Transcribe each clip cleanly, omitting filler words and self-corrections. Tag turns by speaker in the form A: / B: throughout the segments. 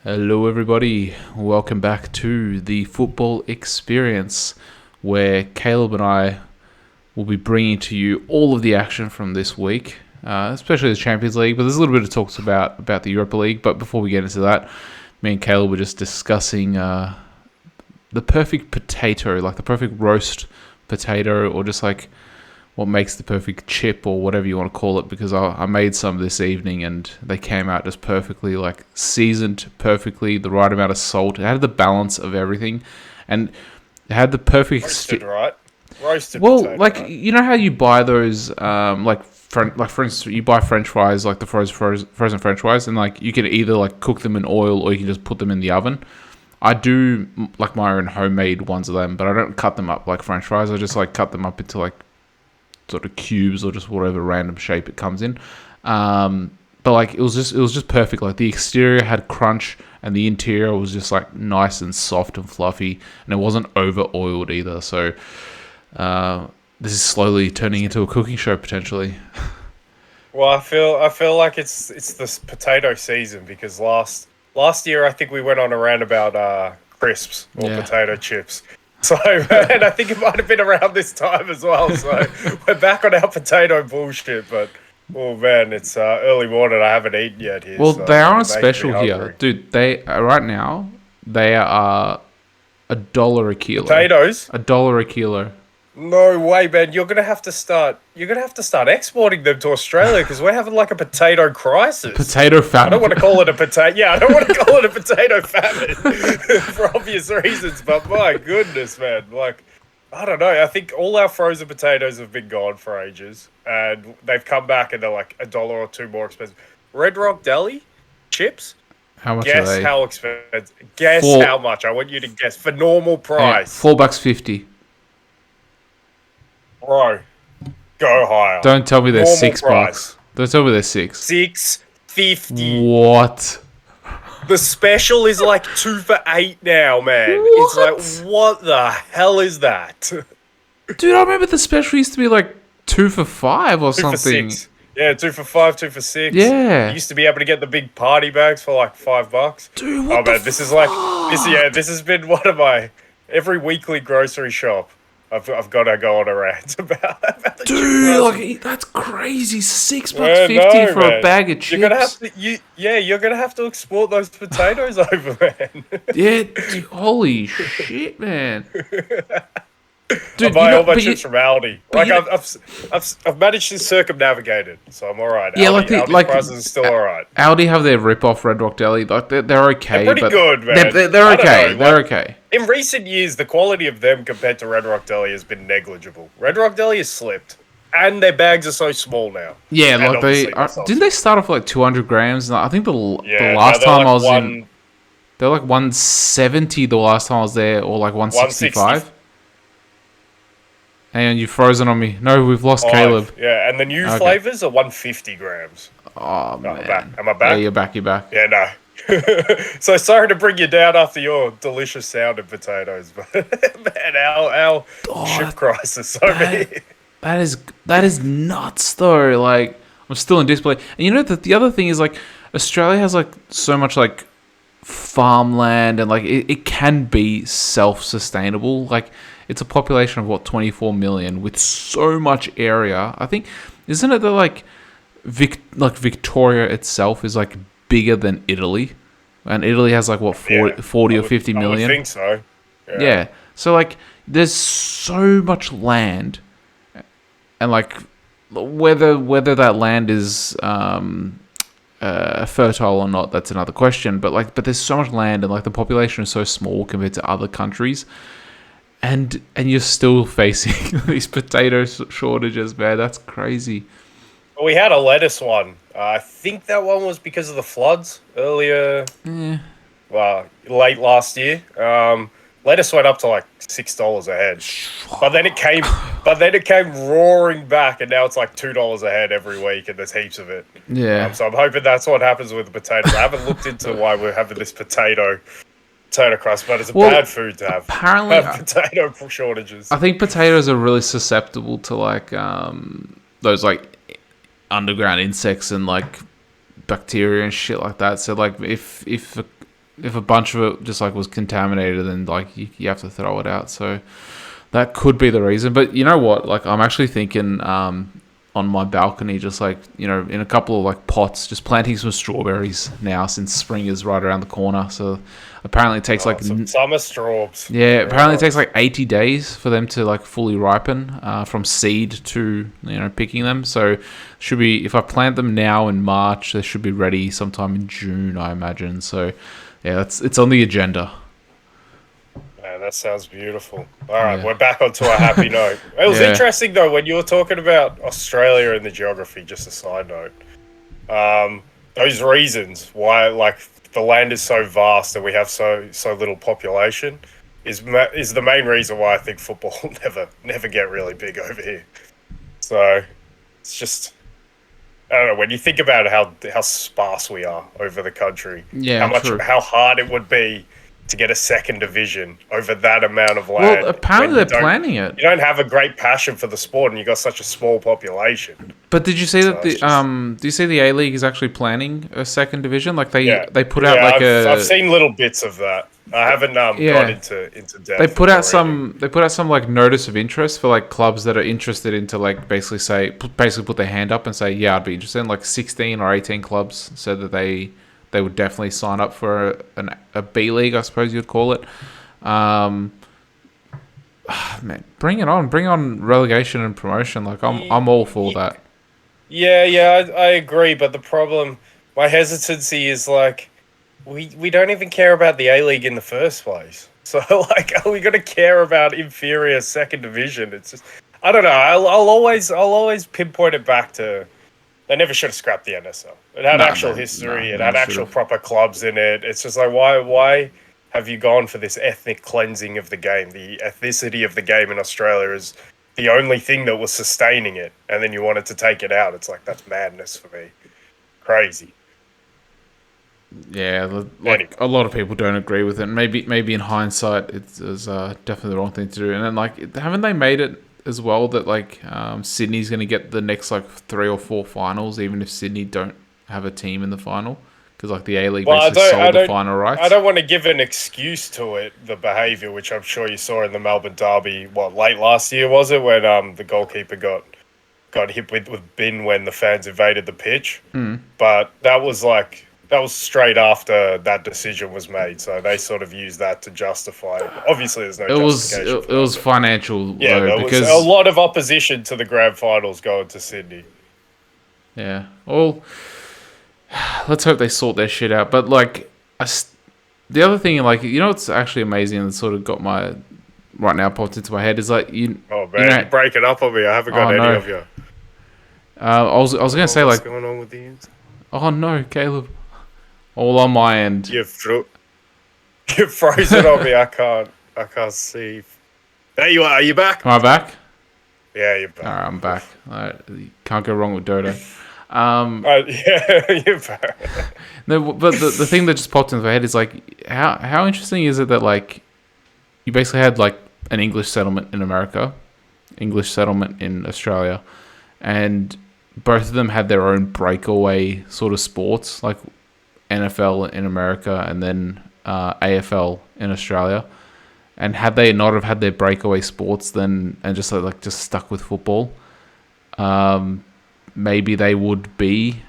A: Hello, everybody. Welcome back to the football experience, where Caleb and I will be bringing to you all of the action from this week, especially the Champions League. But there's a little bit of talks about the Europa League. But before we get into that, me and Caleb were just discussing the perfect potato, like the perfect roast potato, or just like what makes the perfect chip or whatever you want to call it, because I made some this evening and they came out just perfectly, like seasoned perfectly, the right amount of salt. It had the balance of everything and it had the perfect...
B: Roasted, right? Roasted
A: Well,
B: potato,
A: like,
B: right?
A: you know how you buy those, for instance, you buy French fries, like the frozen French fries, and like you can either like cook them in oil or you can just put them in the oven. I do like my own homemade ones of them, but I don't cut them up like French fries. I just like cut them up into like sort of cubes or just whatever random shape it comes in. But like it was just perfect. Like the exterior had crunch and the interior was just like nice and soft and fluffy, and it wasn't over oiled either. So this is slowly turning into a cooking show potentially.
B: Well, I feel like it's this potato season because last year I think we went on around about crisps or
A: Yeah.
B: potato chips. So, and I think it might have been around this time as well. So we're back on our potato bullshit. But oh man, it's early morning. I haven't eaten yet here.
A: Well,
B: So
A: they are on
B: you're making me
A: special here,
B: hungry.
A: dude. They right now they are $1 a kilo.
B: Potatoes?
A: $1 a kilo.
B: No way, man! You're gonna have to start. You're gonna have to start exporting them to Australia because we're having like a potato crisis.
A: Potato
B: I
A: famine.
B: don't want to call it a potato. Yeah, I don't want to call it a potato famine for obvious reasons. But my goodness, man! Like, I don't know. I think all our frozen potatoes have been gone for ages, and they've come back and they're like $1 or $2 more expensive. Red Rock Deli chips.
A: How much are
B: Guess
A: they?
B: how expensive. Guess
A: Four-
B: how much. I want you to guess for normal
A: Yeah,
B: price,
A: $4.50.
B: bro. Go higher.
A: Don't tell me they're
B: Normal
A: $6.
B: price.
A: Don't tell me they're $6.
B: $6.50.
A: What?
B: The special is like 2 for $8 now, man. It's like, what the hell is that?
A: Dude, I remember the special used to be like 2 for $5 or
B: 2 for
A: something.
B: 6. Yeah, 2 for 5, 2 for 6.
A: Yeah.
B: You used to be able to get the big party bags for like $5.
A: Dude, what
B: Oh
A: the
B: man, this is like this. Yeah, this has been one of my every weekly grocery shop. I've got to go on a rant about the
A: Dude,
B: prices.
A: like that's crazy. $6.50
B: Yeah, no,
A: for a
B: man.
A: bag of chips.
B: You're gonna have to you're gonna have to export those potatoes over, man.
A: Yeah, dude, holy shit, man.
B: I
A: Dude,
B: buy all my
A: but
B: chips from Aldi.
A: but
B: Like
A: you know-
B: I've managed to circumnavigate it, so I'm all right.
A: Yeah,
B: Aldi,
A: like
B: Aldi's prices are still all right.
A: Aldi have their rip-off Red Rock Deli. Like they're okay.
B: They're pretty
A: but
B: good, man.
A: They're
B: I don't
A: okay.
B: know,
A: They're
B: like-
A: okay.
B: In recent years, the quality of them compared to Red Rock Deli has been negligible. Red Rock Deli has slipped, and their bags are so small now.
A: Yeah,
B: And
A: like
B: obviously themselves.
A: didn't they start off like 200 grams? And I think the
B: Yeah,
A: last
B: no, they're
A: time
B: like
A: I was
B: one,
A: in, they were like 170 the last time I was there, or like 165. And you've frozen on me. No, we've lost Caleb.
B: Yeah, and the new
A: Okay.
B: flavors are 150 grams.
A: Oh
B: No, I'm
A: man.
B: back. Am I back?
A: Yeah, you're back. You're back.
B: Yeah, no. So sorry to bring you down after your delicious sounding potatoes, but man, our chip
A: that-
B: crisis so
A: that-
B: big.
A: That is nuts though. Like I'm still in disbelief. And you know that the other thing is like Australia has like so much like farmland and like it can be self-sustainable. Like it's a population of what 24 million with so much area. I think isn't it that like Victoria itself is like bigger than Italy, and Italy has like what 40 or 50
B: I would
A: million.
B: think so.
A: Yeah. So like there's so much land, and like whether that land is fertile or not, that's another question. But there's so much land, and like the population is so small compared to other countries, and you're still facing these potato shortages, man. That's crazy.
B: We had a lettuce one. I think that one was because of the floods earlier. Well, late last year. Lettuce went up to like $6 a head, but then it came roaring back, and now it's like $2 a head every week, and there's heaps of it.
A: Yeah.
B: So I'm hoping that's what happens with the potatoes. I haven't looked into why we're having this potato crust, but it's a bad food to have.
A: Apparently,
B: Have potato shortages.
A: I think potatoes are really susceptible to like those like underground insects and like bacteria and shit like that. So like if if a bunch of it just like was contaminated, then like you have to throw it out. So that could be the reason. But you know what? Like I'm actually thinking on my balcony, just like, you know, in a couple of like pots, just planting some strawberries now since spring is right around the corner. So apparently it takes
B: some summer strawberries.
A: yeah, apparently it takes like 80 days for them to like fully ripen from seed to, you know, picking them. So should be, if I plant them now in March, they should be ready sometime in June, I imagine. So yeah, it's on the agenda.
B: Man, that sounds beautiful. All right,
A: Yeah.
B: we're back onto a happy note. It was
A: Yeah.
B: interesting though when you were talking about Australia and the geography. Just a side note, those reasons why like the land is so vast and we have so little population is the main reason why I think football will never get really big over here. So it's just, I don't know, when you think about how sparse we are over the country,
A: Yeah, true.
B: how hard it would be to get a second division over that amount of
A: Well,
B: land.
A: apparently they're planning it.
B: You don't have a great passion for the sport, and you got such a small population.
A: But did you see
B: So
A: that
B: it's just,
A: do you see the A League is actually planning a second division? Like
B: yeah,
A: they put out like
B: I've seen little bits of that. I haven't gone into depth.
A: they put out some like notice of interest for like clubs that are interested into like basically put their hand up and say, yeah, I'd be interested. And like 16 or 18 clubs said that they would definitely sign up for a B League, I suppose you'd call it. Man, bring it on! Bring on relegation and promotion. Like I'm all for that.
B: Yeah, I agree. But the problem, my hesitancy is like, we don't even care about the A League in the first place. So like, are we gonna care about inferior second division? It's just, I don't know. I'll always pinpoint it back to, they never should have scrapped the NSL. It had actual history. It had actual proper clubs in it. It's just like, why have you gone for this ethnic cleansing of the game? The ethnicity of the game in Australia is the only thing that was sustaining it, and then you wanted to take it out. It's like, that's madness for me. Crazy.
A: Yeah, like a lot of people don't agree with it. Maybe in hindsight, it was definitely the wrong thing to do. And then like, haven't they made it as well that like Sydney's going to get the next like 3 or 4 finals, even if Sydney don't have a team in the final, because like the A League basically sold the final rights.
B: I don't want to give an excuse to it, the behaviour, which I'm sure you saw in the Melbourne Derby. Late last year was it, when the goalkeeper got hit with bin when the fans invaded the pitch? But that was straight after that decision was made, so they sort of used that to justify it. Obviously, there's no justification.
A: It was financial,
B: yeah,
A: though,
B: there
A: because
B: was a lot of opposition to the grand finals going to Sydney.
A: Yeah, well, let's hope they sort their shit out. But like, the other thing, like, you know, what's actually amazing and sort of got my right now popped into my head is like
B: Oh man, you're breaking up on me. I haven't got any of you.
A: I was gonna say like,
B: what's going on with the ends?
A: Oh no, Caleb. All on my end.
B: You're frozen on me. I can't see. There you are. Are you back?
A: Am I back?
B: Yeah, you're back.
A: All right, I'm back. All right, you can't go wrong with Dodo.
B: Yeah, you're back.
A: No, but the thing that just popped into my head is like, how interesting is it that like you basically had like an English settlement in America, English settlement in Australia, and both of them had their own breakaway sort of sports, like NFL in America and then AFL in Australia. And had they not have had their breakaway sports then and just stuck with football, maybe they would be,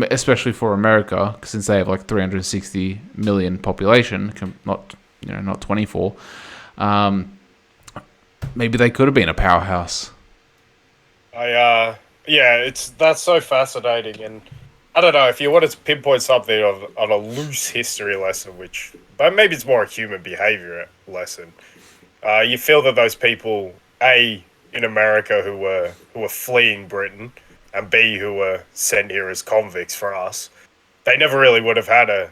A: especially for America, since they have like 360 million population, not 24. Maybe they could have been a powerhouse.
B: That's so fascinating, and I don't know if you wanted to pinpoint something on a loose history lesson, but maybe it's more a human behavior lesson. You feel that those people, A, in America who were fleeing Britain, and B, who were sent here as convicts for us, they never really would have had a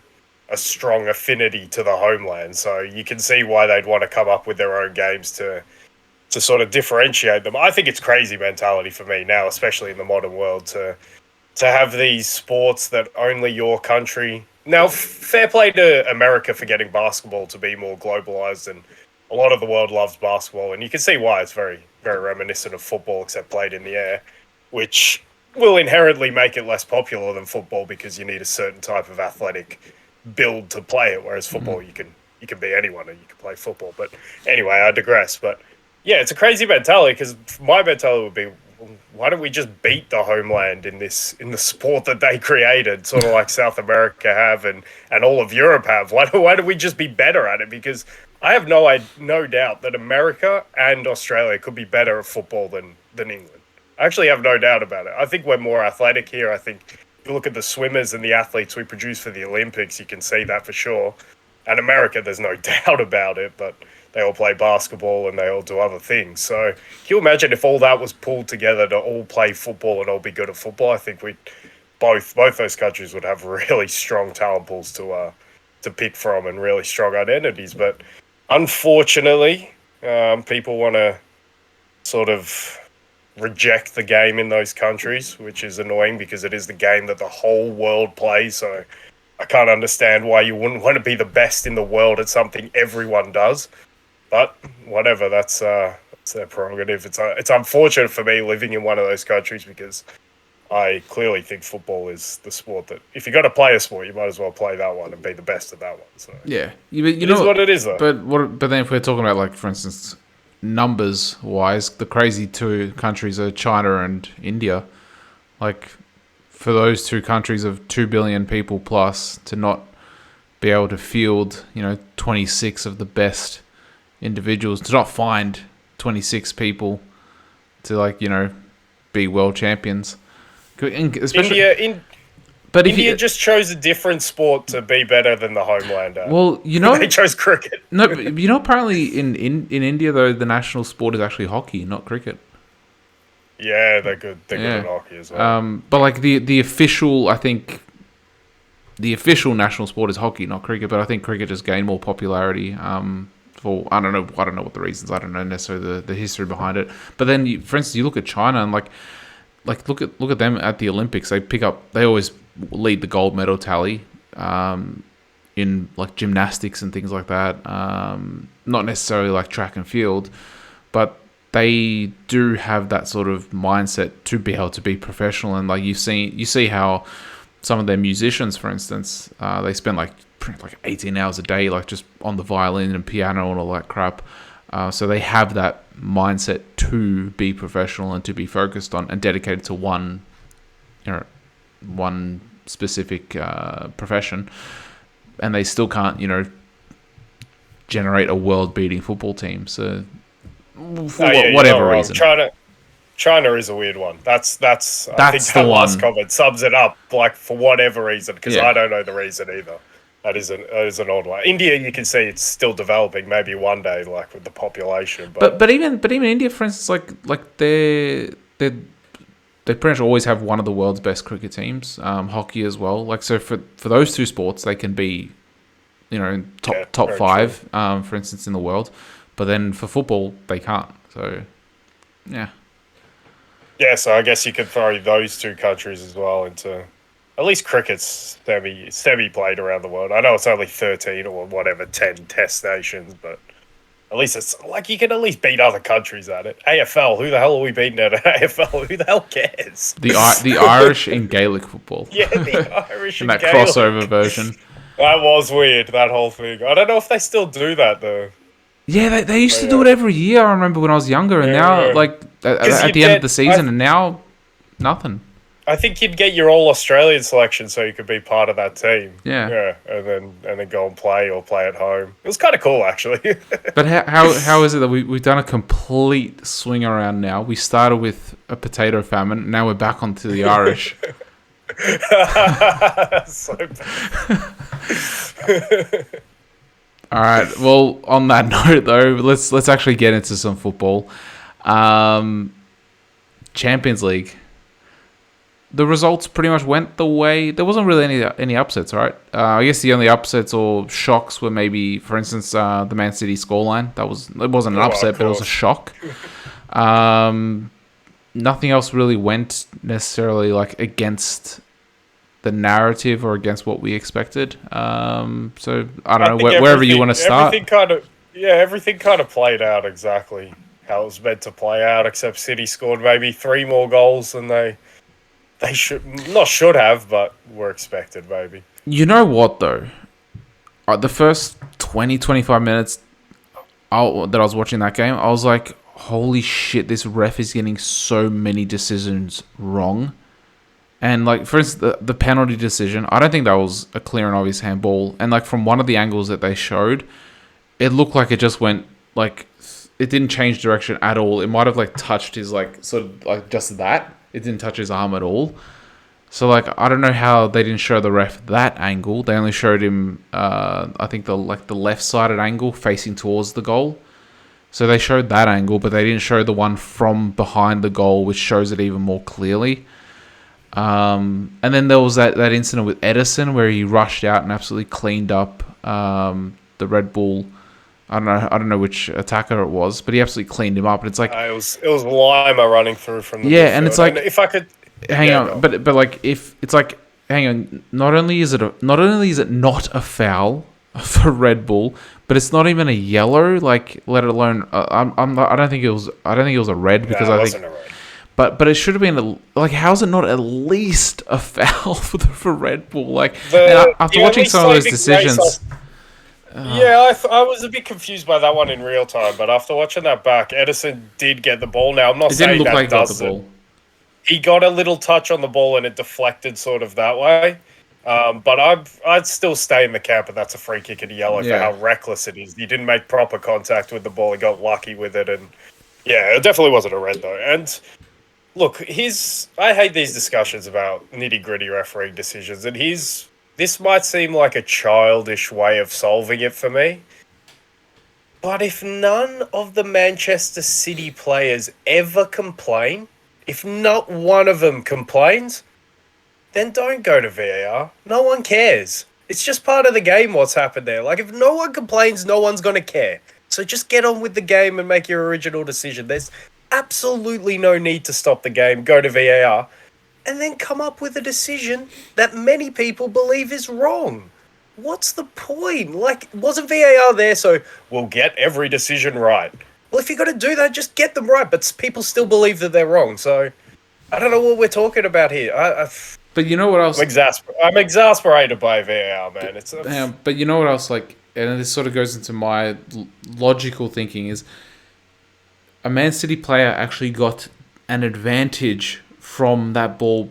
B: strong affinity to the homeland. So you can see why they'd want to come up with their own games to sort of differentiate them. I think it's crazy mentality for me now, especially in the modern world, to have these sports that only your country. Now, fair play to America for getting basketball to be more globalized, and a lot of the world loves basketball, and you can see why. It's very, very reminiscent of football, except played in the air, which will inherently make it less popular than football because you need a certain type of athletic build to play it. Whereas football, you can be anyone and you can play football. But anyway, I digress. But yeah, it's a crazy mentality because my mentality would be, why don't we just beat the homeland in the sport that they created, sort of like South America have and all of Europe have? Why don't we just be better at it? Because I have no doubt that America and Australia could be better at football than England. I actually have no doubt about it. I think we're more athletic here. I think if you look at the swimmers and the athletes we produce for the Olympics, you can see that for sure. And America, there's no doubt about it, but they all play basketball and they all do other things. So can you imagine if all that was pulled together to all play football and all be good at football? I think both those countries would have really strong talent pools to pick from and really strong identities. But unfortunately, people want to sort of reject the game in those countries, which is annoying because it is the game that the whole world plays. So I can't understand why you wouldn't want to be the best in the world at something everyone does. But whatever, that's their prerogative. It's unfortunate for me living in one of those countries because I clearly think football is the sport that if you got to play a sport, you might as well play that one and be the best at that one. So
A: yeah,
B: it is what it is, though.
A: But then if we're talking about, like, for instance, numbers wise, the crazy two countries are China and India. Like, for those two countries of 2 billion people plus to not be able to field, 26 of the best individuals, to not find 26 people to, be world champions. India
B: just chose a different sport to be better than the homeland.
A: Well,
B: they chose cricket.
A: No, but apparently in India though, the national sport is actually hockey, not cricket.
B: Yeah, they're good. They're good at hockey as well.
A: But like the official, I think the official national sport is hockey, not cricket. But I think cricket has gained more popularity. For I don't know what the reasons. I don't know necessarily the history behind it. But then, for instance, you look at China and like look at them at the Olympics. They always lead the gold medal tally in like gymnastics and things like that. Not necessarily like track and field, but they do have that sort of mindset to be able to be professional. And like you see how some of their musicians, for instance, they spend like 18 hours a day, like just on the violin and piano and all that crap. So they have that mindset to be professional and to be focused on and dedicated to one specific profession, and they still can't, generate a world-beating football team. So for whatever reason,
B: China is a weird one. That's I think
A: the
B: that
A: one.
B: Last comment sums it up. Like for whatever reason, because I don't know the reason either. That is an odd one. India, you can see it's still developing. Maybe one day, like with the population.
A: But even India, for instance, like they pretty much always have one of the world's best cricket teams. Hockey as well. Like so for those two sports, they can be, top five. For instance, in the world. But then for football, they can't. So yeah.
B: Yeah, so I guess you could throw those two countries as well into. At least cricket's semi played around the world. I know it's only 13 or whatever, 10 test nations, but at least it's like you can at least beat other countries at it. AFL, who the hell are we beating at AFL? Who the hell cares?
A: The Irish in Gaelic football.
B: Yeah, the Irish in
A: that
B: Gaelic.
A: crossover version.
B: That was weird, that whole thing. I don't know if they still do that, though.
A: Yeah, they used to do it every year, I remember when I was younger, and now, like, at the end of the season, and now, nothing.
B: I think you'd get your all-Australian selection so you could be part of that team.
A: Yeah.
B: And then go and play or play at home. It was kind of cool, actually.
A: But how is it that we've done a complete swing around now? We started with a potato famine, now we're back onto the Irish.
B: So bad.
A: All right. Well, on that note, though, let's actually get into some football. Champions League. The results pretty much went the way. There wasn't really any upsets, right? I guess the only upsets or shocks were maybe, for instance, the Man City scoreline. It wasn't an upset, but it was a shock. Nothing else really went necessarily like against the narrative or against what we expected. So I don't know wherever you want to start.
B: Everything kind of played out exactly how it was meant to play out, except City scored maybe 3 more goals than they should have, but were expected maybe.
A: You know what though? the first 20, 25 minutes that I was watching that game, I was like, holy shit, this ref is getting so many decisions wrong. And, like, for instance, the penalty decision, I don't think that was a clear and obvious handball. And, like, from one of the angles that they showed, it looked like it just went, like, it didn't change direction at all. It might have, like, touched his, like, sort of, like, just that. It didn't touch his arm at all. So, like, I don't know how they didn't show the ref that angle. They only showed him, I think, the left-sided angle facing towards the goal. So they showed that angle, but they didn't show the one from behind the goal, which shows it even more clearly. And then there was that incident with Edison where he rushed out and absolutely cleaned up the Red Bull. I don't know which attacker it was, but he absolutely cleaned him up. And it's like
B: it was Lima running through from the
A: midfield.
B: And
A: it's like,
B: and if I could
A: hang on, but like if it's like, hang on, not only is it not a foul for Red Bull, but it's not even a yellow. Like, let alone I don't think it was a red because I think. A red. But it should have been like, how is it not at least a foul for Red Bull? Like, after watching some of those decisions,
B: I was a bit confused by that one in real time. But after watching that back, Edison did get the ball. Now I'm not saying that does it. He got a little touch on the ball and it deflected sort of that way. But I'd still stay in the camp, and that's a free kick and a yellow for how reckless it is. He didn't make proper contact with the ball. He got lucky with it, and it definitely wasn't a red though. And look, I hate these discussions about nitty-gritty refereeing decisions, and this might seem like a childish way of solving it for me, but if none of the Manchester City players ever complain, if not one of them complains, then don't go to VAR. No one cares. It's just part of the game what's happened there. Like, if no one complains, no one's going to care. So just get on with the game and make your original decision. There's absolutely no need to stop the game, go to VAR, and then come up with a decision that many people believe is wrong. What's the point? Like, wasn't VAR there so we'll get every decision right? Well, if you're going to do that, just get them right, but people still believe that they're wrong. So, I don't know what we're talking about here.
A: But you know what else?
B: I'm exasperated by VAR, man.
A: But you know what else? Like, and this sort of goes into my logical thinking is, a Man City player actually got an advantage from that ball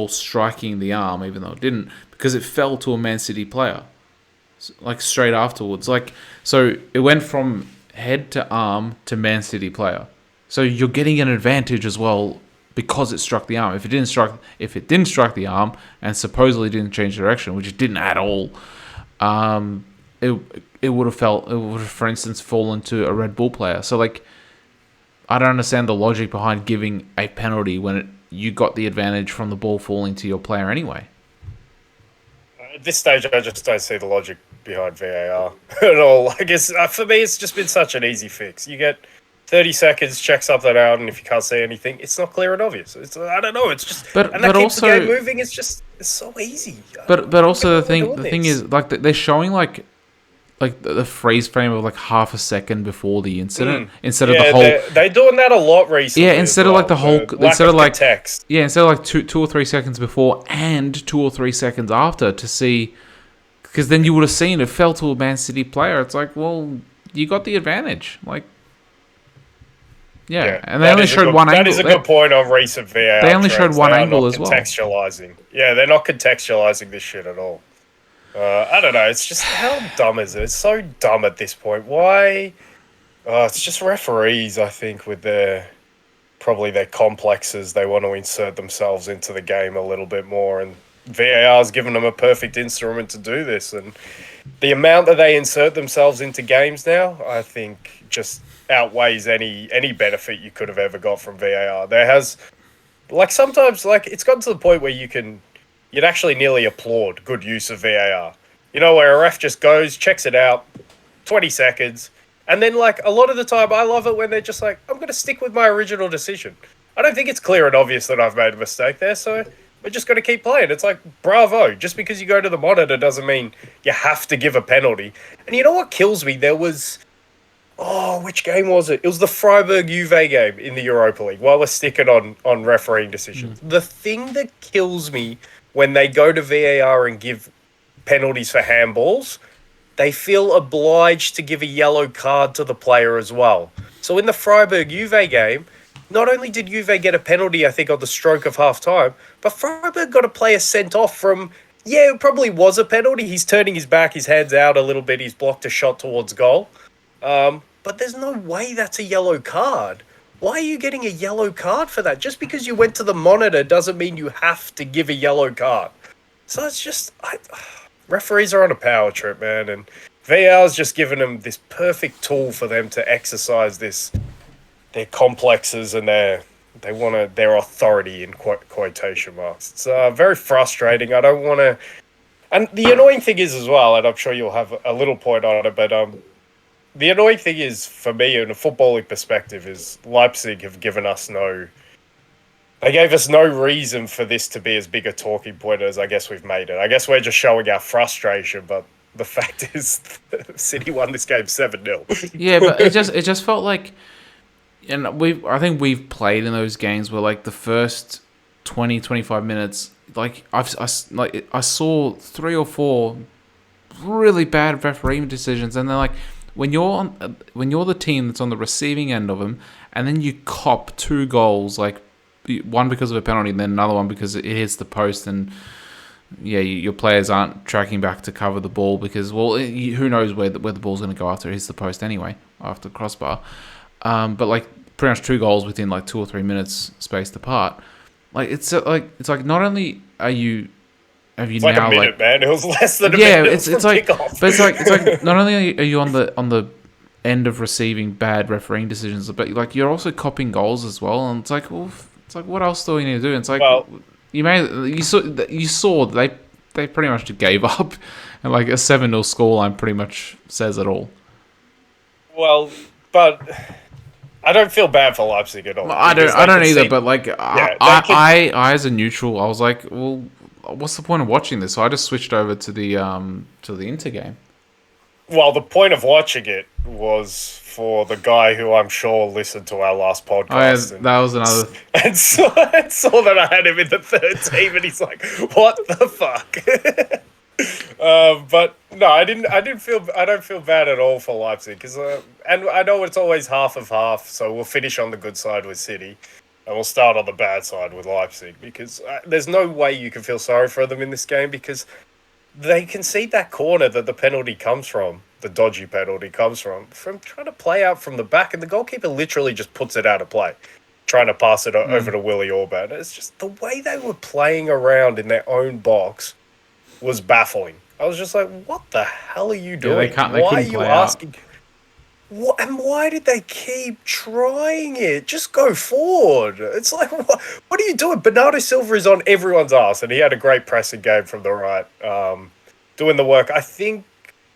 A: striking the arm, even though it didn't, because it fell to a Man City player, like straight afterwards. Like, so it went from head to arm to Man City player. So you're getting an advantage as well because it struck the arm. If it didn't strike the arm and supposedly didn't change direction, which it didn't at all, it would have, for instance, fallen to a Red Bull player. So, like, I don't understand the logic behind giving a penalty when you got the advantage from the ball falling to your player anyway.
B: At this stage, I just don't see the logic behind VAR at all. I guess for me, it's just been such an easy fix. You get 30 seconds, check something out, and if you can't see anything, it's not clear and obvious. I don't know. It's just, and that keeps the game moving. It's so easy.
A: But also the thing is, like, they're showing like the freeze frame of like half a second before the incident instead of the whole.
B: They're doing that a lot recently.
A: Yeah, instead of like the whole, instead of like
B: text.
A: Yeah, instead of like two or 3 seconds before and 2 or 3 seconds after to see, because then you would have seen it fell to a Man City player. It's like, well, you got the advantage, like. Yeah, and they only showed one angle.
B: That is a good point on recent VAR.
A: They only showed one angle as well.
B: Contextualizing. Yeah, they're not contextualizing this shit at all. I don't know. It's just, how dumb is it? It's so dumb at this point. Why? It's just referees, I think, with their complexes. They want to insert themselves into the game a little bit more, and VAR's given them a perfect instrument to do this. And the amount that they insert themselves into games now, I think, just outweighs any benefit you could have ever got from VAR. There has, like, sometimes, like, it's gotten to the point where you'd actually nearly applaud good use of VAR. You know, where a ref just goes, checks it out, 20 seconds, and then, like, a lot of the time I love it when they're just like, I'm going to stick with my original decision. I don't think it's clear and obvious that I've made a mistake there, so we're just going to keep playing. It's like, bravo. Just because you go to the monitor doesn't mean you have to give a penalty. And you know what kills me? There was... which game was it? It was the Freiburg-Juve game in the Europa League, while we're sticking on refereeing decisions. The thing that kills me when they go to VAR and give penalties for handballs, they feel obliged to give a yellow card to the player as well. So in the Freiburg-Juve game, not only did Juve get a penalty, I think, on the stroke of half-time, but Freiburg got a player sent off from, yeah, it probably was a penalty. He's turning his back, his head's out a little bit, he's blocked a shot towards goal. But there's no way that's a yellow card. Why are you getting a yellow card for that? Just because you went to the monitor doesn't mean you have to give a yellow card. So it's just... referees are on a power trip, man, and VR's just given them this perfect tool for them to exercise their complexes and their authority in quotation marks. It's very frustrating. I don't want to... And the annoying thing is as well, and I'm sure you'll have a little point on it, but the annoying thing is, for me, in a footballing perspective, is Leipzig have given us they gave us no reason for this to be as big a talking point as I guess we've made it. I guess we're just showing our frustration, but the fact is City won this game 7-0.
A: Yeah, but it just felt like, and I think we've played in those games where like the first 20-25 minutes, like I saw 3 or 4 really bad refereeing decisions, and then like when you're the team that's on the receiving end of them, and then you cop 2 goals, like one because of a penalty and then another one because it hits the post, and your players aren't tracking back to cover the ball because, well, who knows where the ball's going to go after it hits the post anyway, after the crossbar. But like pretty much 2 goals within like 2 or 3 minutes spaced apart. Like it's like not only have you
B: like
A: now
B: a minute,
A: like,
B: man, it was less than a minute.
A: It's like kickoff. But it's like not only are you on the end of receiving bad refereeing decisions, but like you're also copping goals as well, and it's like, well, it's like, what else do we need to do? And it's like, well, you saw they pretty much just gave up, and like a 7-0 scoreline pretty much says it all.
B: Well, but I don't feel bad for Leipzig at all.
A: I don't either. But like, I as a neutral, I was like, well, what's the point of watching this? So I just switched over to the Inter game.
B: Well, the point of watching it was for the guy who I'm sure listened to our last podcast.
A: That was another.
B: And saw that I had him in the third team, and he's like, "What the fuck?" But no, I don't feel bad at all for Leipzig because, and I know it's always half of half. So we'll finish on the good side with City, and we'll start on the bad side with Leipzig because there's no way you can feel sorry for them in this game because they concede that corner that the penalty comes from, the dodgy penalty comes from trying to play out from the back, and the goalkeeper literally just puts it out of play, trying to pass it over to Willy Orban. It's just the way they were playing around in their own box was baffling. I was just like, what the hell are you doing? Why are you asking? And why did they keep trying it? Just go forward. It's like, what are you doing? Bernardo Silva is on everyone's ass, and he had a great pressing game from the right, doing the work. I think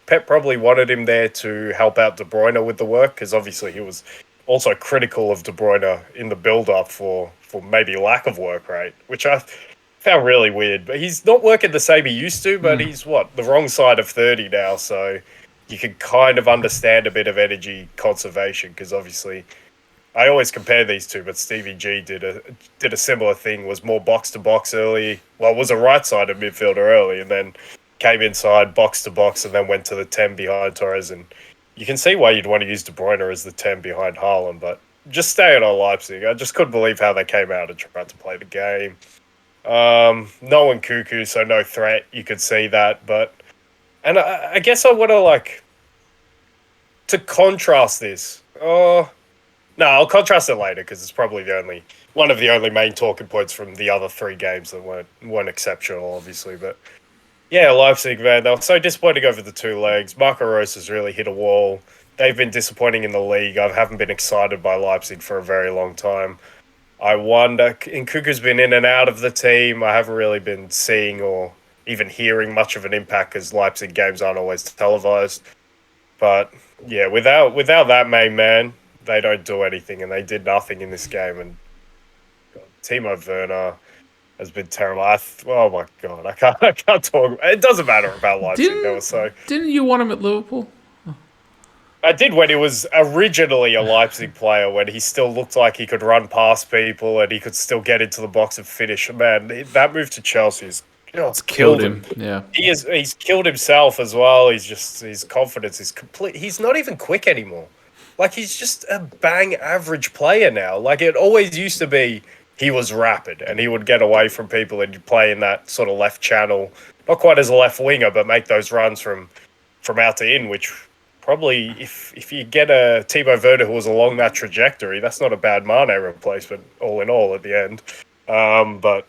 B: Pep probably wanted him there to help out De Bruyne with the work, because obviously he was also critical of De Bruyne in the build-up for maybe lack of work rate, which I found really weird. But he's not working the same he used to, but he's, the wrong side of 30 now, so you can kind of understand a bit of energy conservation, because obviously I always compare these two, but Stevie G did a similar thing, was more box-to-box early, was a right-sided midfielder early, and then came inside box-to-box and then went to the 10 behind Torres, and you can see why you'd want to use De Bruyne as the 10 behind Haaland, but just staying on Leipzig, I just couldn't believe how they came out and tried to play the game. No one Cuckoo, so no threat, you could see that, but... And I guess I want to contrast this. No, I'll contrast it later because it's probably one of the only main talking points from the other 3 games that weren't exceptional, obviously. But yeah, Leipzig, man, they were so disappointing over the 2 legs. Marco Reus has really hit a wall. They've been disappointing in the league. I haven't been excited by Leipzig for a very long time. I wonder, Nkunku's been in and out of the team. I haven't really been seeing or even hearing much of an impact because Leipzig games aren't always televised. But yeah, without that main man, they don't do anything, and they did nothing in this game. And Timo Werner has been terrible. Oh my god, I can't talk. It doesn't matter about Leipzig.
A: Didn't you want him at Liverpool?
B: I did when he was originally a Leipzig player, when he still looked like he could run past people and he could still get into the box and finish. Man, that move to Chelsea is oh,
A: It's killed him.
B: him.
A: Yeah.
B: He's killed himself as well. His confidence is complete. He's not even quick anymore. Like, he's just a bang average player now. Like, it always used to be he was rapid and he would get away from people and play in that sort of left channel, not quite as a left winger, but make those runs from out to in, which probably, if you get a Timo Werner who was along that trajectory, that's not a bad Mane replacement, all in all, at the end. But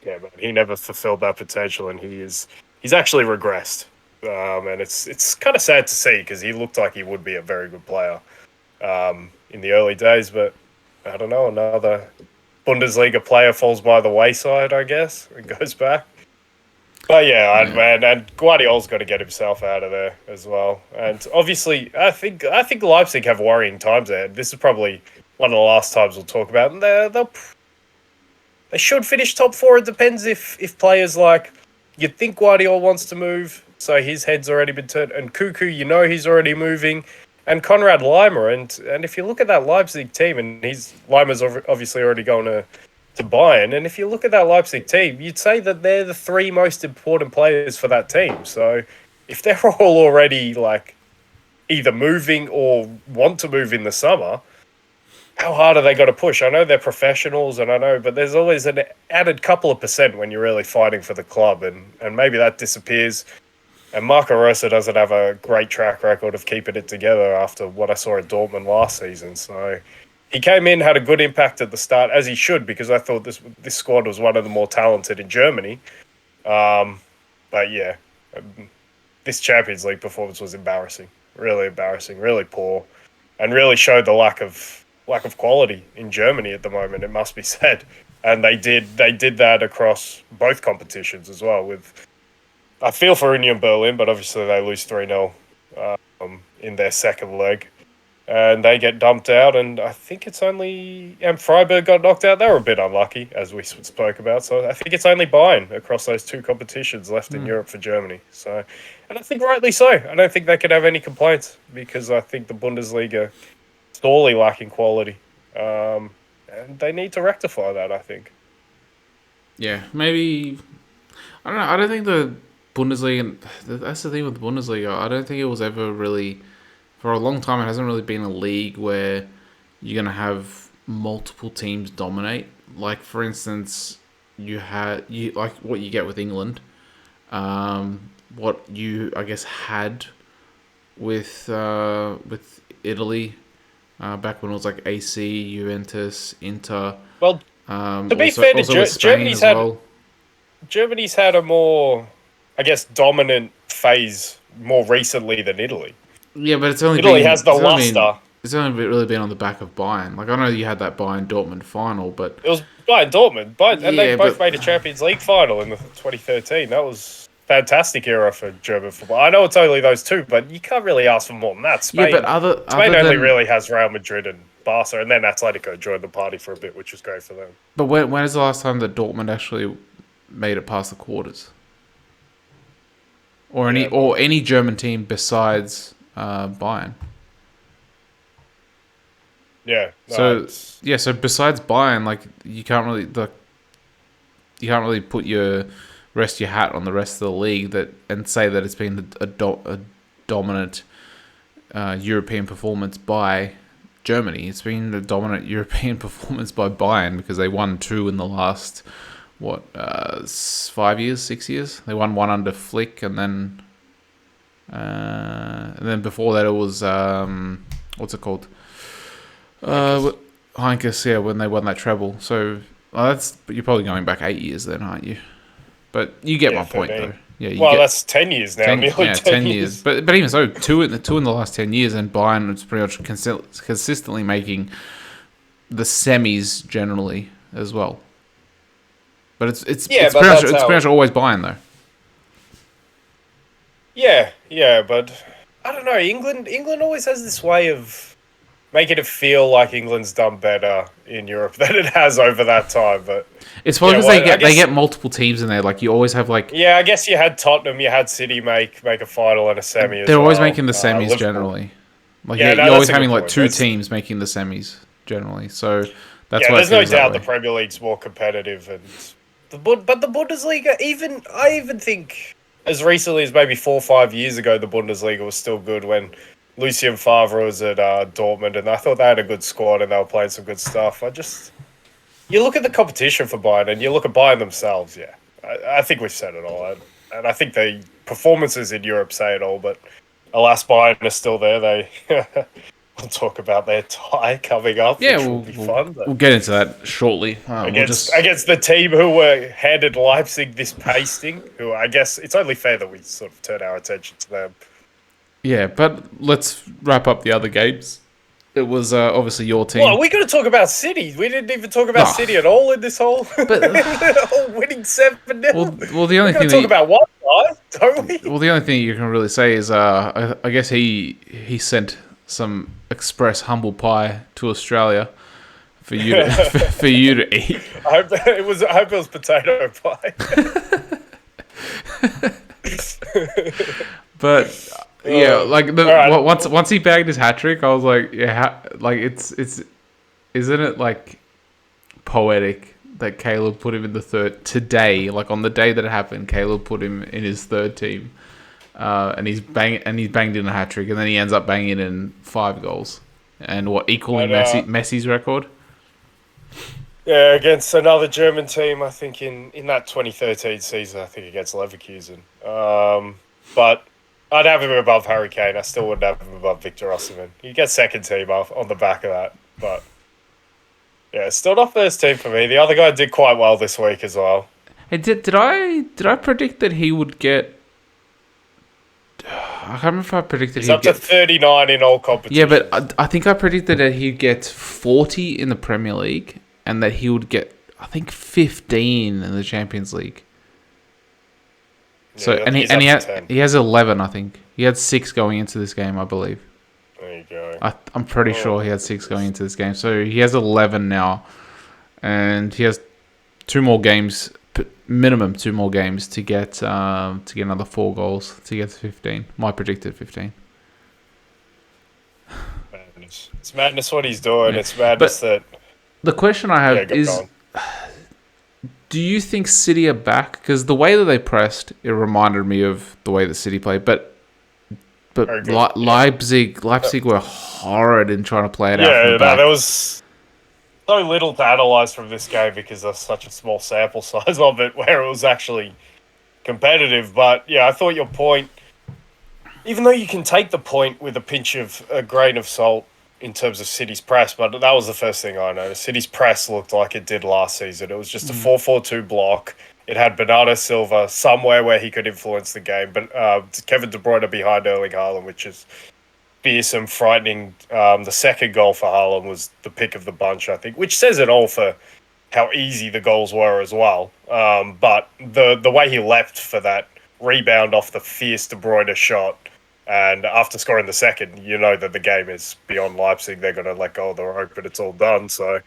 B: yeah, man, he never fulfilled that potential, and he's actually regressed. And it's kind of sad to see because he looked like he would be a very good player in the early days, but I don't know, another Bundesliga player falls by the wayside, I guess, and goes back. But yeah, man, and Guardiola's got to get himself out of there as well. And obviously, I think Leipzig have worrying times ahead. This is probably one of the last times we'll talk about, and they should finish top four. It depends if players like, you'd think Guardiola wants to move, so his head's already been turned, and Cuckoo, he's already moving, and Konrad Laimer, and if you look at that Leipzig team, and Leimer's obviously already going to Bayern, and if you look at that Leipzig team, you'd say that they're the three most important players for that team. So if they're all already like either moving or want to move in the summer, how hard are they got to push? I know they're professionals, and I know, but there's always an added couple of percent when you're really fighting for the club, and maybe that disappears. And Marco Rose doesn't have a great track record of keeping it together after what I saw at Dortmund last season. So he came in, had a good impact at the start, as he should, because I thought this squad was one of the more talented in Germany. But yeah, this Champions League performance was embarrassing, really poor, and really showed the lack of quality in Germany at the moment, it must be said. And they did that across both competitions as well. I feel for Union Berlin, but obviously they lose 3-0 in their second leg. And they get dumped out, and I think it's only... And Freiburg got knocked out. They were a bit unlucky, as we spoke about. So I think it's only Bayern across those two competitions left in Europe for Germany. So, and I think rightly so. I don't think they could have any complaints, because I think the Bundesliga is sorely lacking quality. And they need to rectify that, I think.
A: Yeah, maybe... I don't know. I don't think the Bundesliga... That's the thing with the Bundesliga. I don't think it was ever really... For a long time, it hasn't really been a league where you're going to have multiple teams dominate. Like, for instance, like what you get with England, what you, I guess, had with Italy back when it was like AC, Juventus, Inter.
B: Well, to be fair to Germany's had a more, I guess, dominant phase more recently than Italy.
A: Yeah, but it's only
B: Italy has the luster.
A: It's only really been on the back of Bayern. Like, I know you had that Bayern Dortmund final, but
B: it was Bayern Dortmund, and they both made a Champions League final in 2013. That was a fantastic era for German football. I know it's only those two, but you can't really ask for more than that. Spain,
A: yeah, but
B: Spain only really has Real Madrid and Barca, and then Atletico joined the party for a bit, which was great for them.
A: But when is the last time that Dortmund actually made it past the quarters? Or any German team besides Bayern.
B: Yeah.
A: No, so besides Bayern, like you can't really put your hat on the rest of the league and say that it's been a dominant European performance by Germany. It's been a dominant European performance by Bayern because they won 2 in the last 5 years, 6 years. They won 1 under Flick, and then before that it was what's it called? Heinkes, yeah, when they won that treble. So you're probably going back 8 years then, aren't you? But you get my point, though. Yeah,
B: that's 10 years now.
A: 10 years. But even so, two in the last 10 years, and Bayern is pretty much consistently making the semis generally as well. But it's pretty much always Bayern though.
B: Yeah, but I don't know. England always has this way of making it feel like England's done better in Europe than it has over that time. But
A: it's probably because they get multiple teams in there. Like you always have like
B: I guess you had Tottenham, you had City make a final and a semi.
A: They're always making the semis generally. Like you're always having like two teams making the semis generally. So that's why
B: there's no doubt the Premier League's more competitive and But the Bundesliga, I even think as recently as maybe 4 or 5 years ago, the Bundesliga was still good when Lucien Favre was at Dortmund, and I thought they had a good squad and they were playing some good stuff. You look at the competition for Bayern and you look at Bayern themselves. Yeah, I think we've said it all, and I think the performances in Europe say it all. But alas, Bayern are still there. They we'll talk about their tie coming up,
A: Yeah,
B: which will be fun.
A: We'll get into that shortly.
B: Against the team who were handed Leipzig this pasting, who I guess it's only fair that we sort of turn our attention to them.
A: Yeah, but let's wrap up the other games. It was obviously your team.
B: Well, we got to talk about City. We didn't even talk about City at all in this whole, winning 7-0.
A: Well, the only thing
B: talk about one guy, don't we?
A: Well, the only thing you can really say is, I guess he sent some express humble pie to Australia for you to, for you to eat.
B: I hope it was potato pie.
A: But yeah, like once he bagged his hat trick, I was like, yeah, like it's isn't it like poetic that Caleb put him in the third today, like on the day that it happened, Caleb put him in his third team, and he's banged in a hat trick, and then he ends up banging in 5 goals, and equaling Messi's record.
B: Yeah, against another German team, I think in that 2013 season, I think against Leverkusen. But I'd have him above Harry Kane. I still wouldn't have him above Victor Osimhen. You get second team off on the back of that, but yeah, still not first team for me. The other guy did quite well this week as well.
A: Hey, did I predict that he would get? I can't remember if I predicted
B: he's up to 39 in all competitions.
A: Yeah, but I think I predicted that he'd get 40 in the Premier League and that he would get, I think, 15 in the Champions League. So
B: yeah,
A: he has 11, I think. He had 6 going into this game, I believe.
B: There you go.
A: I'm pretty sure he had 6 going into this game. So he has 11 now, and he has 2 more games, minimum 2 more games to get another 4 goals to get to 15. My predicted 15.
B: Madness. It's madness what he's doing. Yeah. It's madness that.
A: The question I have is. Do you think City are back? Because the way that they pressed, it reminded me of the way that City played. But Leipzig were horrid in trying to play it out from the back.
B: There was so little to analyse from this game because there's such a small sample size of it where it was actually competitive. But yeah, I thought your point, even though you can take the point with a grain of salt, in terms of City's press, but that was the first thing I noticed. City's press looked like it did last season. It was just a 4-4-2 block. It had Bernardo Silva somewhere where he could influence the game, but Kevin De Bruyne behind Erling Haaland, which is fearsome, frightening. The second goal for Haaland was the pick of the bunch, I think, which says it all for how easy the goals were as well. But the way he leapt for that rebound off the fierce De Bruyne shot, and after scoring the second, you know that the game is beyond Leipzig. They're going to let go of the rope, but it's all done. So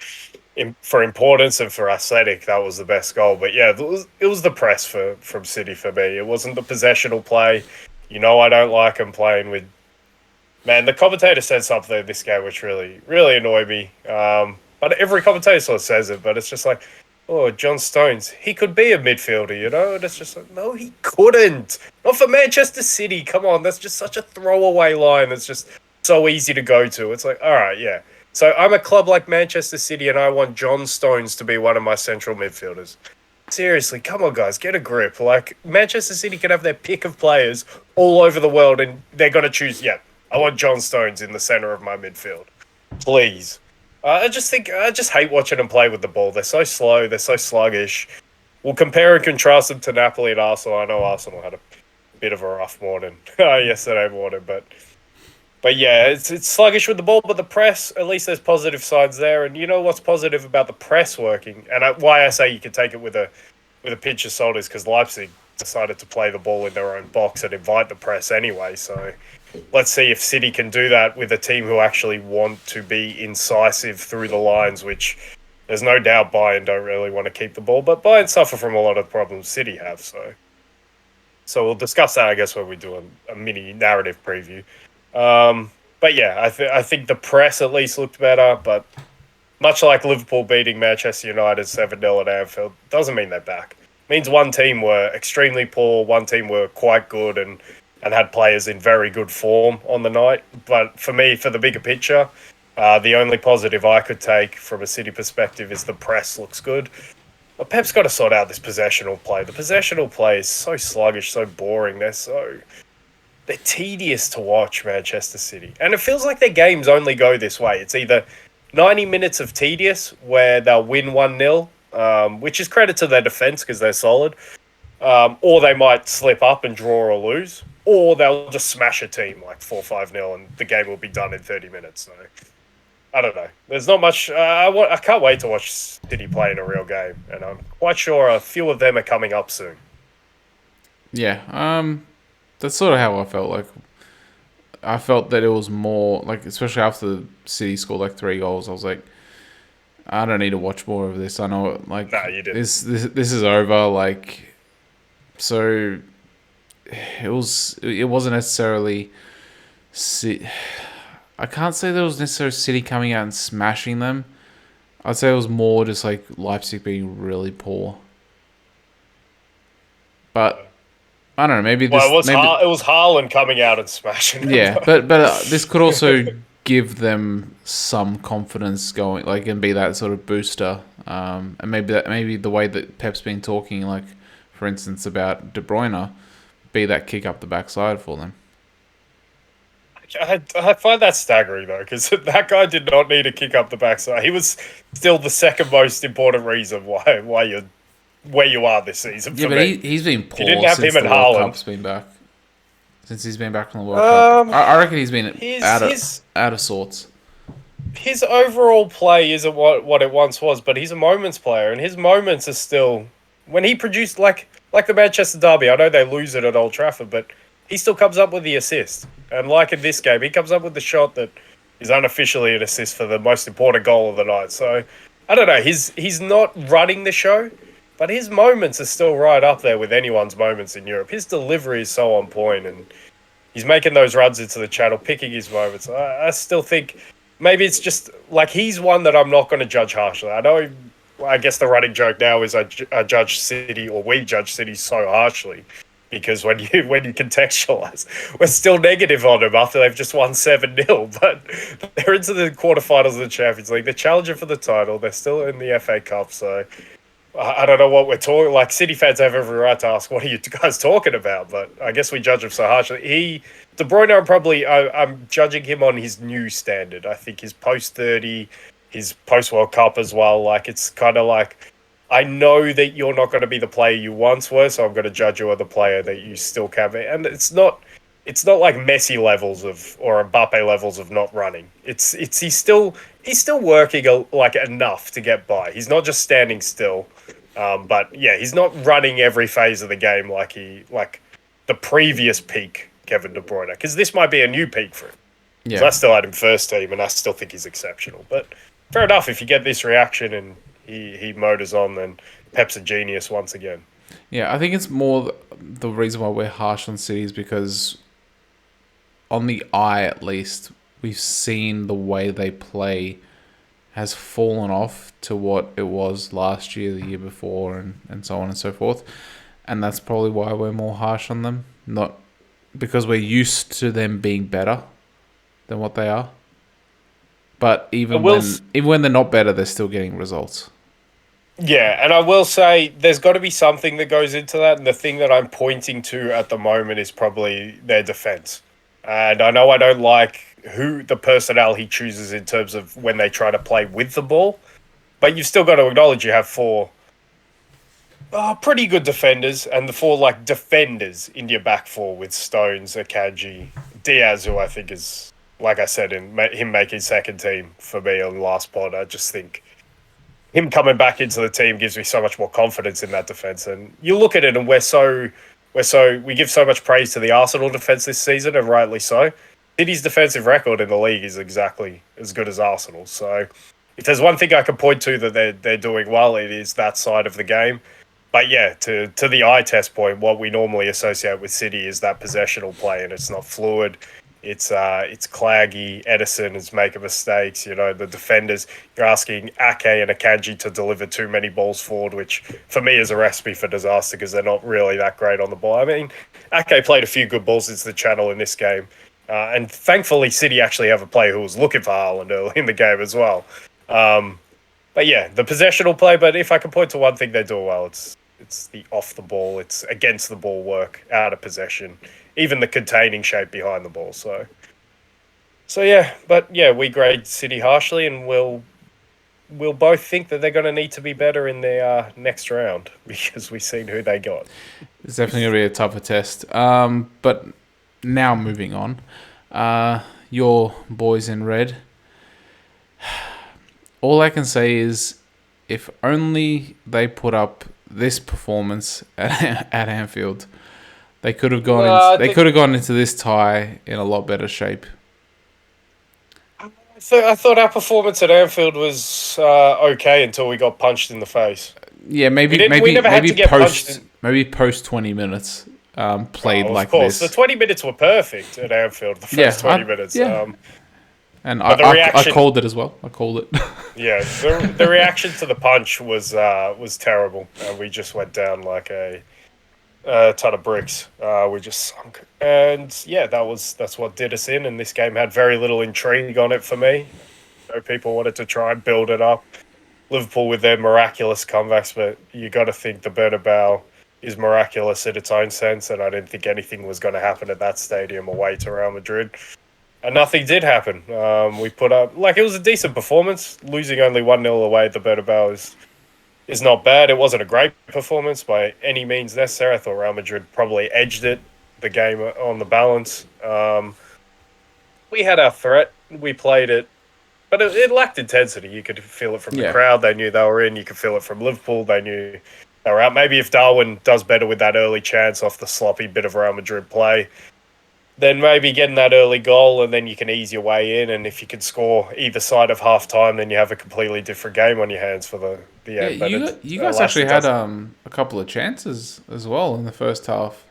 B: for importance and for aesthetic, that was the best goal. But yeah, it was the press from City for me. It wasn't the possessional play. You know, I don't like them playing with... Man, the commentator said something in this game which really, really annoyed me. But every commentator sort of says it, but it's just like, oh, John Stones, he could be a midfielder, you know? And it's just like, no, he couldn't. Not for Manchester City. Come on, that's just such a throwaway line. It's just so easy to go to. It's like, all right, yeah. So I'm a club like Manchester City and I want John Stones to be one of my central midfielders. Seriously, come on, guys, get a grip. Like, Manchester City can have their pick of players all over the world and they're going to choose, yeah, I want John Stones in the centre of my midfield. Please. I just hate watching them play with the ball. They're so slow. They're so sluggish. We'll compare and contrast them to Napoli and Arsenal. I know Arsenal had a bit of a rough morning yesterday morning, but yeah, it's sluggish with the ball. But the press, at least there's positive sides there. And you know what's positive about the press working, and why I say you can take it with a pinch of salt is because Leipzig decided to play the ball in their own box and invite the press anyway. So let's see if City can do that with a team who actually want to be incisive through the lines, which there's no doubt Bayern don't really want to keep the ball, but Bayern suffer from a lot of problems City have. So we'll discuss that, I guess, when we do a mini narrative preview. But yeah, I think the press at least looked better, but Much like Liverpool beating Manchester United 7-0 at Anfield, doesn't mean they're back. It means one team were extremely poor, one team were quite good and had players in very good form on the night. But for me, for the bigger picture, the only positive I could take from a City perspective is the press looks good. But Pep's got to sort out this possessional play. The possessional play is so sluggish, so boring. They're tedious to watch, Manchester City. And it feels like their games only go this way. It's either 90 minutes of tedious where they'll win 1-0, which is credit to their defence because they're solid, or they might slip up and draw or lose, or they'll just smash a team like 4-5-0 and the game will be done in 30 minutes. So I don't know. There's not much. I can't wait to watch City play in a real game, and I'm quite sure a few of them are coming up soon.
A: Yeah, that's sort of how I felt. Like, I felt that it was more like, especially after the City scored like 3 goals, I was like, I don't need to watch more of this. I know, like,
B: No, you didn't.
A: this is over. Like, so it wasn't necessarily. I can't say there was necessarily City coming out and smashing them. I'd say it was more just like Leipzig being really poor. But I don't know. Maybe this.
B: Well, it
A: maybe,
B: was Haaland coming out and smashing them.
A: yeah, but this could also give them some confidence going, like, and be that sort of booster. And maybe the way that Pep's been talking, like, for instance, about De Bruyne, be that kick up the backside for them.
B: I find that staggering though, because that guy did not need to kick up the backside. He was still the second most important reason why you're where you are this season.
A: Yeah, but he's been poor
B: you didn't have
A: since
B: him
A: the
B: and
A: World
B: Haaland.
A: Cup's been back. Since he's been back from the World Cup, I reckon he's been out of sorts.
B: His overall play isn't what it once was, but he's a moments player, and his moments are still when he produced like the Manchester derby. I know they lose it at Old Trafford, but he still comes up with the assist. And like in this game, he comes up with the shot that is unofficially an assist for the most important goal of the night. So I don't know. He's not running the show, but his moments are still right up there with anyone's moments in Europe. His delivery is so on point, and he's making those runs into the channel, picking his moments. I still think maybe it's just like he's one that I'm not going to judge harshly. I guess the running joke now is I judge City, or we judge City so harshly. Because when you contextualize, we're still negative on them after they've just won 7-0, but they're into the quarterfinals of the Champions League. They're challenging for the title. They're still in the FA Cup, so I don't know what we're talking. Like, City fans have every right to ask, "What are you guys talking about?" But I guess we judge him so harshly. De Bruyne, I'm judging him on his new standard. I think his post 30, his post World Cup as well. Like, it's kind of like, I know that you're not going to be the player you once were, so I'm going to judge you as the player that you still can be. And it's not like Messi levels or Mbappe levels of not running. He's still working like enough to get by. He's not just standing still. But yeah, he's not running every phase of the game like the previous peak Kevin De Bruyne, because this might be a new peak for him. Yeah. I still had him first team, and I still think he's exceptional. But fair enough, if you get this reaction and he motors on, then Pep's a genius once again.
A: Yeah, I think it's more the reason why we're harsh on City is because, on the eye at least, we've seen the way they play has fallen off to what it was last year, the year before, and so on and so forth. And that's probably why we're more harsh on them. Not because we're used to them being better than what they are. But even when they're not better, they're still getting results.
B: Yeah, and I will say there's got to be something that goes into that, and the thing that I'm pointing to at the moment is probably their defense. And I know I don't like who the personnel he chooses in terms of when they try to play with the ball, but you've still got to acknowledge you have 4 pretty good defenders, and the 4 like defenders in your back 4 with Stones, Akanji, Diaz, who I think is, like I said, in him making second team for me on the last pod. I just think him coming back into the team gives me so much more confidence in that defense. And you look at it, and we give so much praise to the Arsenal defense this season, and rightly so. City's defensive record in the league is exactly as good as Arsenal. So if there's one thing I can point to that they're doing well, it is that side of the game. But yeah, to the eye test point, what we normally associate with City is that possessional play, and it's not fluid. It's claggy. Edison is making mistakes. You know, the defenders, you're asking Ake and Akanji to deliver too many balls forward, which for me is a recipe for disaster because they're not really that great on the ball. I mean, Ake played a few good balls into the channel in this game. And thankfully, City actually have a player who was looking for Haaland early in the game as well. But yeah, the possessional play. But if I can point to one thing they do well, it's the off the ball, it's against the ball work, out of possession, even the containing shape behind the ball. So yeah, but yeah, we grade City harshly, and we'll both think that they're going to need to be better in their next round because we've seen who they got.
A: It's definitely going to be a tougher test. But now moving on, your boys in red. All I can say is, if only they put up this performance at Anfield, they could have gone. They could have gone into this tie in a lot better shape.
B: I thought our performance at Anfield was okay until we got punched in the face.
A: Yeah, maybe post 20 minutes played like this.
B: Of course, the 20 minutes were perfect at Anfield. The first 20 minutes.
A: Yeah. And I called it as well. I called it.
B: Yeah, the reaction to the punch was terrible. We just went down like a ton of bricks. We just sunk. And yeah, that's what did us in. And this game had very little intrigue on it for me. People wanted to try and build it up. Liverpool with their miraculous comebacks, but you got to think the Bernabeu is miraculous in its own sense. And I didn't think anything was going to happen at that stadium away to Real Madrid. And nothing did happen. We put up... it was a decent performance. Losing only 1-0 away at the Bernabeu is not bad. It wasn't a great performance by any means necessary. I thought Real Madrid probably edged the game on the balance. We had our threat. We played it. But it lacked intensity. You could feel it from the crowd. They knew they were in. You could feel it from Liverpool. They knew they were out. Maybe if Darwin does better with that early chance off the sloppy bit of Real Madrid play, then maybe getting that early goal and then you can ease your way in. And if you can score either side of half-time, then you have a completely different game on your hands for the end. But
A: you guys actually had a couple of chances as well in the first half.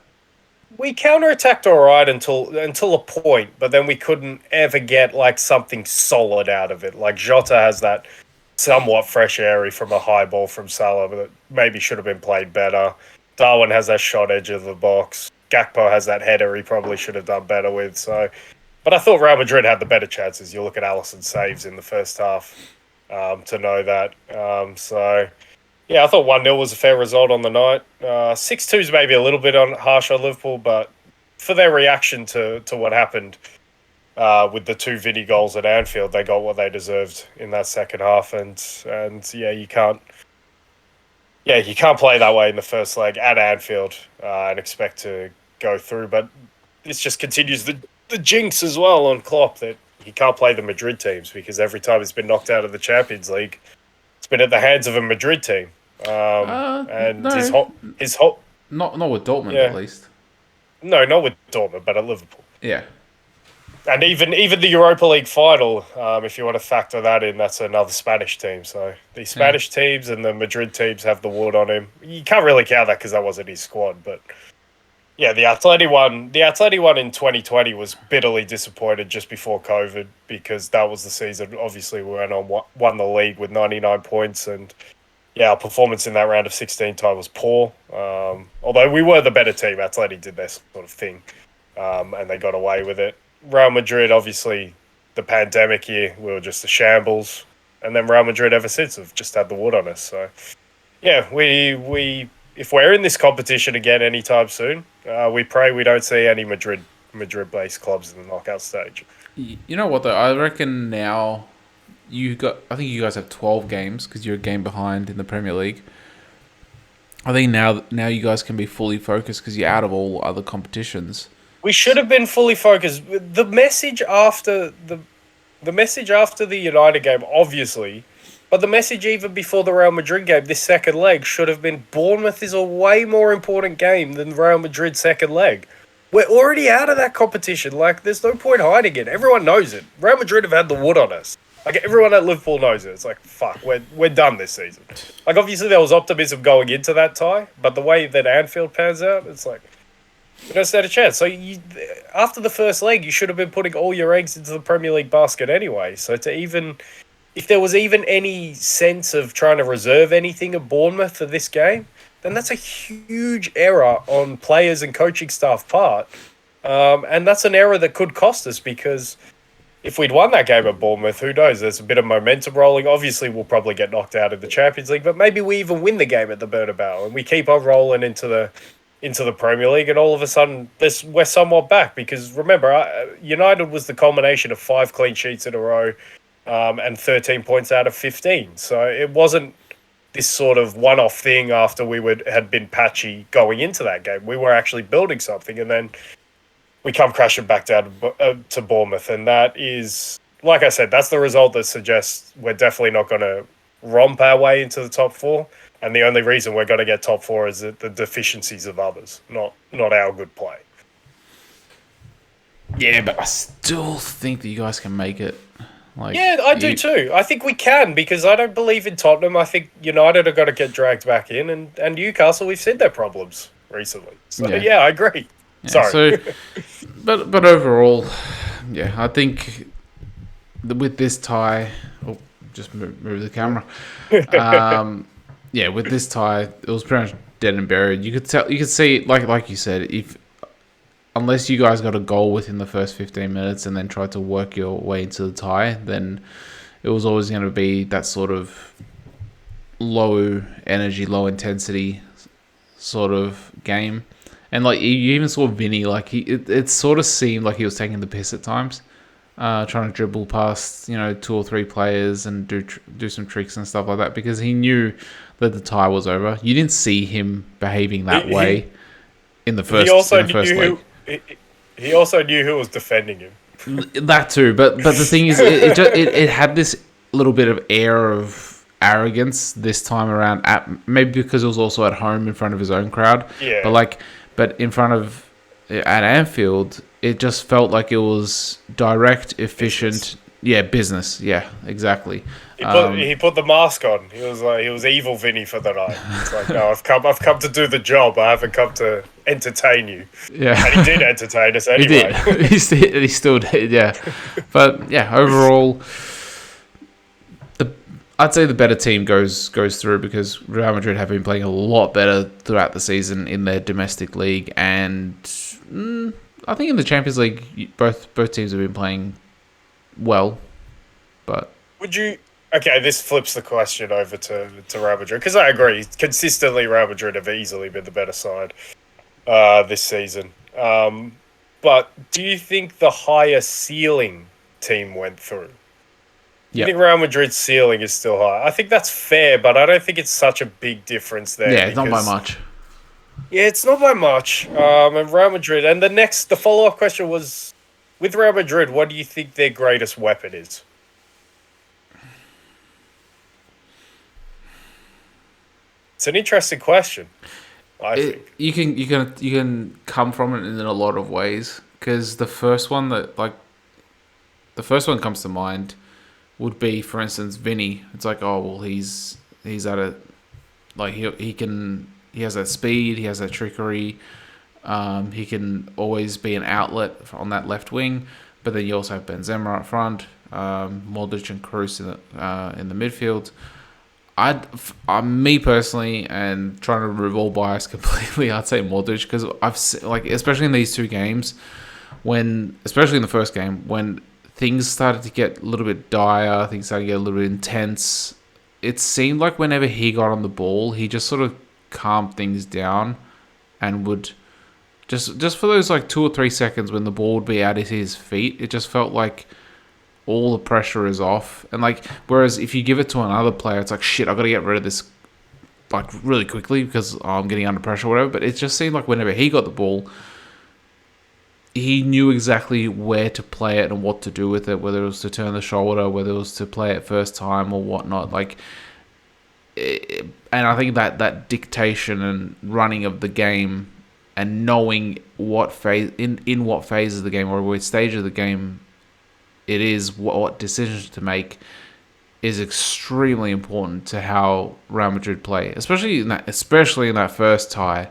B: We counter-attacked all right until a point, but then we couldn't ever get something solid out of it. Jota has that somewhat fresh airy from a high ball from Salah that maybe should have been played better. Darwin has that shot edge of the box. Gakpo has that header he probably should have done better with. But I thought Real Madrid had the better chances. You look at Alisson's saves in the first half to know that. Yeah, I thought 1-0 was a fair result on the night. 6-2 is maybe a little bit harsh on Liverpool, but for their reaction to what happened with the 2 Vinny goals at Anfield, they got what they deserved in that second half. And yeah, you can't play that way in the first leg at Anfield and expect to go through. But this just continues the jinx as well on Klopp that he can't play the Madrid teams because every time he's been knocked out of the Champions League, it's been at the hands of a Madrid team.
A: No.
B: His whole
A: not with Dortmund at least.
B: No, not with Dortmund, but at Liverpool.
A: Yeah.
B: And even the Europa League final, if you want to factor that in, that's another Spanish team. So the Spanish teams and the Madrid teams have the wood on him. You can't really count that because that wasn't his squad. But yeah, the Atleti one in 2020 was bitterly disappointed just before COVID because that was the season. Obviously, we went on won the league with 99 points, and yeah, our performance in that round of 16 tie was poor. Although we were the better team, Atleti did their sort of thing, and they got away with it. Real Madrid, obviously, the pandemic year, we were just a shambles. And then Real Madrid ever since have just had the wood on us. So, yeah, we if we're in this competition again anytime soon, we pray we don't see any Madrid-based clubs in the knockout stage.
A: You know what, though? I reckon now I think you guys have 12 games because you're a game behind in the Premier League. I think now you guys can be fully focused because you're out of all other competitions.
B: We should have been fully focused. The message after the United game, obviously, but the message even before the Real Madrid game, this second leg, should have been Bournemouth is a way more important game than Real Madrid's second leg. We're already out of that competition. There's no point hiding it. Everyone knows it. Real Madrid have had the wood on us. Everyone at Liverpool knows it. It's fuck, we're done this season. Obviously there was optimism going into that tie, but the way that Anfield pans out, it's We don't stand a chance. So after the first leg, you should have been putting all your eggs into the Premier League basket anyway. So if there was even any sense of trying to reserve anything at Bournemouth for this game, then that's a huge error on players and coaching staff part. And that's an error that could cost us because if we'd won that game at Bournemouth, who knows? There's a bit of momentum rolling. Obviously, we'll probably get knocked out of the Champions League, but maybe we even win the game at the Bernabeu and we keep on rolling into the Premier League, and all of a sudden we're somewhat back. Because remember, United was the culmination of 5 clean sheets in a row, and 13 points out of 15. So it wasn't this sort of one-off thing after had been patchy going into that game. We were actually building something, and then we come crashing back down to Bournemouth. And that is, like I said, that's the result that suggests we're definitely not going to romp our way into the top 4. And the only reason we're going to get top 4 is the deficiencies of others, not our good play.
A: Yeah, but I still think that you guys can make it.
B: Yeah, I do too. I think we can, because I don't believe in Tottenham. I think United are going to get dragged back in, and Newcastle, we've seen their problems recently. So yeah I agree. Yeah, sorry.
A: So, but overall, yeah, I think with this tie, just move the camera. Yeah, with this tie, it was pretty much dead and buried. You could see, like you said, unless you guys got a goal within the first 15 minutes and then tried to work your way into the tie, then it was always going to be that sort of low energy, low intensity sort of game. And like you even saw Vinny, like it sort of seemed like he was taking the piss at times, trying to dribble past 2 or 3 players and do some tricks and stuff like that, because he knew that the tie was over. You didn't see him behaving that way in the first leg.
B: He also knew who was defending him.
A: That too, but the thing is, it had this little bit of air of arrogance this time around. Maybe because it was also at home in front of his own crowd.
B: Yeah.
A: But in front of at Anfield, it just felt like it was direct, efficient. Business. Yeah, business. Yeah, exactly.
B: He put the mask on. He was evil Vinny for the night. It's like, no, I've come to do the job. I haven't come to entertain you.
A: Yeah,
B: and he did entertain us anyway.
A: He did. he still did. Yeah, but yeah, overall, I'd say the better team goes through, because Real Madrid have been playing a lot better throughout the season in their domestic league, and I think in the Champions League, both teams have been playing well. But
B: would you? Okay, this flips the question over to Real Madrid, because I agree. Consistently, Real Madrid have easily been the better side this season. But do you think the higher ceiling team went through? I think Real Madrid's ceiling is still high. I think that's fair, but I don't think it's such a big difference there.
A: Yeah, it's not by much.
B: Yeah, it's not by much. And Real Madrid. And the follow-up question was, with Real Madrid, what do you think their greatest weapon is? It's an interesting question. I think
A: you can come from it in a lot of ways, because the first one comes to mind would be, for instance, Vinny. It's like, oh well, he's at a, like he has that speed, he has that trickery, he can always be an outlet on that left wing. But then you also have Benzema up front, Modric and Kroos in the midfield. Me personally, and trying to remove all bias completely, I'd say Modric, because I've seen, like, especially in these 2 games, especially in the first game, when things started to get a little bit dire, things started to get a little bit intense, it seemed like whenever he got on the ball, he just sort of calmed things down, and would just for those like 2 or 3 seconds when the ball would be at his feet, it just felt like all the pressure is off. And like, whereas if you give it to another player, it's like, shit, I've got to get rid of this like really quickly because I'm getting under pressure or whatever. But it just seemed like whenever he got the ball, he knew exactly where to play it and what to do with it, whether it was to turn the shoulder, whether it was to play it first time or whatnot. Like, and I think that dictation and running of the game and knowing what phase in what phase of the game or what stage of the game it is, what decisions to make, is extremely important to how Real Madrid play, especially in that first tie.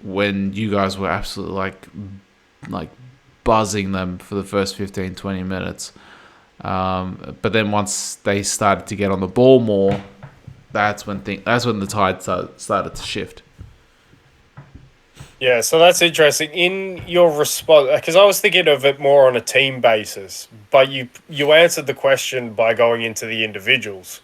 A: when you guys were absolutely like buzzing them for the first 15, 20 minutes. But then once they started to get on the ball more, that's when the tide started to shift.
B: Yeah, so that's interesting. In your response, because I was thinking of it more on a team basis, but you answered the question by going into the individuals,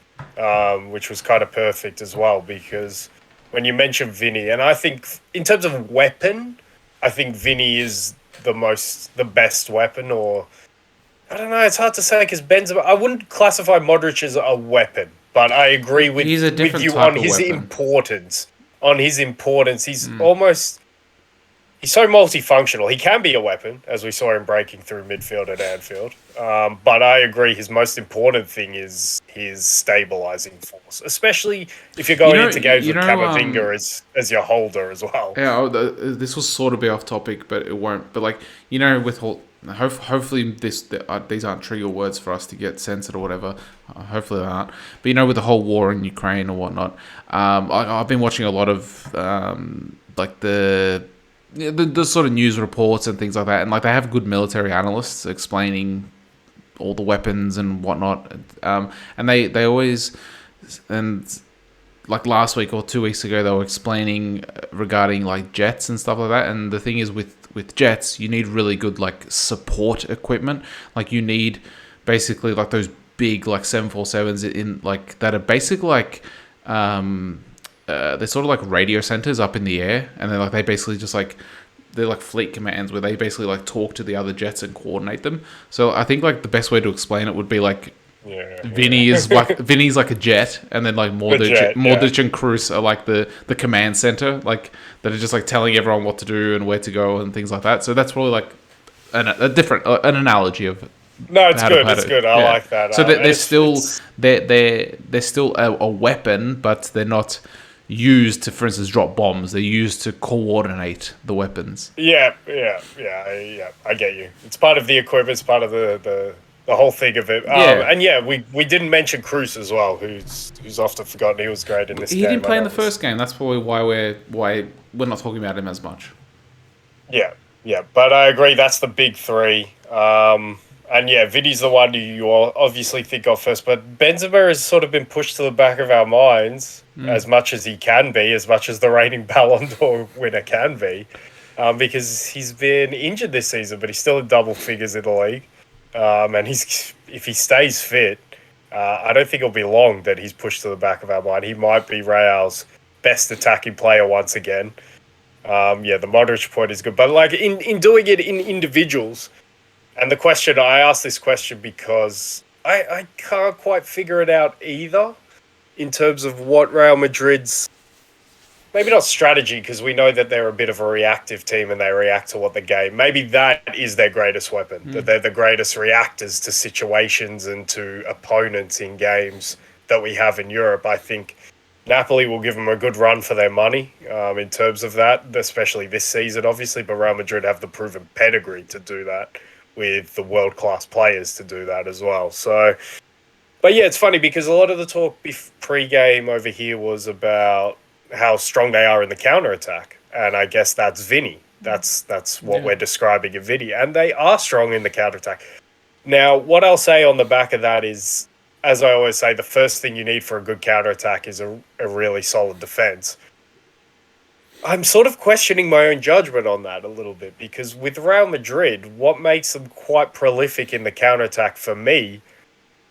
B: which was kind of perfect as well. Because when you mentioned Vinny, and I think in terms of weapon, I think Vinny is the best weapon. Or I don't know, it's hard to say because Benzema. I wouldn't classify Modric as a weapon, but I agree
A: He's a
B: with
A: different
B: you
A: type
B: on
A: of
B: his
A: weapon.
B: importance. On his importance, he's so multifunctional. He can be a weapon, as we saw him breaking through midfield at Anfield. But I agree, his most important thing is his stabilising force, especially if you're going into games with Camavinga as your holder as well.
A: Yeah, this will sort of be off topic, but it won't. But with all, hopefully these aren't trigger words for us to get censored or whatever. Hopefully they aren't. But with the whole war in Ukraine or whatnot, I've been watching a lot of the sort of news reports and things like that, and they have good military analysts explaining all the weapons and whatnot, and they always like last week or 2 weeks ago, they were explaining regarding jets and stuff like that. And the thing is, with jets, you need really good support equipment. You need basically those big 747s in that are basically they're sort of radio centers up in the air, and then they basically just they're fleet commands where they basically talk to the other jets and coordinate them. So I think the best way to explain it would be Vinny's like a jet, and then Modric and Kroos are the command center, that are just telling everyone what to do and where to go and things like that. So that's probably an analogy of.
B: No, it's good. It's good. I like that.
A: So they're still a weapon, but they're not used to, for instance, drop bombs. They're used to coordinate the weapons.
B: Yeah. I get you. It's part of the equipment. It's part of the whole thing of it. And we didn't mention Kroos as well, who's often forgotten. He was great in this game.
A: He didn't play in the first game. That's probably why we're not talking about him as much.
B: Yeah. But I agree. That's the big three. And Vinny's the one who you obviously think of first. But Benzema has sort of been pushed to the back of our minds as much as he can be, as much as the reigning Ballon d'Or winner can be, because he's been injured this season, but he's still in double figures in the league. And if he stays fit, I don't think it'll be long that he's pushed to the back of our mind. He might be Real's best attacking player once again. The Modric point is good. But in doing it in individuals, and I asked this question because I can't quite figure it out either in terms of what Real Madrid's, maybe not strategy, because we know that they're a bit of a reactive team and they react to what the game. Maybe that is their greatest weapon, that they're the greatest reactors to situations and to opponents in games that we have in Europe. I think Napoli will give them a good run for their money in terms of that, especially this season, obviously, but Real Madrid have the proven pedigree to do that, with the world-class players to do that as well. So, but it's funny because a lot of the talk pre-game over here was about how strong they are in the counter-attack. And I guess that's Vinny. That's what we're describing in Vinny. And they are strong in the counter-attack. Now, what I'll say on the back of that is, as I always say, the first thing you need for a good counter-attack is a really solid defense. I'm sort of questioning my own judgment on that a little bit, because with Real Madrid, what makes them quite prolific in the counter-attack for me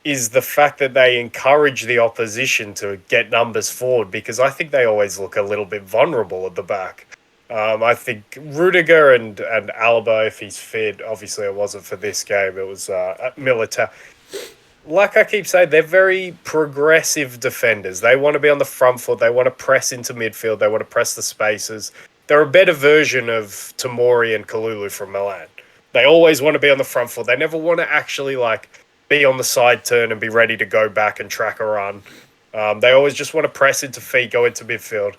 B: is the fact that they encourage the opposition to get numbers forward, because I think they always look a little bit vulnerable at the back. I think Rudiger and Alaba, if he's fit, obviously it wasn't for this game, it was Militao. Like I keep saying, they're very progressive defenders. They want to be on the front foot. They want to press into midfield. They want to press the spaces. They're a better version of Tomori and Kalulu from Milan. They always want to be on the front foot. They never want to actually be on the side turn and be ready to go back and track a run. They always just want to press into feet, go into midfield.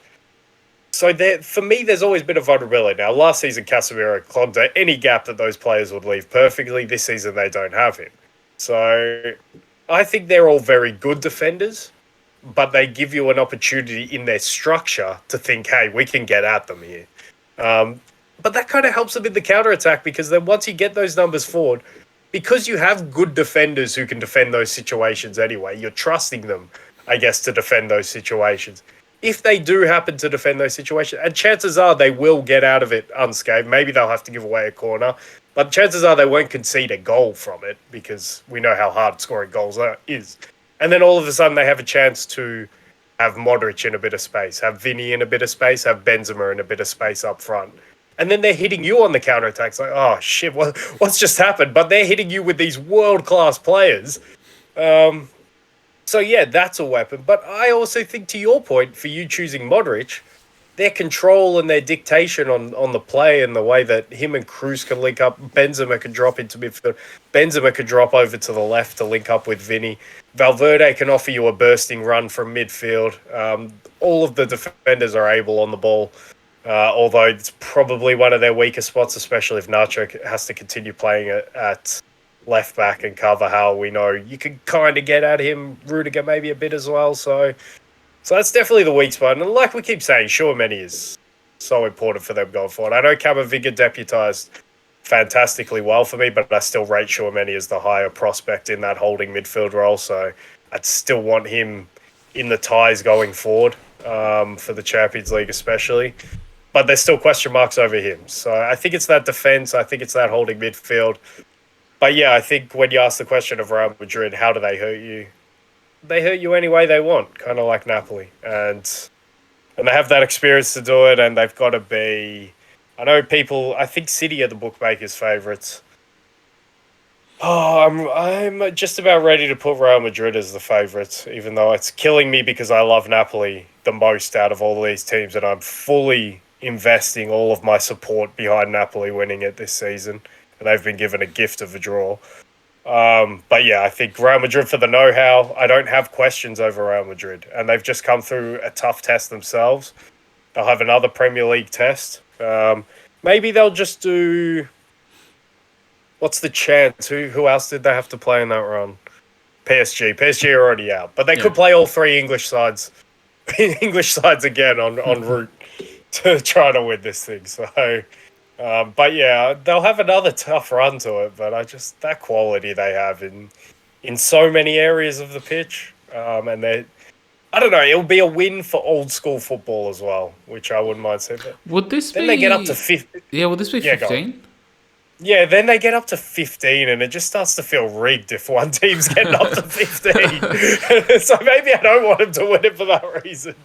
B: So for me, there's always been a vulnerability. Now, last season, Casemiro clogged any gap that those players would leave perfectly. This season, they don't have him. So I think they're all very good defenders, but they give you an opportunity in their structure to think, hey, we can get at them here. But that kind of helps them in the counter-attack because then once you get those numbers forward, because you have good defenders who can defend those situations anyway, you're trusting them, I guess, to defend those situations. If they do happen to defend those situations, and chances are they will get out of it unscathed, maybe they'll have to give away a corner, but chances are they won't concede a goal from it because we know how hard scoring goals is. And then all of a sudden they have a chance to have Modric in a bit of space, have Vinny in a bit of space, have Benzema in a bit of space up front. And then they're hitting you on the counter-attacks. Like, oh, shit, what's just happened? But they're hitting you with these world-class players. So, yeah, that's a weapon. But I also think, to your point, for you choosing Modric, their control and their dictation on the play and the way that him and Cruz can link up. Benzema can drop into midfield. Benzema can drop over to the left to link up with Vinny. Valverde can offer you a bursting run from midfield. All of the defenders are able on the ball. Although it's probably one of their weaker spots, especially if Nacho has to continue playing at left back and cover. How we know you can kind of get at him, Rudiger maybe a bit as well. So that's definitely the weak spot. And like we keep saying, Tchouaméni is so important for them going forward. I know Camavinga deputised fantastically well for me, but I still rate Tchouaméni as the higher prospect in that holding midfield role. So I'd still want him in the ties going forward for the Champions League especially. But there's still question marks over him. So I think it's that defence. I think it's that holding midfield. But yeah, I think when you ask the question of Real Madrid, how do they hurt you? They hurt you any way they want, kind of like Napoli. And they have that experience to do it, and they've got to be... I know people... I think City are the bookmakers' favourites. Oh, I'm just about ready to put Real Madrid as the favourites, even though it's killing me because I love Napoli the most out of all these teams, and I'm fully investing all of my support behind Napoli winning it this season. And they've been given a gift of a draw. But yeah, I think Real Madrid for the know-how. I don't have questions over Real Madrid. And they've just come through a tough test themselves. They'll have another Premier League test. Maybe they'll just do... What's the chance? Who else did they have to play in that run? PSG. PSG are already out. But they could play all three English sides again en route to try to win this thing. So... but yeah, they'll have another tough run to it. But that quality they have in so many areas of the pitch, and I don't know, it'll be a win for old school football as well, which I wouldn't mind saying. But
A: would this
B: then
A: be?
B: They get up to 15.
A: Yeah, would this be 15?
B: Yeah, then they get up to 15, and it just starts to feel rigged if one team's getting up to 15. So maybe I don't want them to win it for that reason.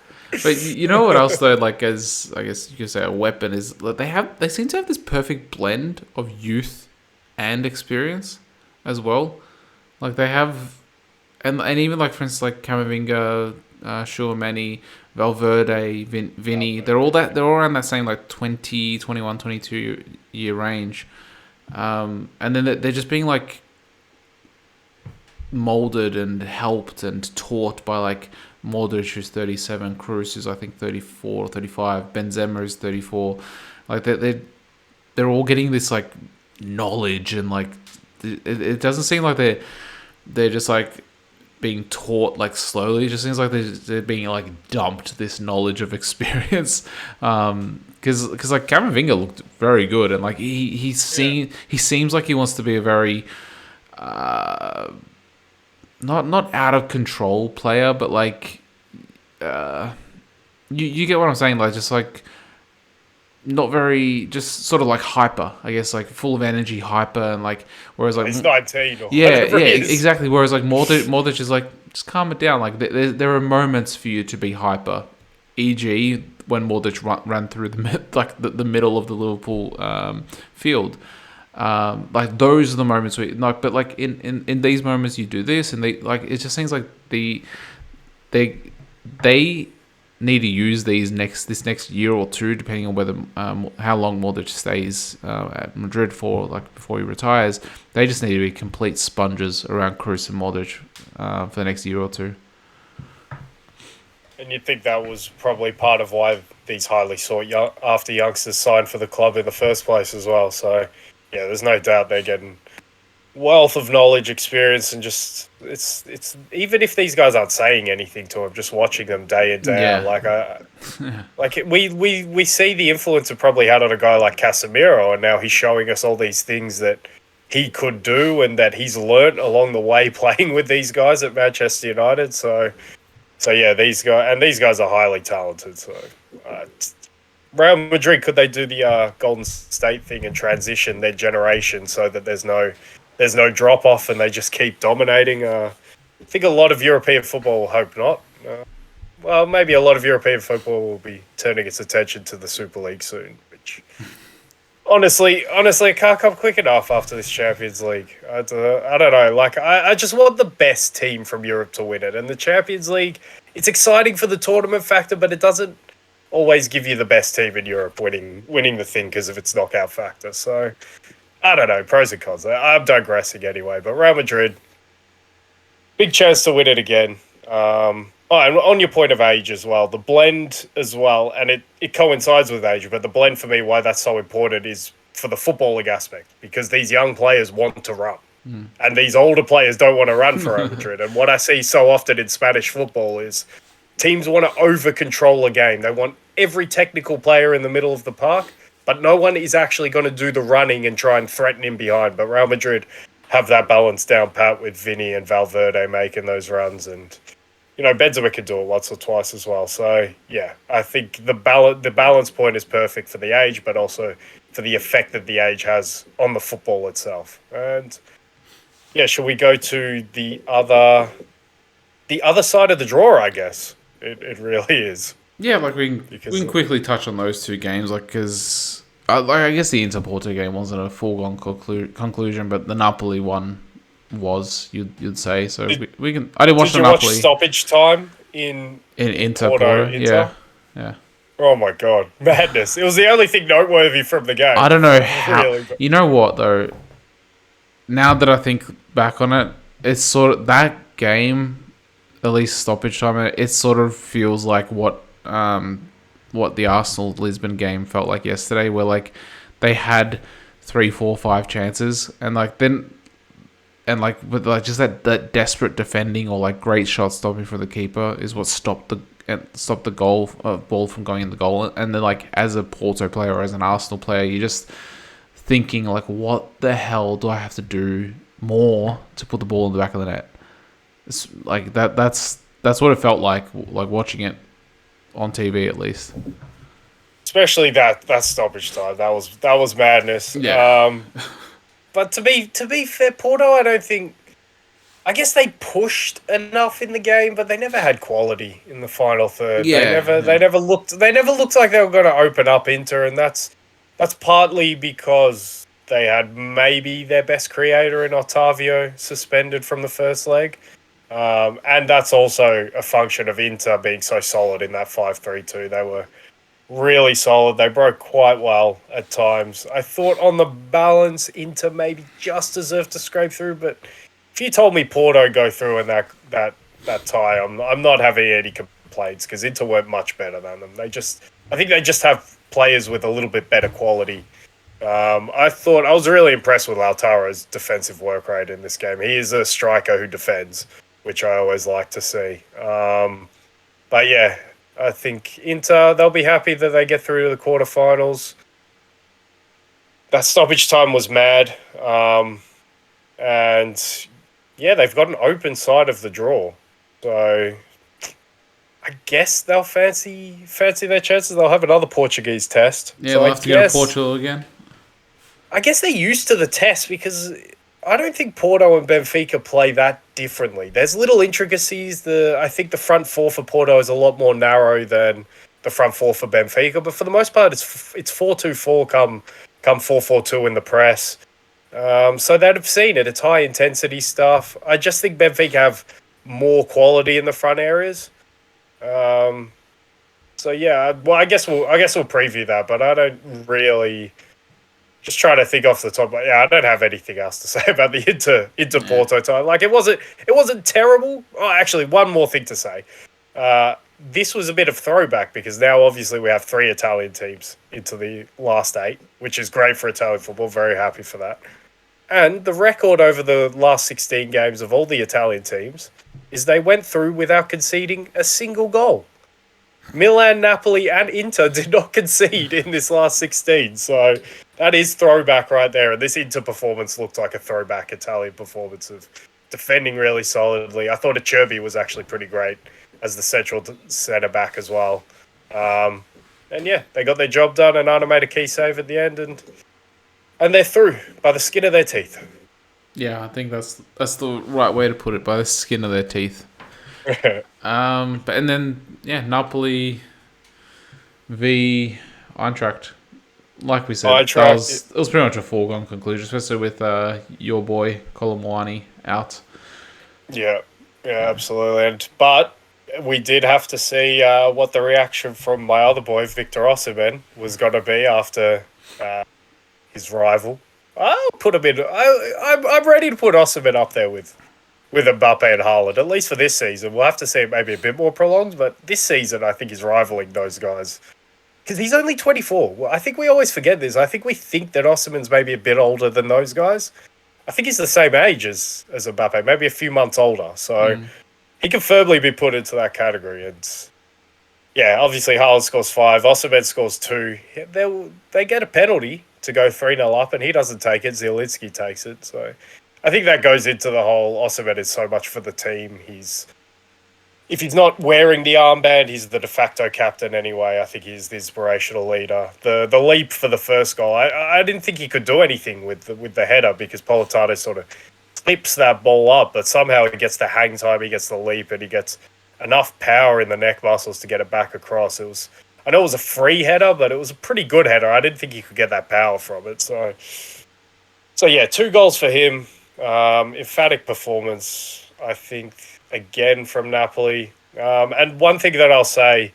A: But you know what else though? Like, as I guess you could say, a weapon is that they seem to have this perfect blend of youth and experience as well. Like they have, and even like for instance, like Camavinga, Tchouaméni, Valverde, Vinny, they're all around that same like 20, 21, 22 year range, and then they're just being like molded and helped and taught by like Modric, who's 37, Cruz is I think 34 or 35, Benzema is 34. Like they're all getting this like knowledge, and like it doesn't seem like they're just like being taught like slowly. It just seems like they're being like dumped this knowledge of experience. Because like Camavinga looked very good, and like he seems like he wants to be a very not out of control player, but like you get what I'm saying, like just like not very, just sort of like hyper, I guess, like full of energy, hyper, and like whereas like
B: he's 19 or
A: yeah
B: whatever he is.
A: exactly. Whereas like Modric is like, just calm it down. Like there are moments for you to be hyper, e.g. when Modric ran through the middle of the Liverpool field. Like those are the moments where like, but like in these moments you do this, and they like, it just seems like they need to use this next year or two, depending on whether how long Modric stays at Madrid for, like before he retires. They just need to be complete sponges around Kroos and Modric for the next year or two.
B: And you'd think that was probably part of why these highly sought after youngsters signed for the club in the first place as well. So yeah, there's no doubt they're getting wealth of knowledge, experience, and just it's even if these guys aren't saying anything to him, just watching them day in day out,
A: Yeah.
B: we see the influence it probably had on a guy like Casemiro, and now he's showing us all these things that he could do and that he's learnt along the way playing with these guys at Manchester United. So yeah, these guys are highly talented. So uh, Real Madrid, could they do the Golden State thing and transition their generation so that there's no drop off and they just keep dominating? I think a lot of European football will hope not. Well, maybe a lot of European football will be turning its attention to the Super League soon, which honestly, it can't come quick enough after this Champions League. I don't know. Like, I just want the best team from Europe to win it. And the Champions League, it's exciting for the tournament factor, but it doesn't always give you the best team in Europe winning the thing because of its knockout factor. So, I don't know. Pros and cons. I'm digressing anyway. But Real Madrid, big chance to win it again. And on your point of age as well, the blend as well, and it coincides with age, but the blend for me, why that's so important is for the footballing aspect, because these young players want to run. And these older players don't want to run for Real Madrid. And what I see so often in Spanish football is teams want to over-control a game. They want every technical player in the middle of the park, but no one is actually going to do the running and try and threaten him behind. But Real Madrid have that balance down pat with Vinny and Valverde making those runs, and Benzema could do it once or twice as well. So yeah, I think the balance point is perfect for the age, but also for the effect that the age has on the football itself. And yeah, shall we go to the other side of the draw? I guess it really is.
A: Yeah, like we can quickly touch on those two games, like because I guess the Inter Porto game wasn't a foregone conclusion, but the Napoli one was, you'd say. So we can. I didn't watch the Napoli.
B: Did you watch stoppage time in
A: Inter Porto? Yeah.
B: Oh my god, madness! It was the only thing noteworthy from the game.
A: I don't know how. Really, but... You know what though? Now that I think back on it, it's sort of that game, at least stoppage time. It sort of feels like what the Arsenal Lisbon game felt like yesterday, where like they had 3, 4, 5 chances, and like then. And like with like just that desperate defending or like great shot stopping for the keeper is what stopped the ball from going in the goal. And then like as a Porto player or as an Arsenal player, you're just thinking like, what the hell do I have to do more to put the ball in the back of the net? It's like that's what it felt like watching it on TV at least.
B: Especially that stoppage time. That was madness.
A: Yeah.
B: But to be fair, Porto, I don't think. I guess they pushed enough in the game, but they never had quality in the final third.
A: Yeah,
B: they never looked like they were going to open up Inter, and that's partly because they had maybe their best creator in Otavio suspended from the first leg, and that's also a function of Inter being so solid in that 5-3-2. They were really solid. They broke quite well at times. I thought on the balance, Inter maybe just deserved to scrape through, but if you told me Porto go through in that tie, I'm not having any complaints because Inter weren't much better than them. I think they just have players with a little bit better quality. I was really impressed with Lautaro's defensive work rate in this game. He is a striker who defends, which I always like to see. But yeah, I think Inter, they'll be happy that they get through to the quarterfinals. That stoppage time was mad. And yeah, they've got an open side of the draw. So I guess they'll fancy their chances. They'll have another Portuguese test.
A: Yeah, they'll have to go to Portugal again.
B: I guess they're used to the test because I don't think Porto and Benfica play that differently. There's little intricacies. I think the front four for Porto is a lot more narrow than the front four for Benfica, but for the most part, it's 4-2-4 come 4-4-2 in the press. So they'd have seen it. It's high intensity stuff. I just think Benfica have more quality in the front areas. So yeah, well, I guess we'll preview that, but I don't really. Just trying to think off the top. Yeah, I don't have anything else to say about the Inter Porto time. Like it wasn't terrible. Oh, actually, one more thing to say. This was a bit of throwback because now obviously we have 3 Italian teams into the last 8, which is great for Italian football. Very happy for that. And the record over the last 16 games of all the Italian teams is they went through without conceding a single goal. Milan, Napoli, and Inter did not concede in this last 16. So that is throwback right there. And this Inter performance looked like a throwback Italian performance of defending really solidly. I thought Acerbi was actually pretty great as the central centre back as well. And yeah, they got their job done, and Arna made a key save at the end, and they're through by the skin of their teeth.
A: Yeah, I think that's the right way to put it, by the skin of their teeth. Napoli v Eintracht. Like we said, it was pretty much a foregone conclusion, especially with your boy Colomwani out.
B: Yeah, absolutely. But we did have to see what the reaction from my other boy, Victor Osimhen, was going to be after his rival. I'll put him in. I'm ready to put Osimhen up there with Mbappe and Haaland, at least for this season. We'll have to see it maybe a bit more prolonged, but this season I think he's rivaling those guys. Because he's only 24. Well, I think we always forget this. I think we think that Osimhen's maybe a bit older than those guys. I think he's the same age as Mbappe, maybe a few months older. So he can firmly be put into that category. And yeah, obviously Haaland scores 5, Osimhen scores 2. They get a penalty to go 3-0 up, and he doesn't take it. Zielinski takes it. So I think that goes into the whole Osimhen is so much for the team. If he's not wearing the armband, he's the de facto captain anyway. I think he's the inspirational leader. The leap for the first goal, I didn't think he could do anything with the header because Politano sort of tips that ball up, but somehow he gets the hang time, he gets the leap, and he gets enough power in the neck muscles to get it back across. I know it was a free header, but it was a pretty good header. I didn't think he could get that power from it. So yeah, 2 goals for him. Emphatic performance, I think, again from Napoli. And one thing that I'll say,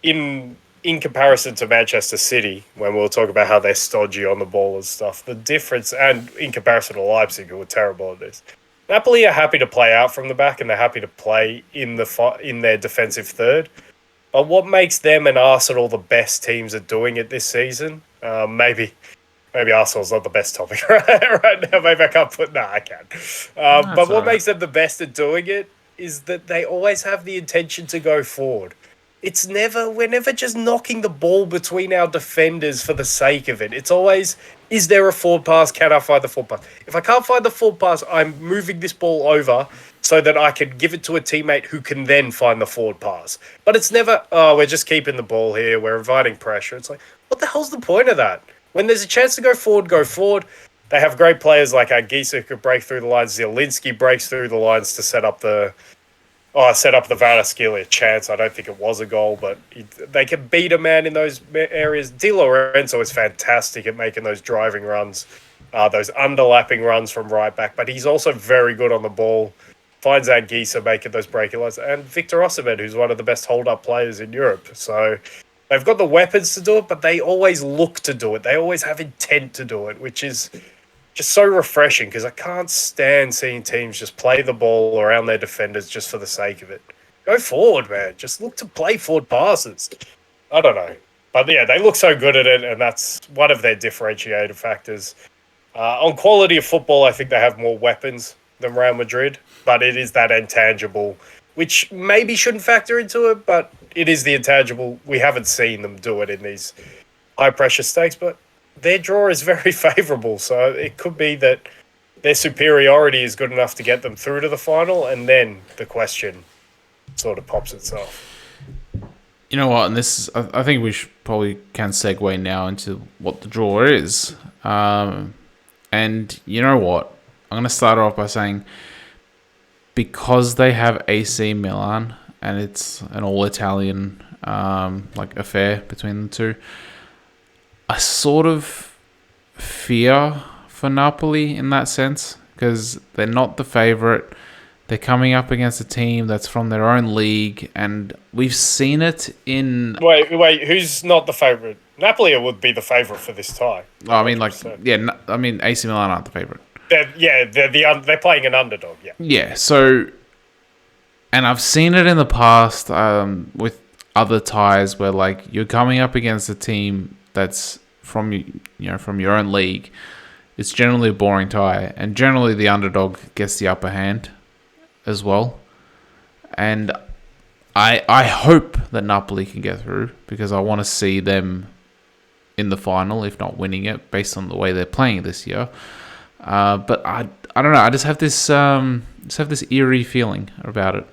B: in comparison to Manchester City, when we'll talk about how they're stodgy on the ball and stuff, the difference, and in comparison to Leipzig, who were terrible at this, Napoli are happy to play out from the back and they're happy to play in their defensive third. But what makes them and Arsenal the best teams at doing it this season? Maybe Arsenal's not the best topic right now. Maybe I can't put... No, I can. But what makes them the best at doing it is that they always have the intention to go forward. We're never just knocking the ball between our defenders for the sake of it. It's always, is there a forward pass? Can I find the forward pass? If I can't find the forward pass, I'm moving this ball over so that I can give it to a teammate who can then find the forward pass. But it's never, we're just keeping the ball here. We're inviting pressure. It's like, what the hell's the point of that? When there's a chance to go forward, go forward. They have great players like Anguissa who could break through the lines. Zielinski breaks through the lines to set up the Kvaratskhelia chance. I don't think it was a goal, but they can beat a man in those areas. Di Lorenzo is fantastic at making those driving runs, those underlapping runs from right back, but he's also very good on the ball. Finds Anguissa making those breaking lines. And Victor Osimhen, who's one of the best hold-up players in Europe. So they've got the weapons to do it, but they always look to do it. They always have intent to do it, which is just so refreshing because I can't stand seeing teams just play the ball around their defenders just for the sake of it. Go forward, man. Just look to play forward passes. I don't know. But yeah, they look so good at it, and that's one of their differentiator factors. On quality of football, I think they have more weapons than Real Madrid, but it is that intangible, which maybe shouldn't factor into it, but it is the intangible. We haven't seen them do it in these high-pressure stakes, but their draw is very favourable, so it could be that their superiority is good enough to get them through to the final, and then the question sort of pops itself.
A: You know what, and this I think we probably can segue now into what the draw is. And you know what? I'm going to start off by saying, because they have AC Milan, and it's an all-Italian affair between the two, I sort of fear for Napoli in that sense, because they're not the favourite. They're coming up against a team that's from their own league, and we've seen it in...
B: Wait, who's not the favourite? Napoli would be the favourite for this tie.
A: AC Milan aren't the favourite.
B: They're playing an underdog, yeah.
A: Yeah, so... And I've seen it in the past with other ties where, you're coming up against a team that's from your own league, it's generally a boring tie, and generally the underdog gets the upper hand as well. And I hope that Napoli can get through, because I want to see them in the final, if not winning it, based on the way they're playing this year. But I don't know. I just have this eerie feeling about it.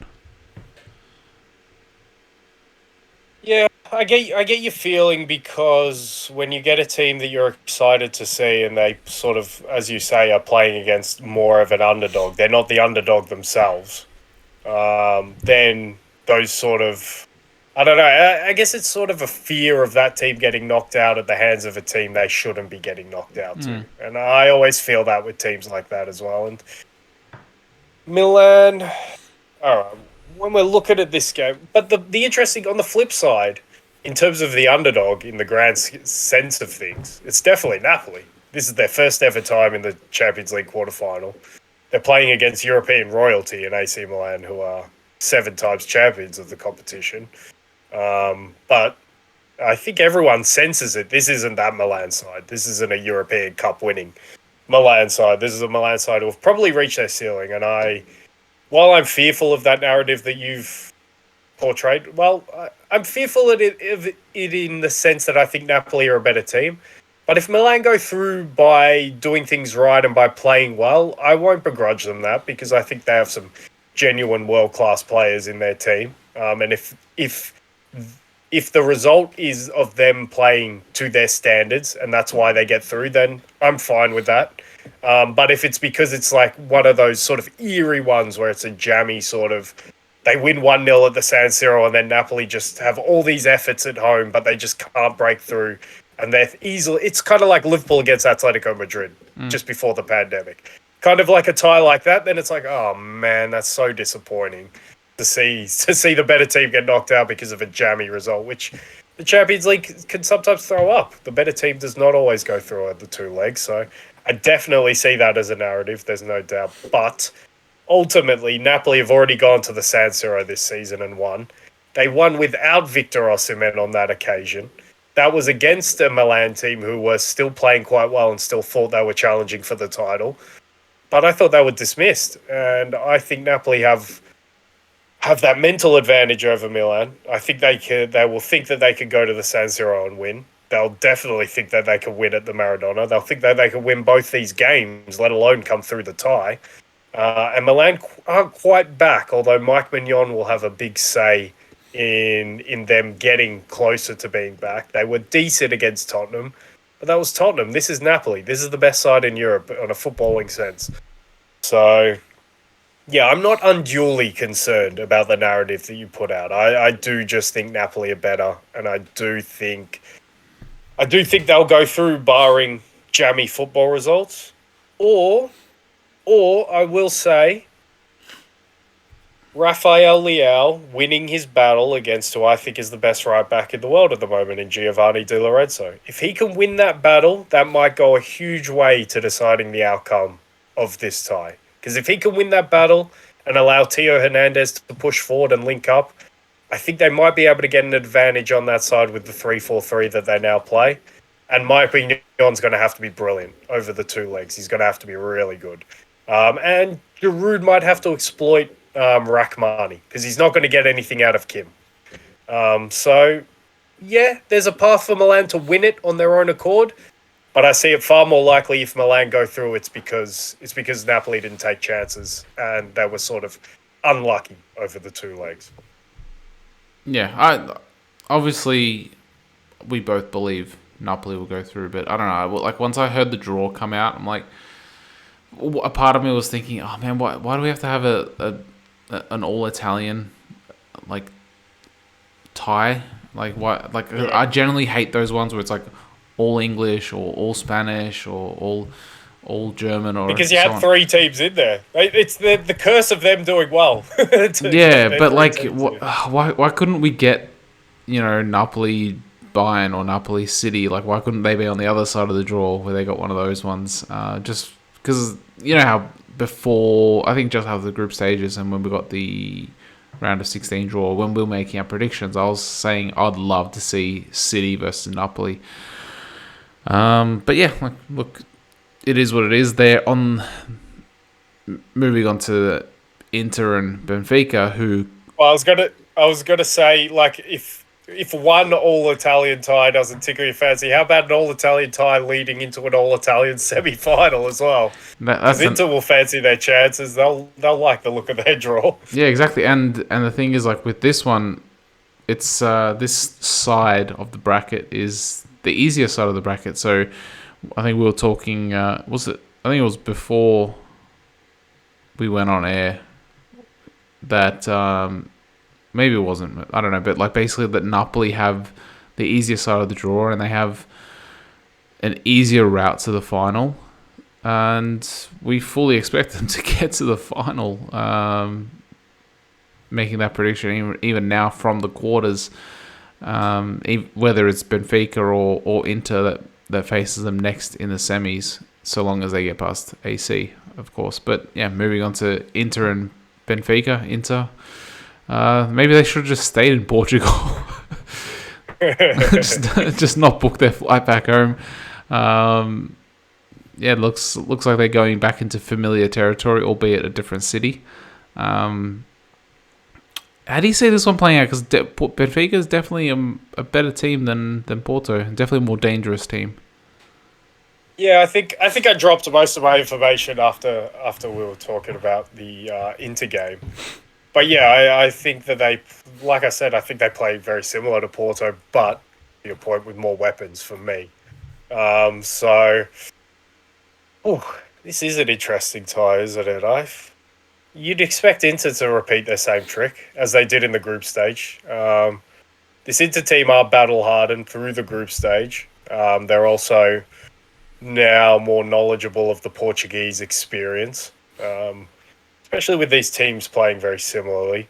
B: Yeah, I get your feeling, because when you get a team that you're excited to see and they sort of, as you say, are playing against more of an underdog, they're not the underdog themselves, then those sort of, I don't know, I guess it's sort of a fear of that team getting knocked out at the hands of a team they shouldn't be getting knocked out to. And I always feel that with teams like that as well. And Milan, all right, when we're looking at this game, but the interesting, on the flip side, in terms of the underdog in the grand sense of things, it's definitely Napoli. This is their first ever time in the Champions League quarterfinal. They're playing against European royalty in AC Milan, who are 7 times champions of the competition. But I think everyone senses it. This isn't that Milan side. This isn't a European Cup winning Milan side. This is a Milan side who have probably reached their ceiling. And while I'm fearful of that narrative that you've portrayed, well, I'm fearful of it in the sense that I think Napoli are a better team. But if Milan go through by doing things right and by playing well, I won't begrudge them that, because I think they have some genuine world-class players in their team. And if the result is of them playing to their standards and that's why they get through, then I'm fine with that. But if it's because it's like one of those sort of eerie ones where it's a jammy sort of, they win 1-0 at the San Siro and then Napoli just have all these efforts at home, but they just can't break through. And they're easily, it's kind of like Liverpool against Atletico Madrid just before the pandemic. Kind of like a tie like that, then it's like, oh man, that's so disappointing to see the better team get knocked out because of a jammy result, which the Champions League can sometimes throw up. The better team does not always go through the 2 legs, so I definitely see that as a narrative, there's no doubt. But ultimately, Napoli have already gone to the San Siro this season and won. They won without Victor Osimhen on that occasion. That was against a Milan team who were still playing quite well and still thought they were challenging for the title. But I thought they were dismissed, and I think Napoli have that mental advantage over Milan. I think they will think that they can go to the San Siro and win. They'll definitely think that they can win at the Maradona. They'll think that they can win both these games, let alone come through the tie. And Milan aren't quite back, although Mike Mignon will have a big say in them getting closer to being back. They were decent against Tottenham, but that was Tottenham. This is Napoli. This is the best side in Europe on a footballing sense. So, yeah, I'm not unduly concerned about the narrative that you put out. I do just think Napoli are better, and I do think they'll go through barring jammy football results. Or I will say, Rafael Leao winning his battle against who I think is the best right back in the world at the moment in Giovanni Di Lorenzo. If he can win that battle, that might go a huge way to deciding the outcome of this tie. Because if he can win that battle and allow Theo Hernandez to push forward and link up, I think they might be able to get an advantage on that side with the 3-4-3 that they now play. And Mike Mignon's going to have to be brilliant over the 2 legs. He's going to have to be really good. And Giroud might have to exploit Rachmani, because he's not going to get anything out of Kim. So, yeah, there's a path for Milan to win it on their own accord, but I see it far more likely if Milan go through, it's because Napoli didn't take chances and they were sort of unlucky over the 2 legs.
A: Yeah, obviously we both believe Napoli will go through, but I don't know. Like, once I heard the draw come out, I'm like, a part of me was thinking, oh man, why do we have to have an all Italian like tie? Like, why? Like, yeah. I generally hate those ones where it's like all English or all Spanish or all German, or
B: because you had 3 teams in there. It's the curse of them doing well.
A: Yeah, but like, why couldn't we get, Napoli Bayern or Napoli City? Like, why couldn't they be on the other side of the draw where they got one of those ones? Just because you know how before, I think just after the group stages and when we got the round of 16 draw, when we were making our predictions, I was saying I'd love to see City versus Napoli. But yeah, look, it is what it is. They're on. Moving on to Inter and Benfica, who.
B: Well, I was gonna say, like, if one all Italian tie doesn't tickle your fancy, how about an all Italian tie leading into an all Italian semi final as well? Because Inter will fancy their chances. They'll like the look of their draw.
A: Yeah, exactly. And the thing is, like with this one, it's this side of the bracket is the easier side of the bracket. So I think we were talking. Was it? I think it was before we went on air that maybe it wasn't. I don't know, but like basically that Napoli have the easier side of the draw and they have an easier route to the final, and we fully expect them to get to the final. Making that prediction even now from the quarters, whether it's Benfica or Inter that faces them next in the semis, so long as they get past AC, of course. But yeah, moving on to Inter and Benfica. Inter, maybe they should have just stayed in Portugal. just not book their flight back home. Yeah, it looks like they're going back into familiar territory, albeit a different city. How do you see this one playing out? Because Benfica is definitely a better team than Porto. Definitely a more dangerous team.
B: Yeah, I think I dropped most of my information after we were talking about the Inter game. But yeah, I think that like I said, I think they play very similar to Porto, but to your point, with more weapons for me. This is an interesting tie, isn't it? You'd expect Inter to repeat their same trick as they did in the group stage. This Inter team are battle-hardened through the group stage. They're also now more knowledgeable of the Portuguese experience, especially with these teams playing very similarly.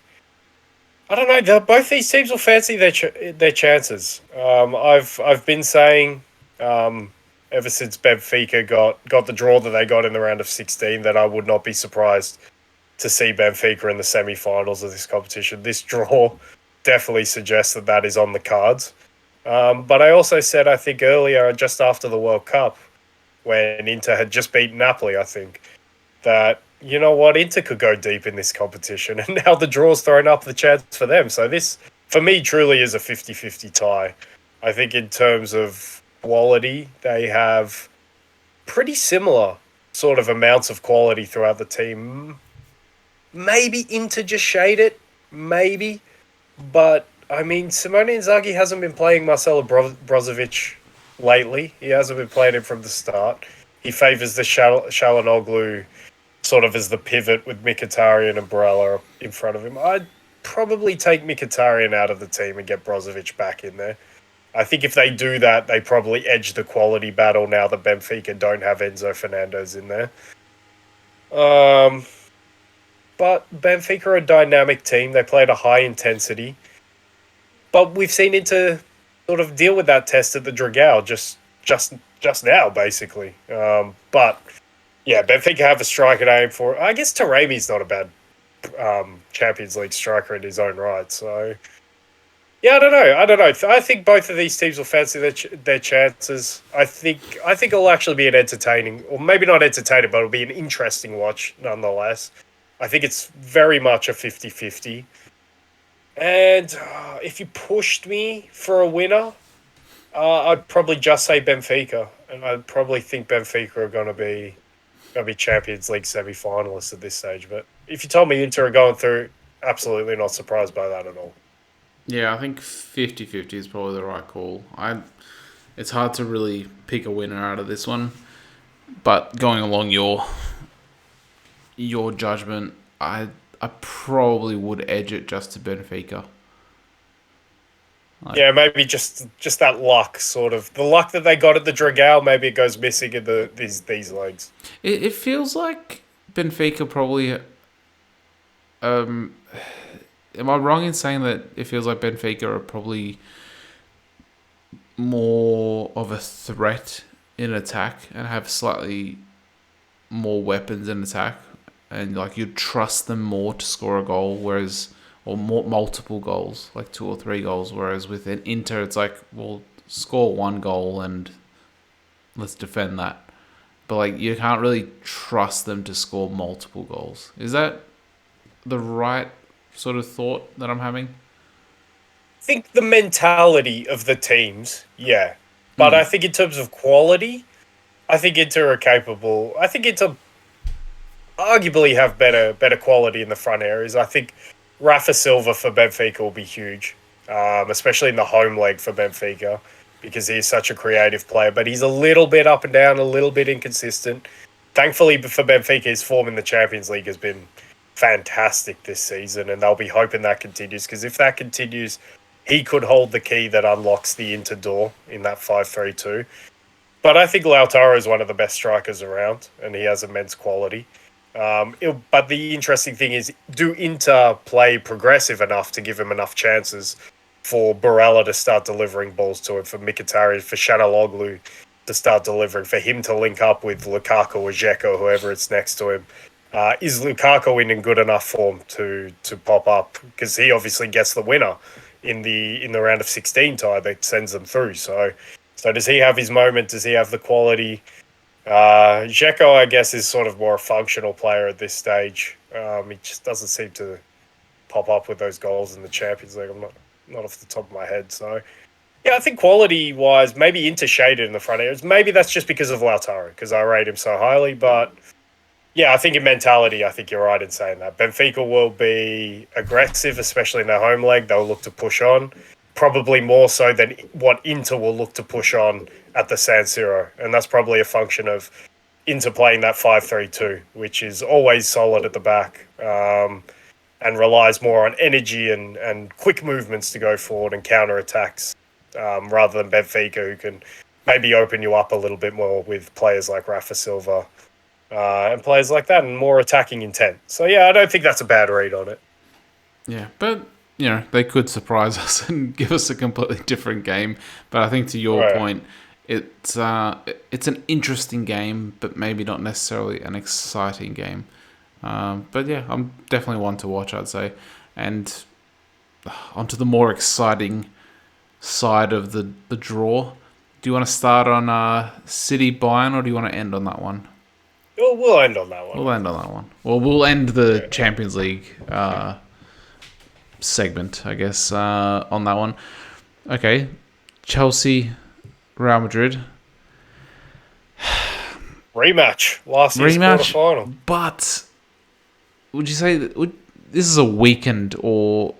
B: I don't know. Both these teams will fancy their chances. I've been saying ever since Benfica got the draw that they got in the round of 16 that I would not be surprised to see Benfica in the semi-finals of this competition. This draw definitely suggests that is on the cards. But I also said, I think earlier, just after the World Cup, when Inter had just beaten Napoli, I think, that, you know what, Inter could go deep in this competition. And now the draw's throwing up the chance for them. So this, for me, truly is a 50-50 tie. I think in terms of quality, they have pretty similar sort of amounts of quality throughout the team. Maybe Inter just shade it, maybe. But, I mean, Simone Inzaghi hasn't been playing Marcelo Brozovic lately. He hasn't been playing him from the start. He favours the Çalhanoğlu sort of as the pivot with Mkhitaryan and Barella in front of him. I'd probably take Mkhitaryan out of the team and get Brozovic back in there. I think if they do that, they probably edge the quality battle now that Benfica don't have Enzo Fernandez in there. But Benfica are a dynamic team. They play at a high intensity. But we've seen Inter sort of deal with that test at the Dragao just now, basically. But, yeah, Benfica have a striker to aim for. I guess Taremi's not a bad Champions League striker in his own right. So, yeah, I don't know. I think both of these teams will fancy their chances. I think it'll actually be an entertaining, or maybe not entertaining, but it'll be an interesting watch nonetheless. I think it's very much a 50-50. And if you pushed me for a winner, I'd probably just say Benfica. And I'd probably think Benfica are going to be Champions League semi-finalists at this stage. But if you told me Inter are going through, absolutely not surprised by that at all.
A: Yeah, I think 50-50 is probably the right call. It's hard to really pick a winner out of this one. But going along your judgment, I probably would edge it just to Benfica.
B: Yeah, maybe just that luck, sort of. The luck that they got at the Dragao, maybe it goes missing in these legs.
A: It feels like Benfica probably... am I wrong in saying that it feels like Benfica are probably more of a threat in attack and have slightly more weapons in attack? And like you'd trust them more to score a goal, or multiple goals, like 2 or 3 goals. Whereas with an Inter, it's like, well, score 1 goal and let's defend that. but like you can't really trust them to score multiple goals. Is that the right sort of thought that I'm having?
B: I think the mentality of the teams, yeah. But I think in terms of quality, I think Inter are capable. I think Inter arguably have better quality in the front areas. I think Rafa Silva for Benfica will be huge, especially in the home leg for Benfica because he's such a creative player. But he's a little bit up and down, a little bit inconsistent. Thankfully for Benfica, his form in the Champions League has been fantastic this season, and they'll be hoping that continues because if that continues, he could hold the key that unlocks the Inter door in that 5-3-2. But I think Lautaro is one of the best strikers around, and he has immense quality. But the interesting thing is, do Inter play progressive enough to give him enough chances for Barella to start delivering balls to him, for Mkhitaryan, for Çalhanoğlu to start delivering, for him to link up with Lukaku or Dzeko, whoever it's next to him? Is Lukaku in good enough form to pop up? Because he obviously gets the winner in the round of 16 tie that sends them through. So does he have his moment? Does he have the quality? Dzeko, I guess, is sort of more a functional player at this stage. He just doesn't seem to pop up with those goals in the Champions League. I'm not off the top of my head. So, yeah, I think quality-wise, maybe intershaded in the front areas. Maybe that's just because of Lautaro, because I rate him so highly. But, yeah, I think in mentality, I think you're right in saying that. Benfica will be aggressive, especially in their home leg. They'll look to push on, probably more so than what Inter will look to push on at the San Siro. And that's probably a function of Inter playing that 5-3-2, which is always solid at the back and relies more on energy and quick movements to go forward and counter-attacks rather than Benfica, who can maybe open you up a little bit more with players like Rafa Silva and players like that and more attacking intent. So, yeah, I don't think that's a bad read on it.
A: Yeah, but they could surprise us and give us a completely different game. But I think to your point, it's an interesting game, but maybe not necessarily an exciting game. But yeah, I'm definitely one to watch, I'd say. And onto the more exciting side of the draw. Do you want to start on City Bayern, or do you want to end on that one?
B: We'll end on that one.
A: We'll end on that one. Well, we'll end the Champions League segment, I guess, on that one. Okay, Chelsea, Real Madrid.
B: Rematch. Last year's quarterfinal.
A: But would you say that this is a weakened or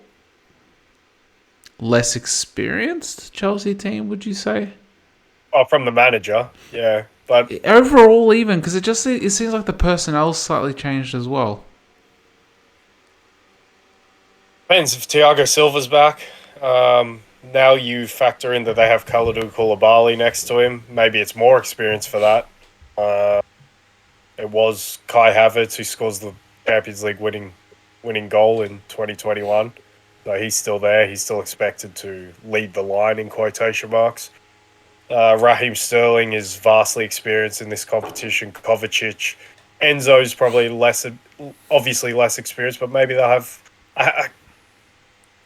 A: less experienced Chelsea team, would you say?
B: Oh, from the manager, yeah. But
A: overall, even, because it seems like the personnel slightly changed as well.
B: Depends if Thiago Silva's back. Now you factor in that they have Kalidou Koulibaly next to him. Maybe it's more experience for that. It was Kai Havertz who scores the Champions League winning goal in 2021. So he's still there. He's still expected to lead the line in quotation marks. Raheem Sterling is vastly experienced in this competition. Kovacic. Enzo's probably obviously less experienced, but maybe they'll have... I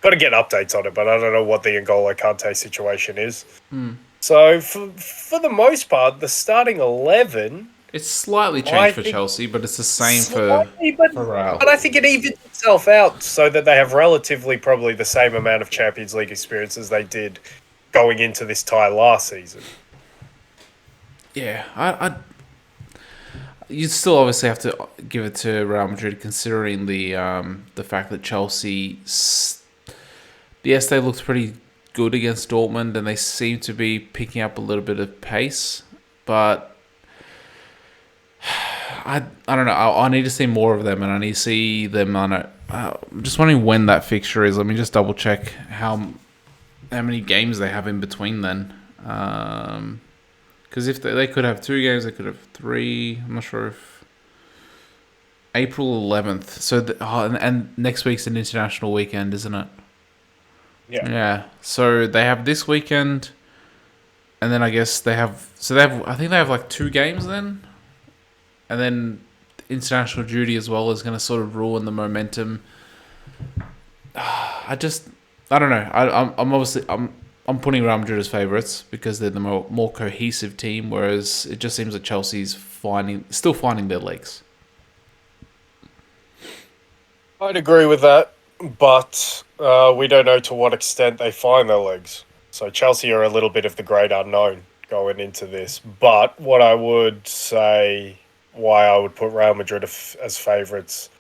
B: got to get updates on it, but I don't know what the N'Golo Kante situation is. So for the most part, the starting 11...
A: It's slightly changed for Chelsea, but it's the same for Real.
B: But I think it evens itself out so that they have relatively probably the same amount of Champions League experience as they did going into this tie last season.
A: Yeah, you still obviously have to give it to Real Madrid, considering the fact that Chelsea, yes, they looked pretty good against Dortmund, and they seem to be picking up a little bit of pace, but I don't know. I need to see more of them, and I need to see them on it. I'm just wondering when that fixture is. Let me just double check how many games they have in between then. Because if they could have 2 games, they could have 3. I'm not sure if April 11th. So and next week's an international weekend, isn't it?
B: Yeah.
A: Yeah. So they have this weekend, and then I guess they have. So they have. I think they have like 2 games then, and then international duty as well is going to sort of ruin the momentum. I don't know. I'm I'm putting Real Madrid as favourites because they're the more cohesive team, whereas it just seems that Chelsea's still finding their legs.
B: I'd agree with that, but we don't know to what extent they find their legs. So Chelsea are a little bit of the great unknown going into this. But what I would say, why I would put Real Madrid as favourites,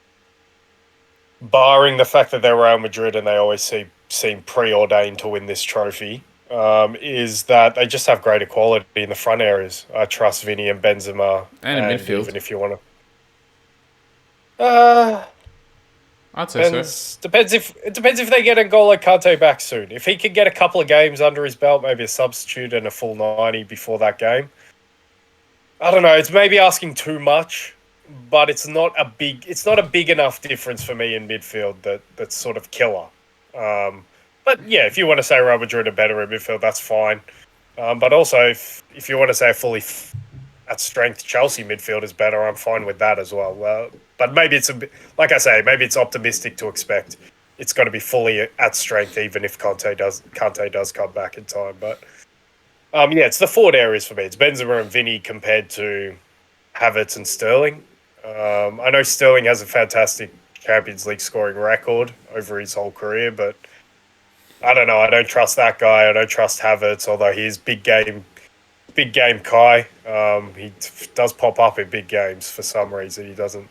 B: barring the fact that they're Real Madrid and they always seem preordained to win this trophy, is that they just have greater quality in the front areas. I trust Vinny and Benzema,
A: And in midfield.
B: even if you want to,
A: I'd say so.
B: depends if they get a goal like Kante back soon. If he could get a couple of games under his belt, maybe a substitute and a full 90 before that game. I don't know. It's maybe asking too much, but it's not a big enough difference for me in midfield that's sort of killer. But yeah, if you want to say Real Madrid are better in midfield, that's fine. But also, if you want to say fully at strength Chelsea midfield is better, I'm fine with that as well. But maybe it's a bit, like I say, maybe it's optimistic to expect it's going to be fully at strength, even if Conte does come back in time. But yeah, it's the forward areas for me. It's Benzema and Vinny compared to Havertz and Sterling. I know Sterling has a fantastic Champions League scoring record over his whole career, but I don't know. I don't trust that guy. I don't trust Havertz, although he is big game Kai. He does pop up in big games for some reason. He doesn't.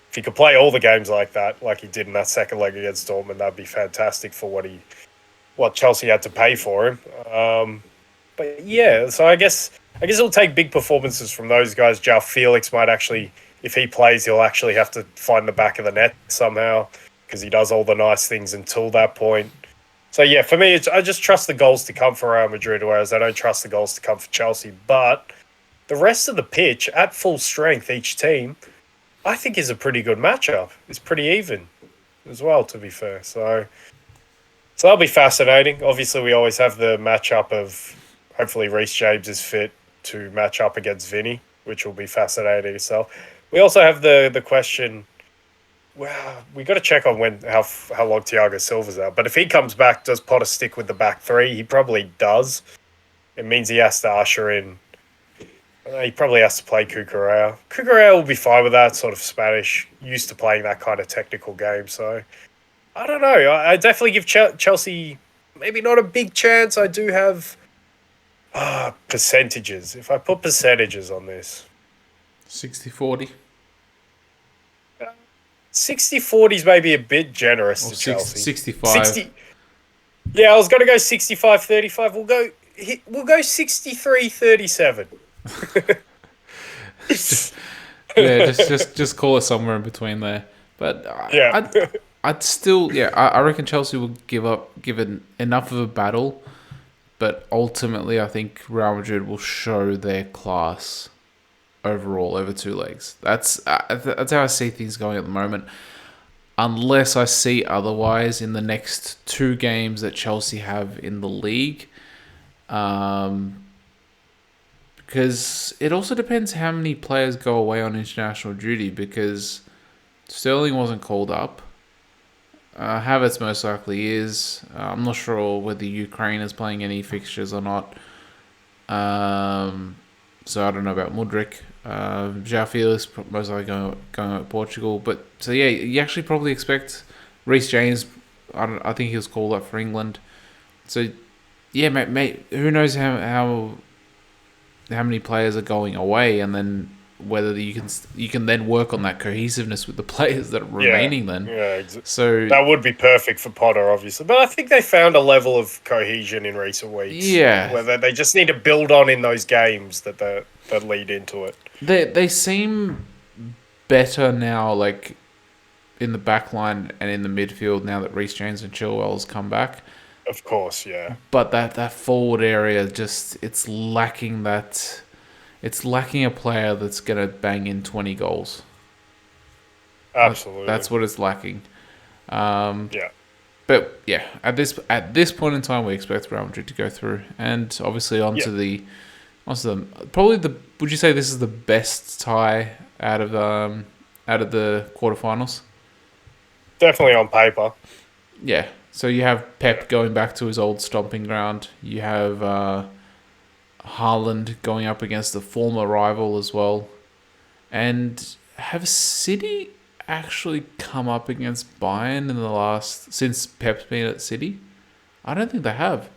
B: If he could play all the games like that, like he did in that second leg against Dortmund, that'd be fantastic for what Chelsea had to pay for him. But yeah, so I guess it'll take big performances from those guys. João Felix might actually, if he plays, he'll actually have to find the back of the net somehow because he does all the nice things until that point. So yeah, for me, I just trust the goals to come for Real Madrid, whereas I don't trust the goals to come for Chelsea. But the rest of the pitch, at full strength, each team, I think is a pretty good matchup. It's pretty even as well, to be fair. So that'll be fascinating. Obviously, we always have the matchup of hopefully Reece James is fit to match up against Vinny, which will be fascinating itself. We also have the question. Well, we got to check on how long Thiago Silva's out. But if he comes back, does Potter stick with the back three? He probably does. It means he has to usher in. He probably has to play Cucurella. Cucurella will be fine with that, sort of Spanish, used to playing that kind of technical game. So, I don't know. I definitely give Chelsea maybe not a big chance. I do have percentages. If I put percentages on this.
A: 60-40.
B: 60-40 is maybe a bit generous to Chelsea.
A: 65.
B: Yeah, I was going to go 65-35. We'll go 63-37.
A: Yeah, just call it somewhere in between there. But
B: yeah,
A: I'd still, I reckon Chelsea will give it enough of a battle, but ultimately I think Real Madrid will show their class overall over two legs. That's how I see things going at the moment. Unless I see otherwise in the next two games that Chelsea have in the league. Because it also depends how many players go away on international duty, because Sterling wasn't called up. Havertz most likely is. I'm not sure whether Ukraine is playing any fixtures or not. So I don't know about Mudryk. João Felix most likely going with Portugal. But so yeah, you actually probably expect Reece James. I think he was called up for England. So yeah, mate, who knows how many players are going away, and then whether you can then work on that cohesiveness with the players that are remaining. Then so
B: that would be perfect for Potter, obviously. But I think they found a level of cohesion in recent weeks.
A: Yeah,
B: whether they just need to build on in those games that lead into it.
A: They seem better now, like in the back line and in the midfield now that Reece James and Chilwell has come back.
B: Of course, yeah.
A: But that forward area, just it's lacking that. It's lacking a player that's gonna bang in 20 goals.
B: Absolutely,
A: that's what it's lacking.
B: Yeah.
A: But yeah, at this point in time, we expect Real Madrid to go through, and obviously onto the probably the. Would you say this is the best tie out of the quarterfinals?
B: Definitely on paper.
A: Yeah. So you have Pep going back to his old stomping ground. You have Haaland going up against a former rival as well. And have City actually come up against Bayern in the last since Pep's been at City? I don't think they have.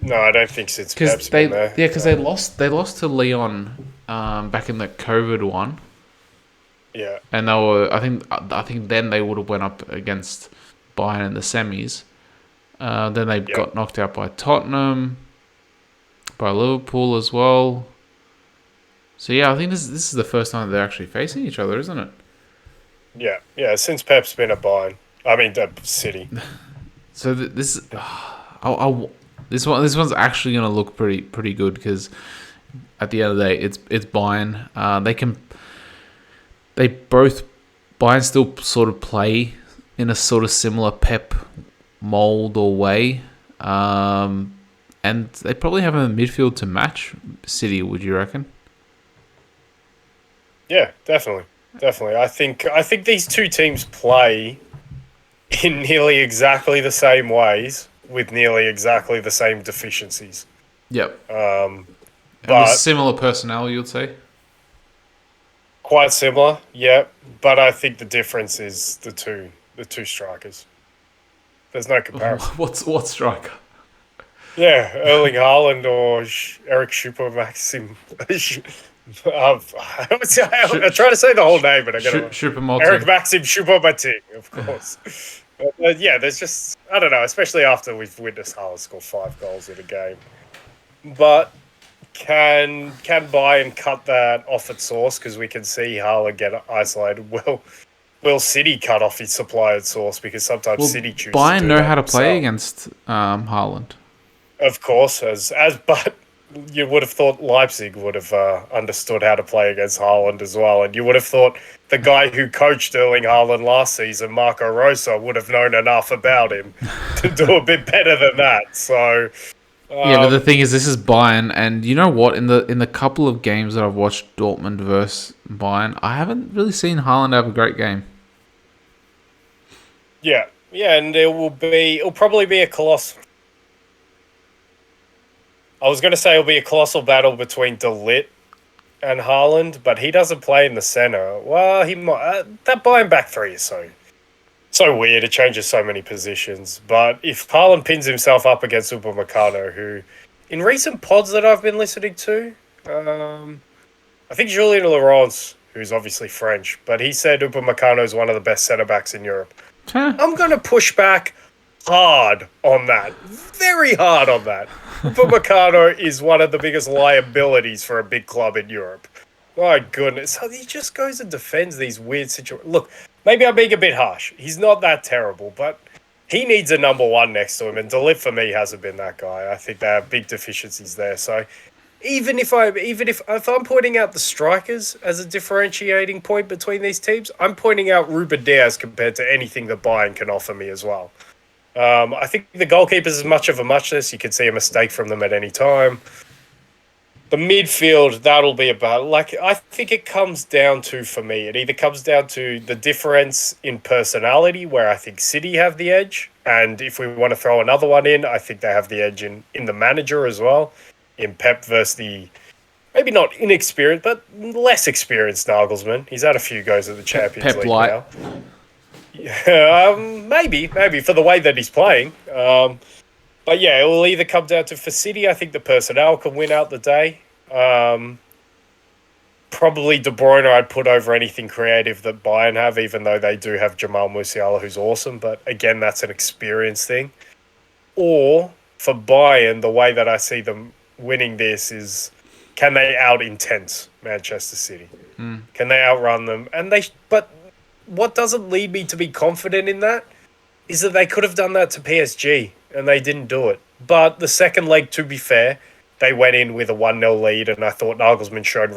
B: No, I don't think since Pep's
A: They
B: been there.
A: because they lost to Leon back in the COVID one.
B: Yeah.
A: And they were I think then they would have went up against Bayern in the semis. Then they got knocked out by Tottenham, by Liverpool as well. So yeah, I think this is the first time they're actually facing each other, isn't it?
B: Yeah. Since Pep's been at Bayern, I mean City.
A: So this one's actually going to look pretty good because at the end of the day, it's Bayern. Bayern still sort of play in a sort of similar Pep mold or way, and they probably have a midfield to match City. Would you reckon?
B: Yeah, definitely. I think these two teams play in nearly exactly the same ways with nearly exactly the same deficiencies.
A: Yep.
B: And
A: with similar personnel, you'd say.
B: Quite similar, yeah. But I think the difference is the two strikers. There's no comparison.
A: What striker?
B: Yeah, Erling Haaland or Eric Schupper-Maxim. I'm trying to say the whole name, but I got Eric Maxim Choupo-Moting, of course. Yeah, there's just I don't know, especially after we've witnessed Haaland score 5 goals in a game. But can Bayern cut that off at source? Because we can see Haaland get isolated. Will City cut off his supply at source? Because sometimes City chooses
A: Bayern
B: to do
A: know
B: that
A: how to play
B: themselves.
A: against Haaland.
B: Of course, but you would have thought Leipzig would have understood how to play against Haaland as well, and you would have thought the guy who coached Erling Haaland last season, Marco Rosa, would have known enough about him to do a bit better than that. So,
A: yeah, but the thing is, this is Bayern, and you know what? In the couple of games that I've watched Dortmund versus Bayern, I haven't really seen Haaland have a great game.
B: Yeah, and it'll probably be a colossal. I was going to say it'll be a colossal battle between De Ligt and Haaland, but he doesn't play in the centre. Well, he might. That Bayern back three is so weird. It changes so many positions. But if Haaland pins himself up against Upamecano, who, in recent pods that I've been listening to, I think Julien Laurence, who's obviously French, but he said Upamecano is one of the best centre-backs in Europe. I'm going to push back hard on that. Very hard on that. Upamecano is one of the biggest liabilities for a big club in Europe. My goodness. He just goes and defends these weird situations. Look, maybe I'm being a bit harsh. He's not that terrible, but he needs a number one next to him, and De Ligt for me hasn't been that guy. I think they have big deficiencies there. So even if I'm pointing out the strikers as a differentiating point between these teams, I'm pointing out Ruben Dias compared to anything that Bayern can offer me as well. I think the goalkeepers is much of a muchness. You can see a mistake from them at any time. The midfield, that'll be about I think it comes down to, for me, it either comes down to the difference in personality, where I think City have the edge, and if we want to throw another one in, I think they have the edge in the manager as well, in Pep versus the maybe not inexperienced but less experienced Nagelsmann. He's had a few goes at the Champions League now. Maybe for the way that he's playing. But yeah, it will either come down to, for City, I think the personnel can win out the day. Probably De Bruyne I'd put over anything creative that Bayern have, even though they do have Jamal Musiala, who's awesome. But again, that's an experience thing. Or for Bayern, the way that I see them winning this is, can they out-intense Manchester City? Can they outrun them? But what doesn't lead me to be confident in that is that they could have done that to PSG and they didn't do it. But the second leg, to be fair, they went in with a 1-0 lead, and I thought Nagelsmann showed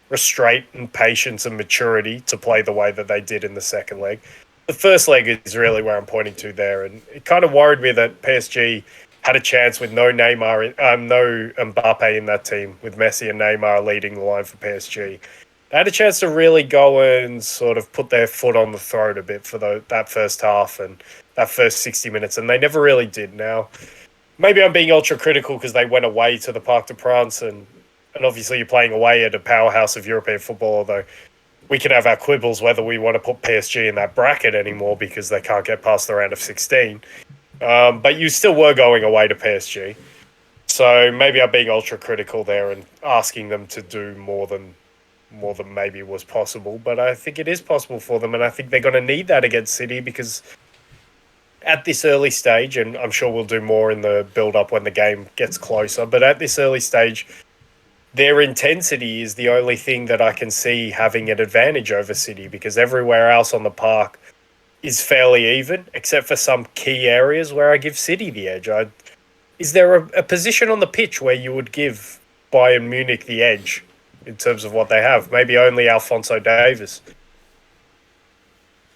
B: restraint and patience and maturity to play the way that they did in the second leg. The first leg is really where I'm pointing to there, and it kind of worried me that PSG had a chance with no Mbappe in that team, with Messi and Neymar leading the line for PSG. They had a chance to really go and sort of put their foot on the throat a bit for that first half, and that first 60 minutes, and they never really did. Now, maybe I'm being ultra critical because they went away to the Parc de France, and obviously you're playing away at a powerhouse of European football, although we can have our quibbles whether we want to put PSG in that bracket anymore because they can't get past the round of 16. But you still were going away to PSG. So maybe I'm being ultra critical there and asking them to do more than maybe was possible. But I think it is possible for them, and I think they're going to need that against City because at this early stage, and I'm sure we'll do more in the build-up when the game gets closer, but at this early stage, their intensity is the only thing that I can see having an advantage over City because everywhere else on the park is fairly even, except for some key areas where I give City the edge. Is there a position on the pitch where you would give Bayern Munich the edge in terms of what they have? Maybe only Alphonso Davies.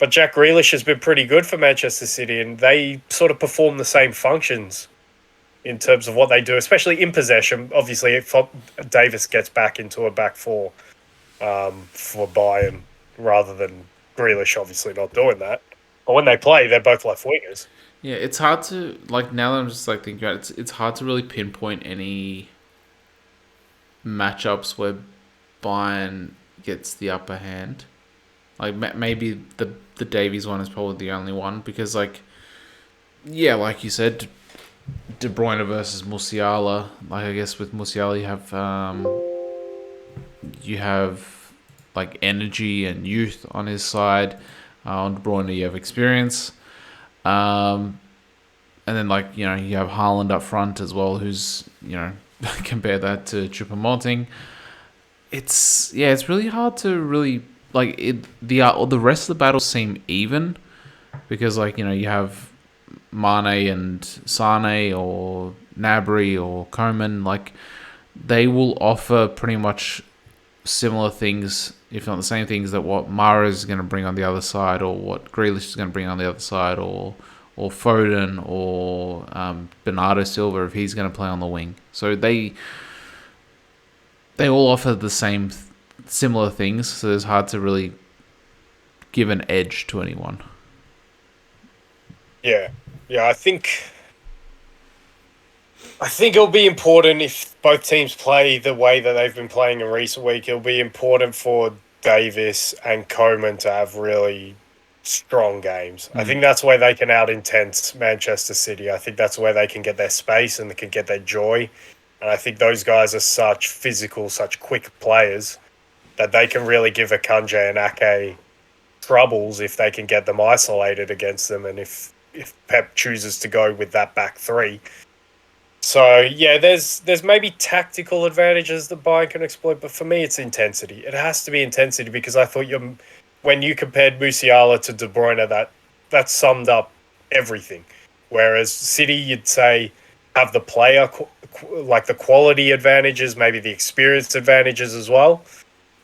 B: But Jack Grealish has been pretty good for Manchester City, and they sort of perform the same functions in terms of what they do, especially in possession. Obviously, if Davis gets back into a back four for Bayern rather than Grealish obviously not doing that. But when they play, they're both left wingers.
A: Yeah, it's hard to like now that I'm just like thinking about it, it's hard to really pinpoint any matchups where Bayern gets the upper hand. Like maybe the Davies one is probably the only one because like like you said, De Bruyne versus Musiala. Like I guess with Musiala you have like energy and youth on his side. On De Bruyne you have experience. And then like you have Haaland up front as well, who's compare that to Choupo-Moting. It's really hard to really like it. The rest of the battles seem even because like you have Mane and Sane or Gnabry or Koeman, like they will offer pretty much similar things, if not the same things, that what Mara is going to bring on the other side, or what Grealish is going to bring on the other side, or Foden, or Bernardo Silva if he's going to play on the wing. So they all offer the same similar things, so it's hard to really give an edge to anyone.
B: Yeah, I think it'll be important if both teams play the way that they've been playing in recent week. It'll be important for Davis and Koeman to have really strong games. I think that's where they can out-intense Manchester City. I think that's where they can get their space and they can get their joy. And I think those guys are such physical, such quick players that they can really give Akanji and Ake troubles if they can get them isolated against them and if Pep chooses to go with that back three. So, yeah, there's maybe tactical advantages that Bayern can exploit, but for me, it's intensity. It has to be intensity because I thought when you compared Musiala to De Bruyne, that summed up everything. Whereas City, you'd say, have the player, like the quality advantages, maybe the experience advantages as well.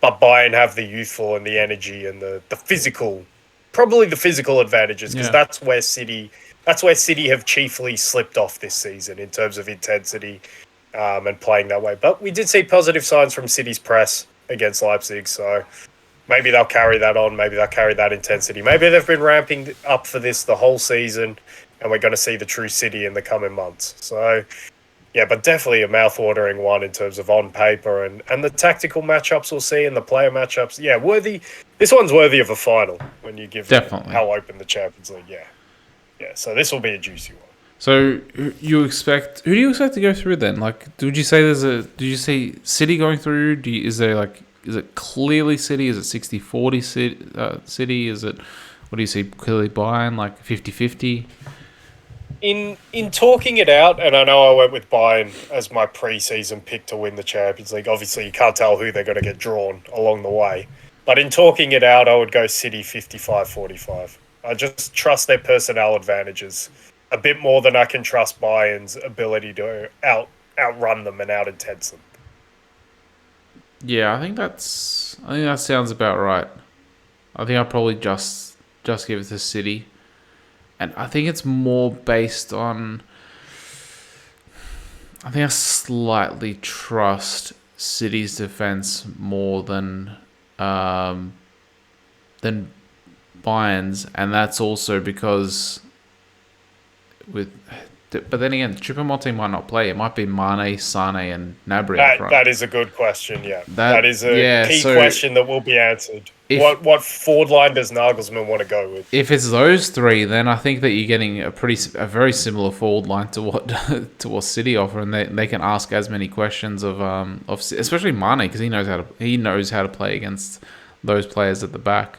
B: But Bayern have the youthful and the energy and the physical, probably the physical advantages because that's where City have chiefly slipped off this season in terms of intensity and playing that way. But we did see positive signs from City's press against Leipzig, so maybe they'll carry that on. Maybe they'll carry that intensity. Maybe they've been ramping up for this the whole season, and we're going to see the true City in the coming months. So, yeah, but definitely a mouth-watering one in terms of on paper and the tactical matchups we'll see and the player matchups. Yeah, worthy. This one's worthy of a final when you give how open the Champions League. Yeah. So this will be a juicy one.
A: So who do you expect to go through then? Like, did you say City going through? Is it clearly City? Is it 60-40 City? Is it, what do you see, clearly Bayern, like 50-50?
B: In talking it out, and I know I went with Bayern as my pre-season pick to win the Champions League. Obviously, you can't tell who they're going to get drawn along the way. But in talking it out, I would go City 55-45. I just trust their personnel advantages a bit more than I can trust Bayern's ability to outrun them and out-intense them.
A: Yeah, I think that sounds about right. I think I'll probably just give it to City. And I think it's more based on... I think I slightly trust City's defense more than Bayern's, and that's also because But then again, Choupo-Moting might not play. It might be Mane, Sane, and Gnabry up front.
B: That is a good question, yeah. That is a key
A: so
B: question that will be answered. What forward line does Nagelsmann want to go with?
A: If it's those three, then I think that you're getting a very similar forward line to what City offer, and they can ask as many questions of especially Mane, because he knows how to play against those players at the back.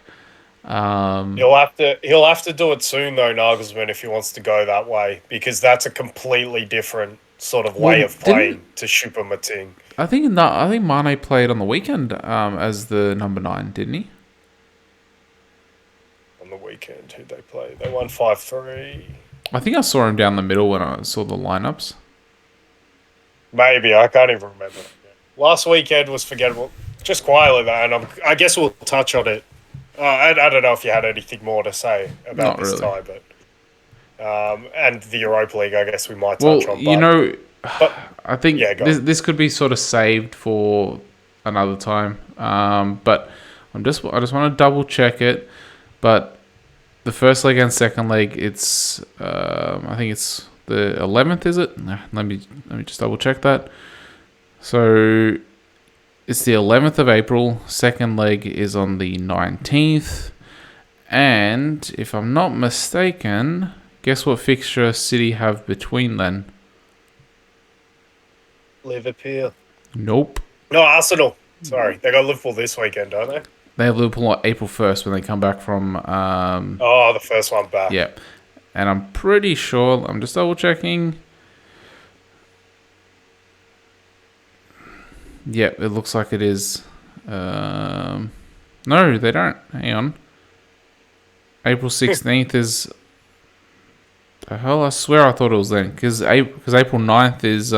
B: He'll have to do it soon though, Nagelsmann, if he wants to go that way, because that's a completely different sort of way of playing to Choupo-Moting.
A: I think Mane played on the weekend as the number 9, didn't he?
B: On the weekend, who'd they play? They won 5-3.
A: I think I saw him down the middle when I saw the lineups.
B: Maybe, I can't even remember. Last weekend was forgettable. Just quietly though, and I guess we'll touch on it. I don't know if you had anything more to say about this tie, but and the Europa League, I guess we might touch on.
A: I think this could be sort of saved for another time. But I just want to double check it. But the first leg and second leg, it's I think it's the 11th, is it? Let me just double check that. So it's the 11th of April. Second leg is on the 19th. And if I'm not mistaken, guess what fixture City have between then?
B: Liverpool.
A: Nope.
B: No, Arsenal. Sorry. They got Liverpool this weekend, don't they?
A: They have Liverpool on April 1st when they come back from...
B: the first one back.
A: Yeah. And I'm pretty sure... I'm just double checking. Yep, it looks like it is. No, they don't. Hang on. April 16th is... The hell? I swear I thought it was then. Because April 9th is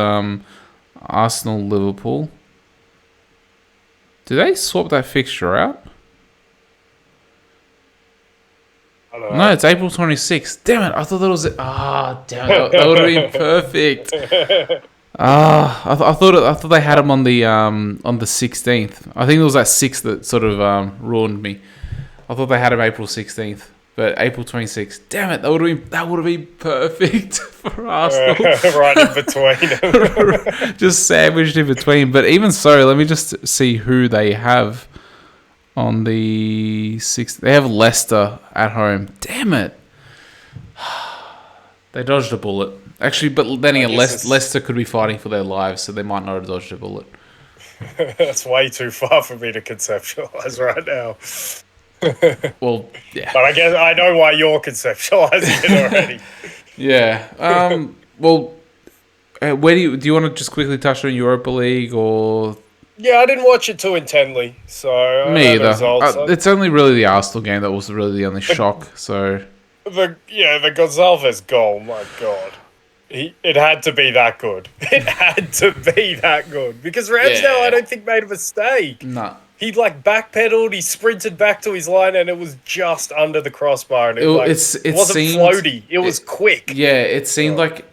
A: Arsenal-Liverpool. Did they swap that fixture out?
B: I don't know.
A: No, it's April 26th. Damn it, I thought that was it. Damn it. That would have been perfect. I thought they had them on the 16th. I think it was that 6th that sort of ruined me. I thought they had them April 16th, but April 26th. Damn it, that would have been perfect for Arsenal.
B: Right in between.
A: Just sandwiched in between. But even so, let me just see who they have on the 6th. They have Leicester at home. Damn it. They dodged a bullet. Actually, but then again, Leicester could be fighting for their lives, so they might not have dodged a bullet.
B: That's way too far for me to conceptualize right now.
A: Well, yeah.
B: But I guess I know why you're conceptualizing it already.
A: Yeah. Well, where do you want to just quickly touch on Europa League or?
B: Yeah, I didn't watch it too intently, so
A: me either. It's only really the Arsenal game that was really the only shock. So
B: the Gonzalez goal, my God. It had to be that good. It had to be that good. Because Ramsdale, I don't think, made a mistake.
A: No.
B: He backpedaled, he sprinted back to his line, and it was just under the crossbar. And it wasn't floaty. It was quick.
A: Yeah, it seemed like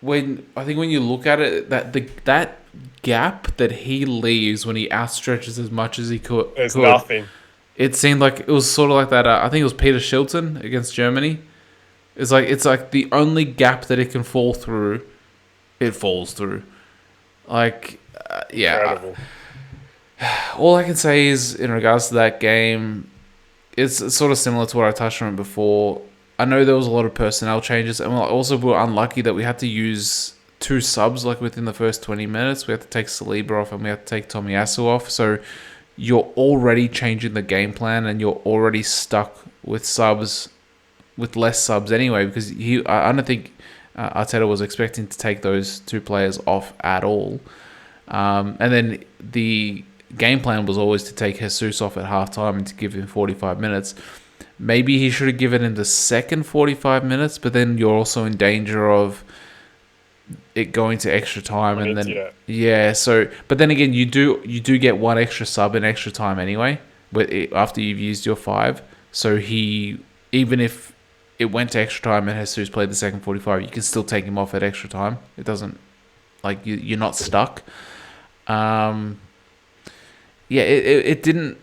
A: when you look at it, that gap that he leaves when he outstretches as much as he could.
B: There's nothing.
A: It seemed like it was sort of like that. I think it was Peter Shilton against Germany. It's like the only gap that it can fall through, it falls through.
B: Incredible.
A: All I can say is, in regards to that game, it's sort of similar to what I touched on before. I know there was a lot of personnel changes, and also we were unlucky that we had to use 2 subs within the first 20 minutes. We had to take Saliba off and we had to take Tomiyasu off. So you're already changing the game plan, and you're already stuck with subs. With less subs anyway, because I don't think Arteta was expecting to take those 2 players off at all. And then the game plan was always to take Jesus off at halftime and to give him 45 minutes. Maybe he should have given him the second 45 minutes, but then you're also in danger of it going to extra time, and then So, but then again, you do get 1 extra sub in extra time anyway, after you've used your 5. So even if it went to extra time and Jesus played the second 45, you can still take him off at extra time. It doesn't, you're not stuck. It didn't,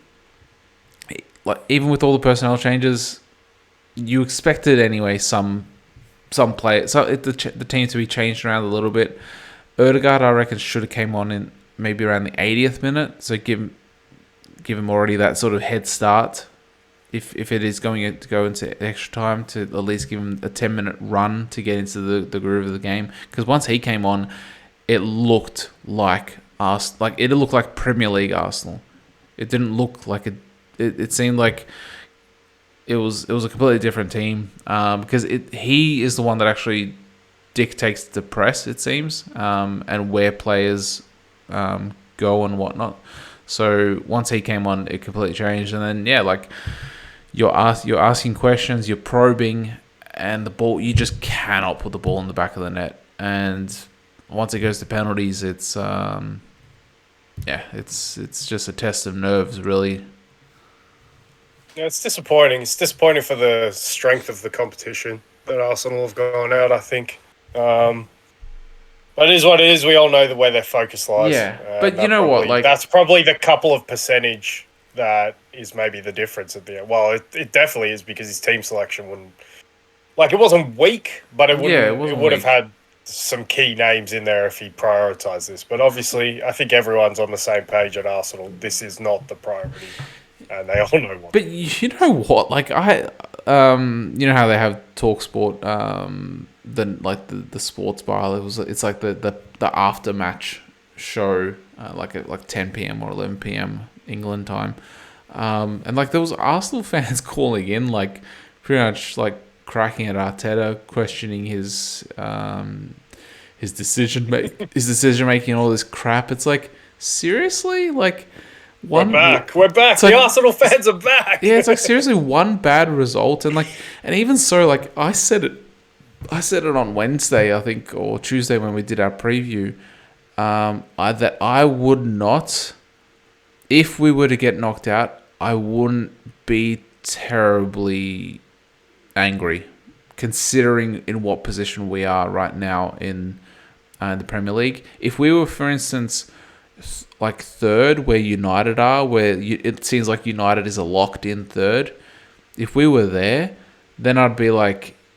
A: even with all the personnel changes, you expected anyway some some players. So the team to be changed around a little bit. Ødegaard, I reckon, should have came on in maybe around the 80th minute. So give him already that sort of head start. If it is going to go into extra time, to at least give him a 10-minute run to get into the groove of the game. Because once he came on, it looked like it looked like Premier League Arsenal. It didn't look like it seemed like it was a completely different team, because he is the one that actually dictates the press, it seems, and where players go and whatnot. So once he came on, it completely changed. And then you're asking questions, you're probing, and the ball, you just cannot put the ball in the back of the net. And once it goes to penalties, it's just a test of nerves, really.
B: Yeah, it's disappointing. It's disappointing for the strength of the competition that Arsenal have gone out, I think. But it is what it is. We all know where their focus lies.
A: Yeah, but you know what?
B: That's probably the couple of percentage that is maybe the difference at the end. Well, it definitely is, because his team selection wouldn't... it wasn't weak, but it would have had some key names in there if he prioritised this. But obviously, I think everyone's on the same page at Arsenal. This is not the priority. And they all know what.
A: But you know what? You know how they have TalkSport, the sports bar. It's like the after match show, at 10 p.m. or 11 p.m. England time, and there was Arsenal fans calling in, pretty much cracking at Arteta, questioning his decision making and all this crap. It's seriously,
B: We're back. The Arsenal fans are back.
A: Yeah, it's seriously one bad result, and even so, I said it on Wednesday, I think, or Tuesday when we did our preview, that I would not, if we were to get knocked out, I wouldn't be terribly angry, considering in what position we are right now in the Premier League. If we were, for instance, third, where United are, where it seems like United is a locked-in third, if we were there, then I'd be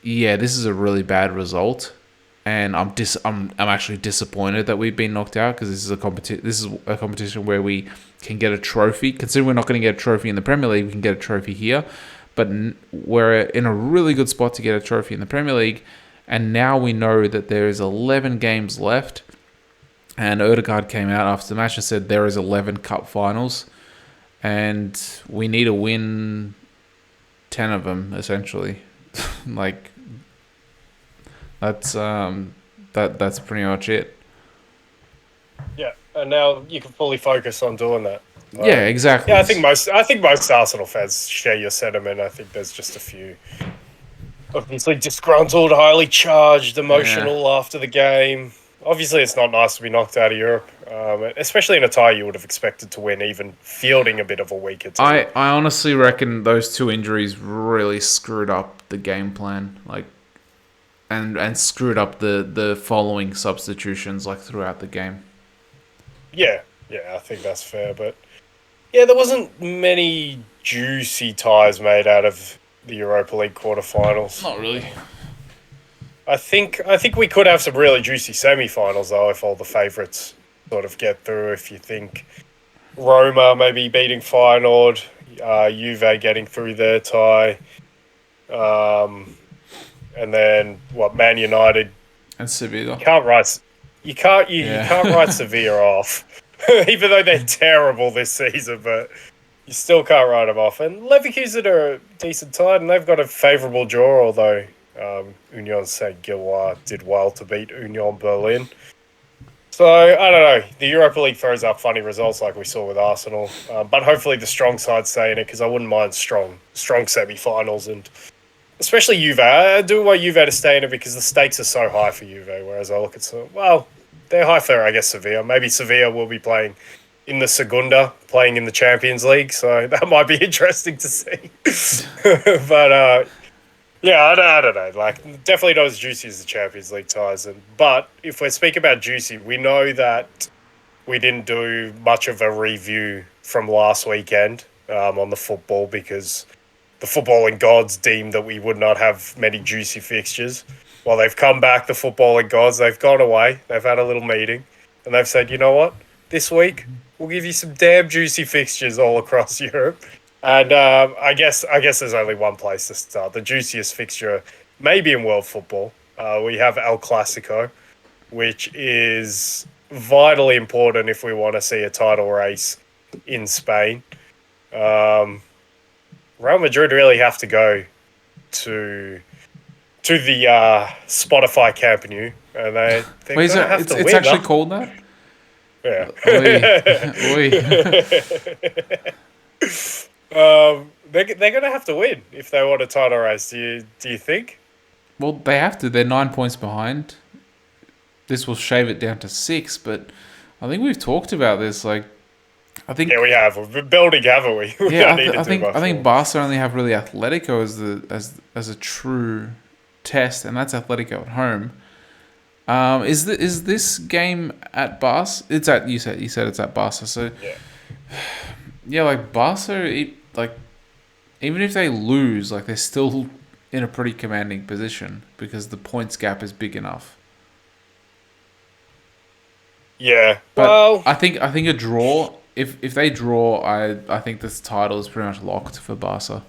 A: yeah, this is a really bad result, and I'm actually disappointed that we've been knocked out, because this is a competition where we can get a trophy. Considering we're not going to get a trophy in the Premier League, we can get a trophy here, but we're in a really good spot to get a trophy in the Premier League, and now we know that there is 11 games left. And Ødegaard came out after the match and said there is 11 cup finals, and we need to win 10 of them, essentially. That's pretty much it.
B: Yeah, and now you can fully focus on doing that.
A: Yeah, exactly.
B: Yeah, I think most Arsenal fans share your sentiment. I think there's just a few obviously disgruntled, highly charged, emotional after the game. Obviously, it's not nice to be knocked out of Europe, especially in a tie you would have expected to win, even fielding a bit of a weaker team.
A: I honestly reckon those two injuries really screwed up the game plan, and screwed up the following substitutions throughout the game.
B: Yeah, I think that's fair. But yeah, there wasn't many juicy ties made out of the Europa League quarterfinals.
A: Not really.
B: I think we could have some really juicy semi-finals, though, if all the favourites sort of get through. If you think Roma maybe beating Feyenoord, Juve getting through their tie, and then Man United
A: and Sevilla.
B: You can't write Sevilla off, even though they're terrible this season. But you still can't write them off. And Leverkusen are a decent side, and they've got a favourable draw, although. Union Saint-Gilloise did well to beat Union Berlin. So, I don't know. The Europa League throws up funny results like we saw with Arsenal. But hopefully the strong side stay in it, because I wouldn't mind strong semi-finals. And especially Juve. I do want Juve to stay in it because the stakes are so high for Juve, whereas I look at they're high for, I guess, Sevilla. Maybe Sevilla will be playing in the Segunda, playing in the Champions League. So that might be interesting to see. But... yeah, I don't know. Definitely not as juicy as the Champions League ties. But if we're speaking about juicy, we know that we didn't do much of a review from last weekend on the football because the footballing gods deemed that we would not have many juicy fixtures. Well, they've come back, the footballing gods. They've gone away. They've had a little meeting, and they've said, you know what? This week we'll give you some damn juicy fixtures all across Europe. And I guess there's only one place to start. The juiciest fixture, maybe in world football. We have El Clasico, which is vitally important if we want to see a title race in Spain. Real Madrid really have to go to the Spotify Camp Nou, and they're
A: Wait,
B: gonna have to win.
A: It's actually called that?
B: Yeah. They're gonna have to win if they want a title race. Do you think?
A: Well, they have to. They're 9 points behind. This will shave it down to 6, but I think we've talked about this. Like, I think
B: we have. We've been building, haven't we?
A: I think Barca only have really Atletico as a true test, and that's Atletico at home. Is this game at Barca? It's at you said it's at Barca. So yeah, like Barca, like even if they lose, like they're still in a pretty commanding position because the points gap is big enough.
B: Yeah,
A: but
B: well,
A: I think a draw. If they draw, I think this title is pretty much locked for Barca.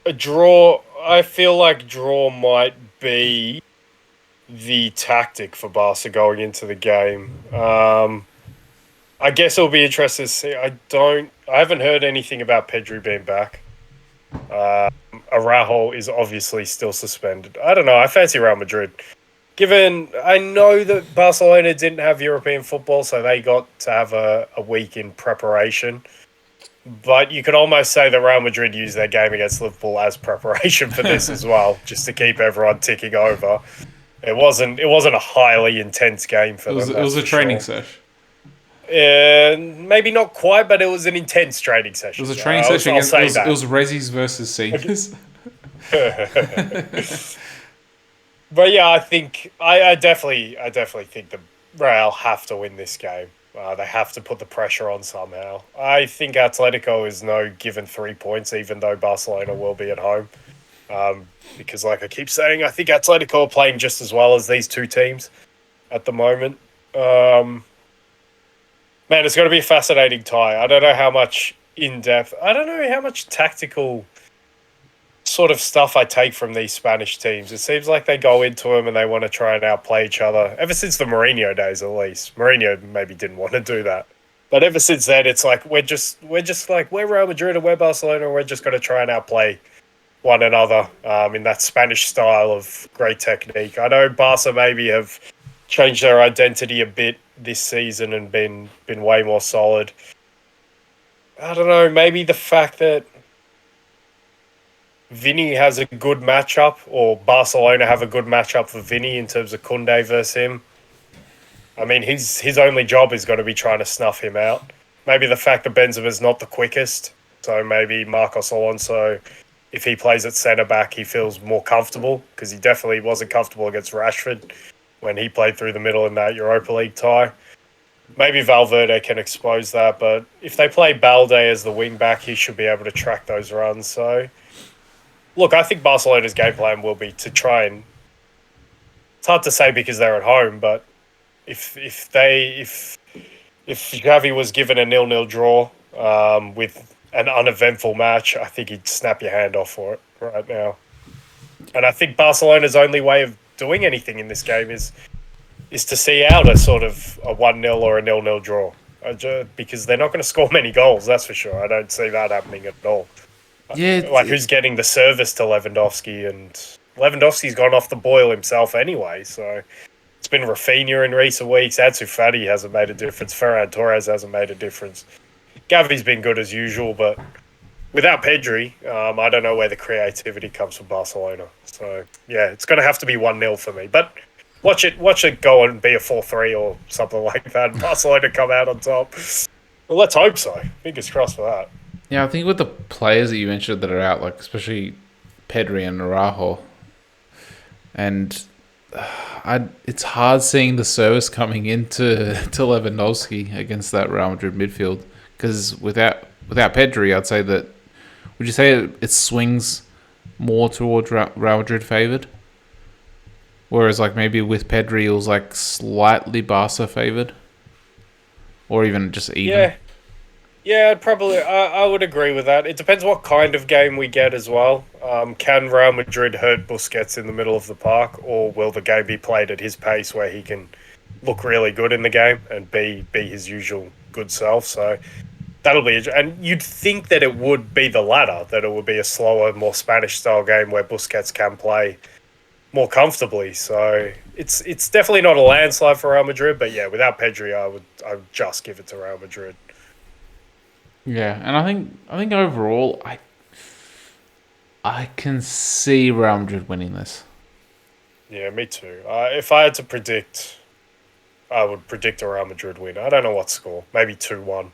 B: A draw. I feel like draw might be the tactic for Barca going into the game. I guess it'll be interesting to see. I haven't heard anything about Pedri being back. Araujo is obviously still suspended. I don't know. I fancy Real Madrid. Given I know that Barcelona didn't have European football, so they got to have a week in preparation. But you could almost say that Real Madrid used their game against Liverpool as preparation for this as well, just to keep everyone ticking over. It wasn't a highly intense game for them.
A: It was a training session.
B: Maybe not quite, but it was an intense training session.
A: It was a training session. It was Rezzies versus seniors.
B: But yeah, I definitely think the Real have to win this game. They have to put the pressure on somehow. I think Atletico is no given 3 points, even though Barcelona will be at home. Because like I keep saying, I think Atletico are playing just as well as these two teams at the moment. Man, it's going to be a fascinating tie. I don't know how much in-depth... I don't know how much tactical sort of stuff I take from these Spanish teams. It seems like they go into them and they want to try and outplay each other. Ever since the Mourinho days, at least. Mourinho maybe didn't want to do that. But ever since then, it's like we're just like, we're Real Madrid and we're Barcelona, and we're just going to try and outplay one another in that Spanish style of great technique. I know Barca maybe have changed their identity a bit this season and been way more solid. I don't know, maybe the fact that Vinny has a good matchup, or Barcelona have a good matchup for Vinny in terms of Koundé versus him. I mean, his only job is going to be trying to snuff him out. Maybe the fact that Benzema's not the quickest, so maybe Marcos Alonso, if he plays at centre-back, he feels more comfortable, because he definitely wasn't comfortable against Rashford when he played through the middle in that Europa League tie. Maybe Valverde can expose that, but if they play Balde as the wing-back, he should be able to track those runs, so... Look, I think Barcelona's game plan will be to try and... It's hard to say because they're at home, but if Xavi was given a 0-0 draw with an uneventful match, I think he'd snap your hand off for it right now. And I think Barcelona's only way of doing anything in this game is to see out a sort of a 1-0 or a 0-0 draw. Because they're not going to score many goals, that's for sure. I don't see that happening at all.
A: Yeah,
B: like who's getting the service to Lewandowski, and Lewandowski's gone off the boil himself anyway, so it's been Rafinha in recent weeks. Ansu Fati hasn't made a difference. Ferran Torres hasn't made a difference. Gavi's been good as usual, but without Pedri, I don't know where the creativity comes from Barcelona. So yeah, it's going to have to be 1-0 for me. But watch it go and be a 4-3 or something like that, and Barcelona come out on top. Well, let's hope so. Fingers crossed for that.
A: Yeah, I think with the players that you mentioned that are out, like especially Pedri and Araujo, and it's hard seeing the service coming into Lewandowski against that Real Madrid midfield, because without Pedri, I'd say that Would you say it swings more towards Real Madrid favoured? Whereas like maybe with Pedri, it was like slightly Barca favoured? Or even just even?
B: Yeah. Yeah, I would agree with that. It depends what kind of game we get as well. Can Real Madrid hurt Busquets in the middle of the park, or will the game be played at his pace where he can look really good in the game and be his usual good self? So that'll be, and you'd think that it would be the latter, that it would be a slower, more Spanish style game where Busquets can play more comfortably. So it's definitely not a landslide for Real Madrid, but yeah, without Pedri, I would just give it to Real Madrid.
A: Yeah, and I think overall, I can see Real Madrid winning this.
B: Yeah, me too. If I had to predict, I would predict a Real Madrid win. I don't know what score. Maybe 2-1.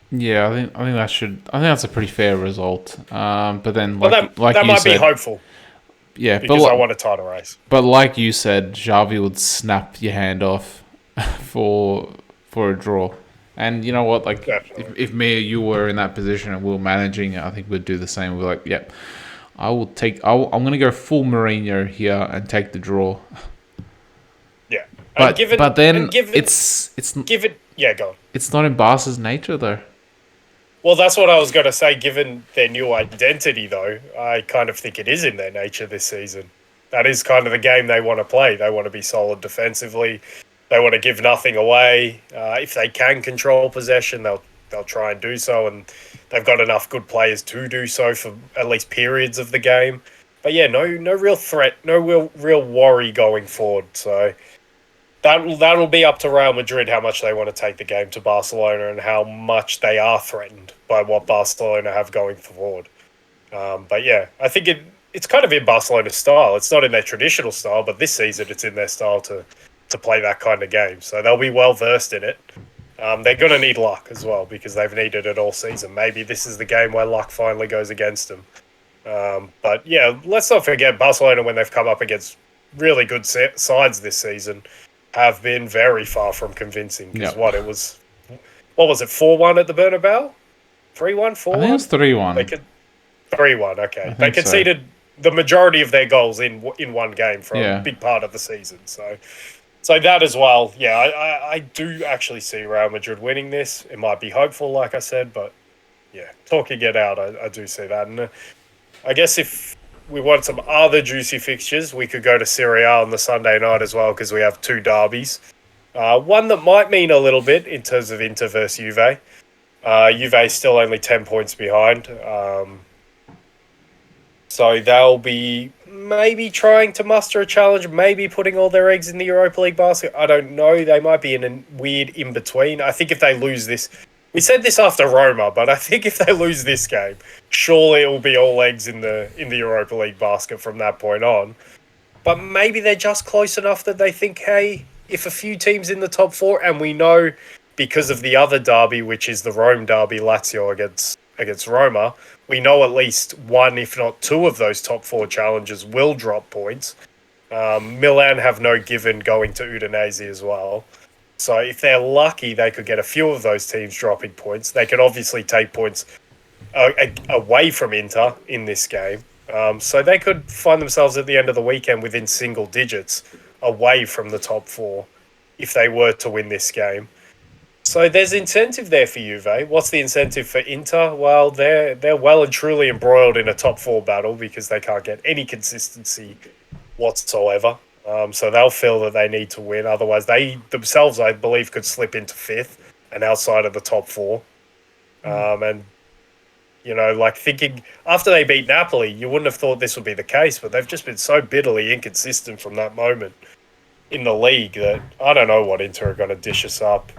A: Yeah, I think that's a pretty fair result. But then
B: Well,
A: like
B: that
A: you
B: might be
A: said,
B: hopeful
A: yeah,
B: because I want a title race.
A: but like you said, Xavi would snap your hand off for a draw. And you know what? Like, if me or you were in that position and we were managing it, I think we'd do the same. We're like, yep, I'm going to go full Mourinho here and take the draw.
B: Yeah,
A: but
B: yeah, go on.
A: It's not in Barca's nature though.
B: Well, that's what I was going to say. Given their new identity, though, I kind of think it is in their nature this season. That is kind of the game they want to play. They want to be solid defensively. They want to give nothing away. If they can control possession, they'll try and do so, and they've got enough good players to do so for at least periods of the game. But yeah, no real threat, no real worry going forward. So that'll be up to Real Madrid how much they want to take the game to Barcelona and how much they are threatened by what Barcelona have going forward. But yeah, I think it's kind of in Barcelona's style. It's not in their traditional style, but this season it's in their style to play that kind of game. So they'll be well versed in it. They're going to need luck as well because they've needed it all season. Maybe this is the game where luck finally goes against them. But yeah, let's not forget Barcelona, when they've come up against really good sides this season, have been very far from convincing. Because what was it, 4-1 at the Bernabeu? 3-1, 4-1?
A: I think it was 3-1.
B: 3-1, okay. They conceded the majority of their goals in one game for a big part of the season. So that as well, yeah, I do actually see Real Madrid winning this. It might be hopeful, like I said, but yeah, talking it out, I do see that. And I guess if we want some other juicy fixtures, we could go to Serie A on the Sunday night as well, because we have two derbies. One that might mean a little bit in terms of Inter versus Juve. Juve is still only 10 points behind. So they'll be maybe trying to muster a challenge, maybe putting all their eggs in the Europa League basket. I don't know. They might be in a weird in-between. I think if they lose this... We said this after Roma, but I think if they lose this game, surely it will be all eggs in the Europa League basket from that point on. But maybe they're just close enough that they think, hey, if a few teams in the top four, and we know because of the other derby, which is the Rome derby, Lazio against Roma, we know at least one, if not two of those top four challenges will drop points. Milan have no given going to Udinese as well. So if they're lucky, they could get a few of those teams dropping points. They can obviously take points away from Inter in this game. So they could find themselves at the end of the weekend within single digits away from the top four if they were to win this game. So there's incentive there for Juve. What's the incentive for Inter? Well, they're well and truly embroiled in a top four battle because they can't get any consistency whatsoever. So they'll feel that they need to win. Otherwise, they themselves, I believe, could slip into fifth and outside of the top four. And, you know, like thinking after they beat Napoli, you wouldn't have thought this would be the case, but they've just been so bitterly inconsistent from that moment in the league that I don't know what Inter are going to dish us up.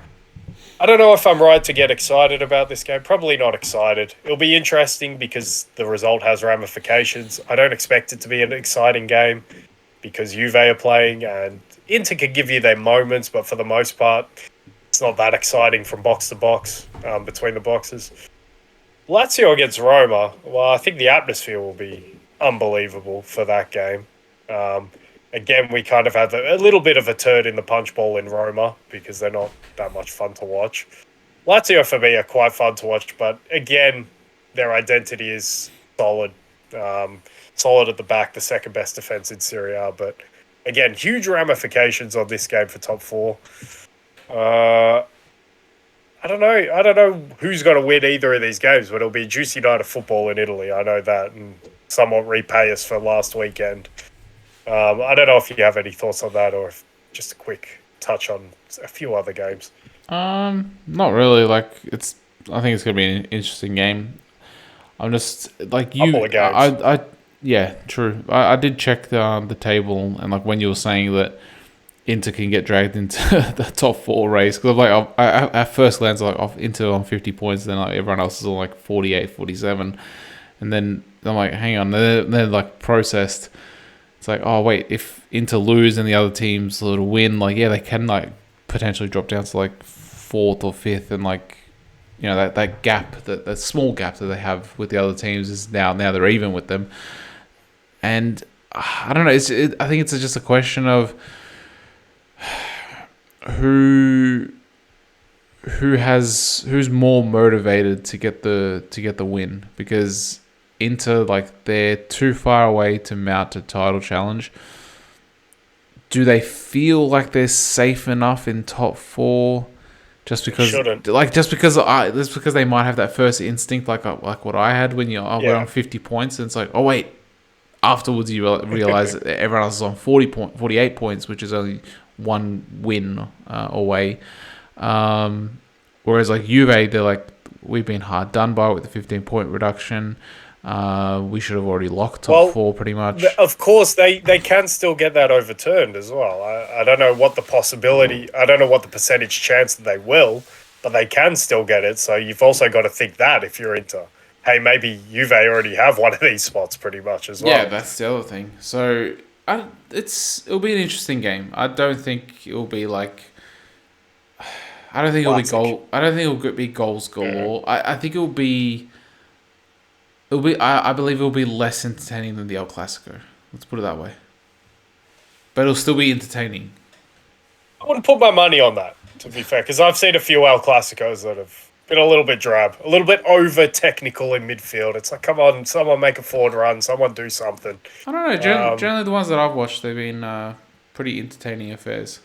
B: I don't know if I'm right to get excited about this game. Probably not excited. It'll be interesting because the result has ramifications. I don't expect it to be an exciting game because Juve are playing and Inter can give you their moments, but for the most part, it's not that exciting from box to box, between the boxes. Lazio against Roma, well, I think the atmosphere will be unbelievable for that game. Again, we kind of have a little bit of a turd in the punch bowl in Roma because they're not that much fun to watch. Lazio, for me, are quite fun to watch, but again, their identity is solid. Solid at the back, the second best defense in Serie A. But again, huge ramifications on this game for top four. I don't know. I don't know who's going to win either of these games, but it'll be a juicy night of football in Italy. I know that, and somewhat repay us for last weekend. I don't know if you have any thoughts on that, or if just a quick touch on a few other games.
A: Not really. Like I think it's gonna be an interesting game. I'm just like you.
B: Couple of games.
A: Yeah, true. I did check the table, and like when you were saying that Inter can get dragged into the top four race, because like at first glance, like off Inter on 50 points, then like everyone else is on like 48, 47, and then I'm like, hang on, they're like processed. It's like, oh wait, if Inter lose and the other teams sort of win, like yeah, they can like potentially drop down to like fourth or fifth, and like you know that gap, that small gap that they have with the other teams is now they're even with them, and I don't know. I think it's just a question of who's more motivated to get the win, because Inter, like, they're too far away to mount a title challenge. Do they feel like they're safe enough in top four? Just because they might have that first instinct, like what I had when we're on 50 points, and it's like, oh wait. Afterwards, you realize that everyone else is on 48 points, which is only one win away. Whereas like Juve, they're like, we've been hard done by with the 15-point reduction. We should have already locked top four pretty much.
B: Of course, they can still get that overturned as well. I don't know what the possibility, I don't know what the percentage chance that they will, but they can still get it. So you've also got to think that if you're Inter. Hey, maybe Juve already have one of these spots pretty much as well.
A: Yeah, that's the other thing. So it'll be an interesting game. I don't think it'll be like. I don't think it'll be goals galore. I think it'll be. I believe it'll be less entertaining than the El Clasico. Let's put it that way. But it'll still be entertaining.
B: I wouldn't put my money on that, to be fair, because I've seen a few El Clasicos that have been a little bit drab, a little bit over technical in midfield. It's like, come on, someone make a forward run, someone do something.
A: I don't know. Generally, the ones that I've watched, they've been pretty entertaining affairs.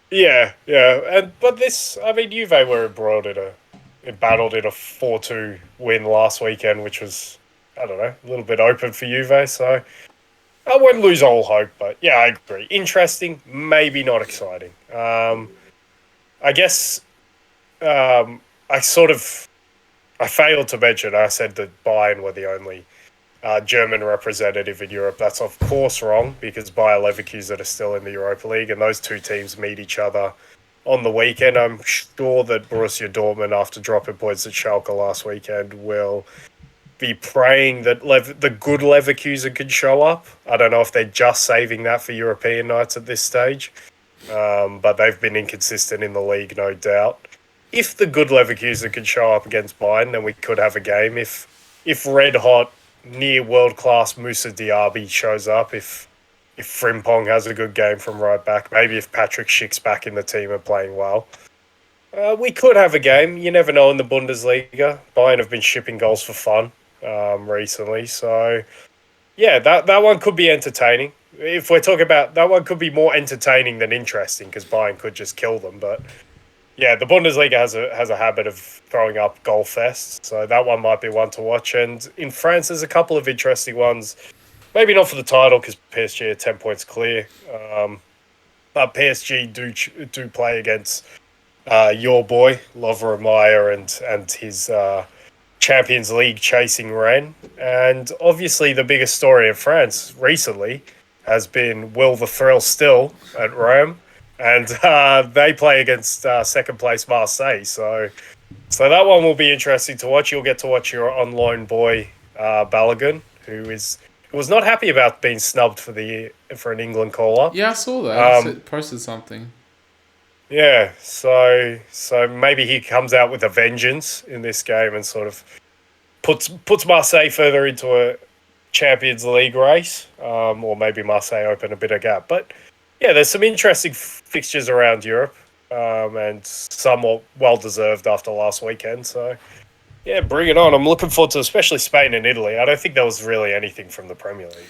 B: Yeah. But this, I mean, Juve were battled in a 4-2 win last weekend, which was, I don't know, a little bit open for Juve. So I wouldn't lose all hope. But yeah, I agree. Interesting, maybe not exciting. I guess. I failed to mention, I said that Bayern were the only German representative in Europe. That's of course wrong, because Bayer Leverkusen are still in the Europa League, and those two teams meet each other on the weekend. I'm sure that Borussia Dortmund, after dropping points at Schalke last weekend, will be praying that the good Leverkusen could show up. I don't know if they're just saving that for European nights at this stage, but they've been inconsistent in the league, no doubt. If the good Leverkusen could show up against Bayern, then we could have a game. If red hot, near world class Moussa Diaby shows up, if Frimpong has a good game from right back, maybe if Patrick Schick's back in the team and playing well, we could have a game. You never know in the Bundesliga. Bayern have been shipping goals for fun recently, so yeah, that one could be entertaining. If we're talking about that one, could be more entertaining than interesting, because Bayern could just kill them, but. Yeah, the Bundesliga has a habit of throwing up goal fests, so that one might be one to watch. And in France, there's a couple of interesting ones. Maybe not for the title, because PSG are 10 points clear. But PSG do play against your boy Lovre Meyer and his Champions League chasing Rennes. And obviously, the biggest story in France recently has been will the thrill still at Reims. And they play against second place Marseille, so that one will be interesting to watch. You'll get to watch your on loan boy Balogun, who was not happy about being snubbed for an England call up.
A: Yeah, I saw that. He posted something.
B: Yeah, so maybe he comes out with a vengeance in this game and sort of puts Marseille further into a Champions League race, or maybe Marseille open a bit of gap, but. Yeah, there's some interesting fixtures around Europe, and somewhat well-deserved after last weekend. So, Yeah, bring it on. I'm looking forward to especially Spain and Italy. I don't think there was really anything from the Premier League.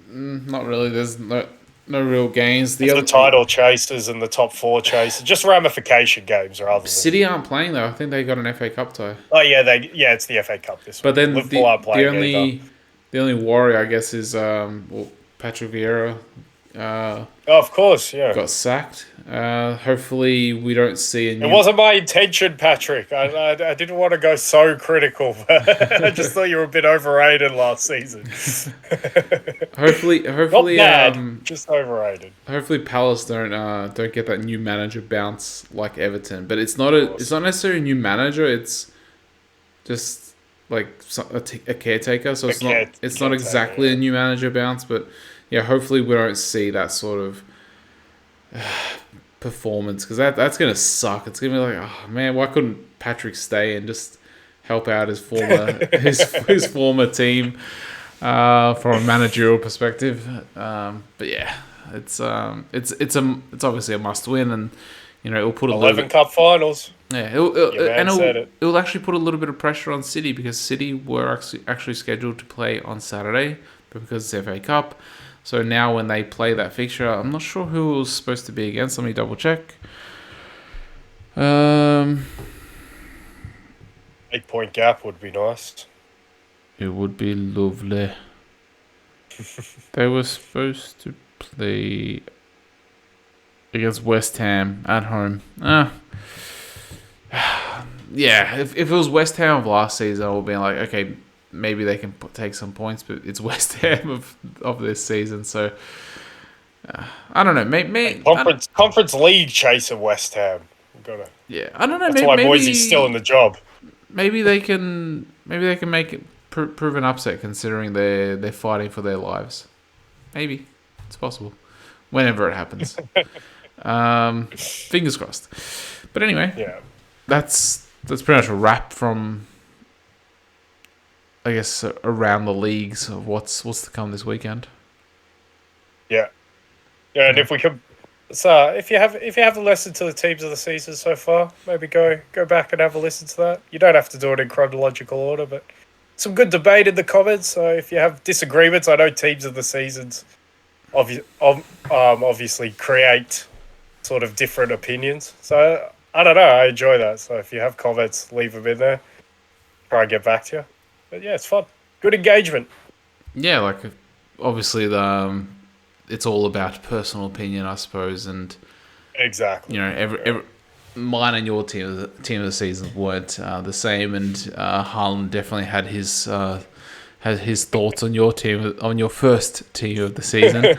A: Not really. There's no real games.
B: It's the title chases and the top 4 chases, just ramification games rather than.
A: City aren't playing though. I think they got an FA Cup tie.
B: Oh yeah, it's the FA Cup this
A: But
B: week.
A: then
B: Liverpool aren't playing either.
A: the only worry, I guess, is Patrick Vieira.
B: Oh, of course, yeah.
A: Got sacked. Hopefully, we don't see a new.
B: It wasn't my intention, Patrick. I didn't want to go so critical. I just thought you were a bit overrated last season.
A: hopefully,
B: Not bad, just overrated.
A: Hopefully, Palace don't get that new manager bounce like Everton. But it's not necessarily a new manager. It's just like a caretaker. So it's not exactly a new manager bounce, but. Yeah, hopefully we don't see that sort of performance because that's gonna suck. It's gonna be like, oh man, why couldn't Patrick stay and just help out his former his former team from a managerial perspective? But yeah, it's obviously a must win, and it'll put
B: 11 cup finals.
A: Yeah, it'll actually put a little bit of pressure on City because City were actually scheduled to play on Saturday, but because it's FA Cup. So now when they play that fixture, I'm not sure who it was supposed to be against. Let me double check.
B: 8-point gap would be nice.
A: It would be lovely. They were supposed to play against West Ham at home. Yeah, if it was West Ham of last season, I would be like, okay, maybe they can take some points, but it's West Ham of this season, so I don't know. Maybe
B: Conference League chase of West Ham.
A: Yeah, I don't know.
B: That's why Moisey's still in the job.
A: Maybe they can make it prove an upset considering they're fighting for their lives. Maybe it's possible. Whenever it happens, fingers crossed. But anyway,
B: yeah,
A: that's pretty much a wrap from. I guess around the leagues of what's to come this weekend.
B: Yeah, and if we could, so if you haven't listened to the teams of the season so far, maybe go back and have a listen to that. You don't have to do it in chronological order, but some good debate in the comments. So if you have disagreements, I know teams of the seasons obviously create sort of different opinions. So I don't know. I enjoy that. So if you have comments, leave them in there. Try and get back to you. But yeah, it's fun. Good engagement.
A: Yeah, like obviously it's all about personal opinion, I suppose, and
B: exactly.
A: Every mine and your team of the season weren't the same, and Harlan definitely had his thoughts on your team, on your first team of the season.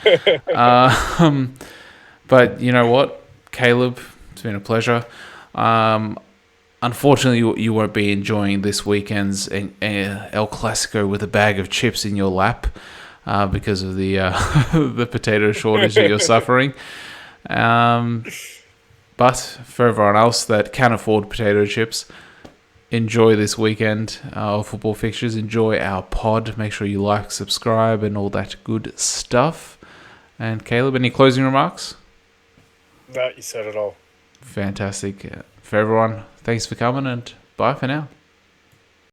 A: But you know what, Caleb, it's been a pleasure. Unfortunately, you won't be enjoying this weekend's El Clasico with a bag of chips in your lap because of the the potato shortage that you're suffering. But for everyone else that can afford potato chips, enjoy this weekend of football fixtures. Enjoy our pod. Make sure you like, subscribe, and all that good stuff. And Caleb, any closing remarks?
B: No, you said it all.
A: Fantastic. For everyone, thanks for coming, and bye for now.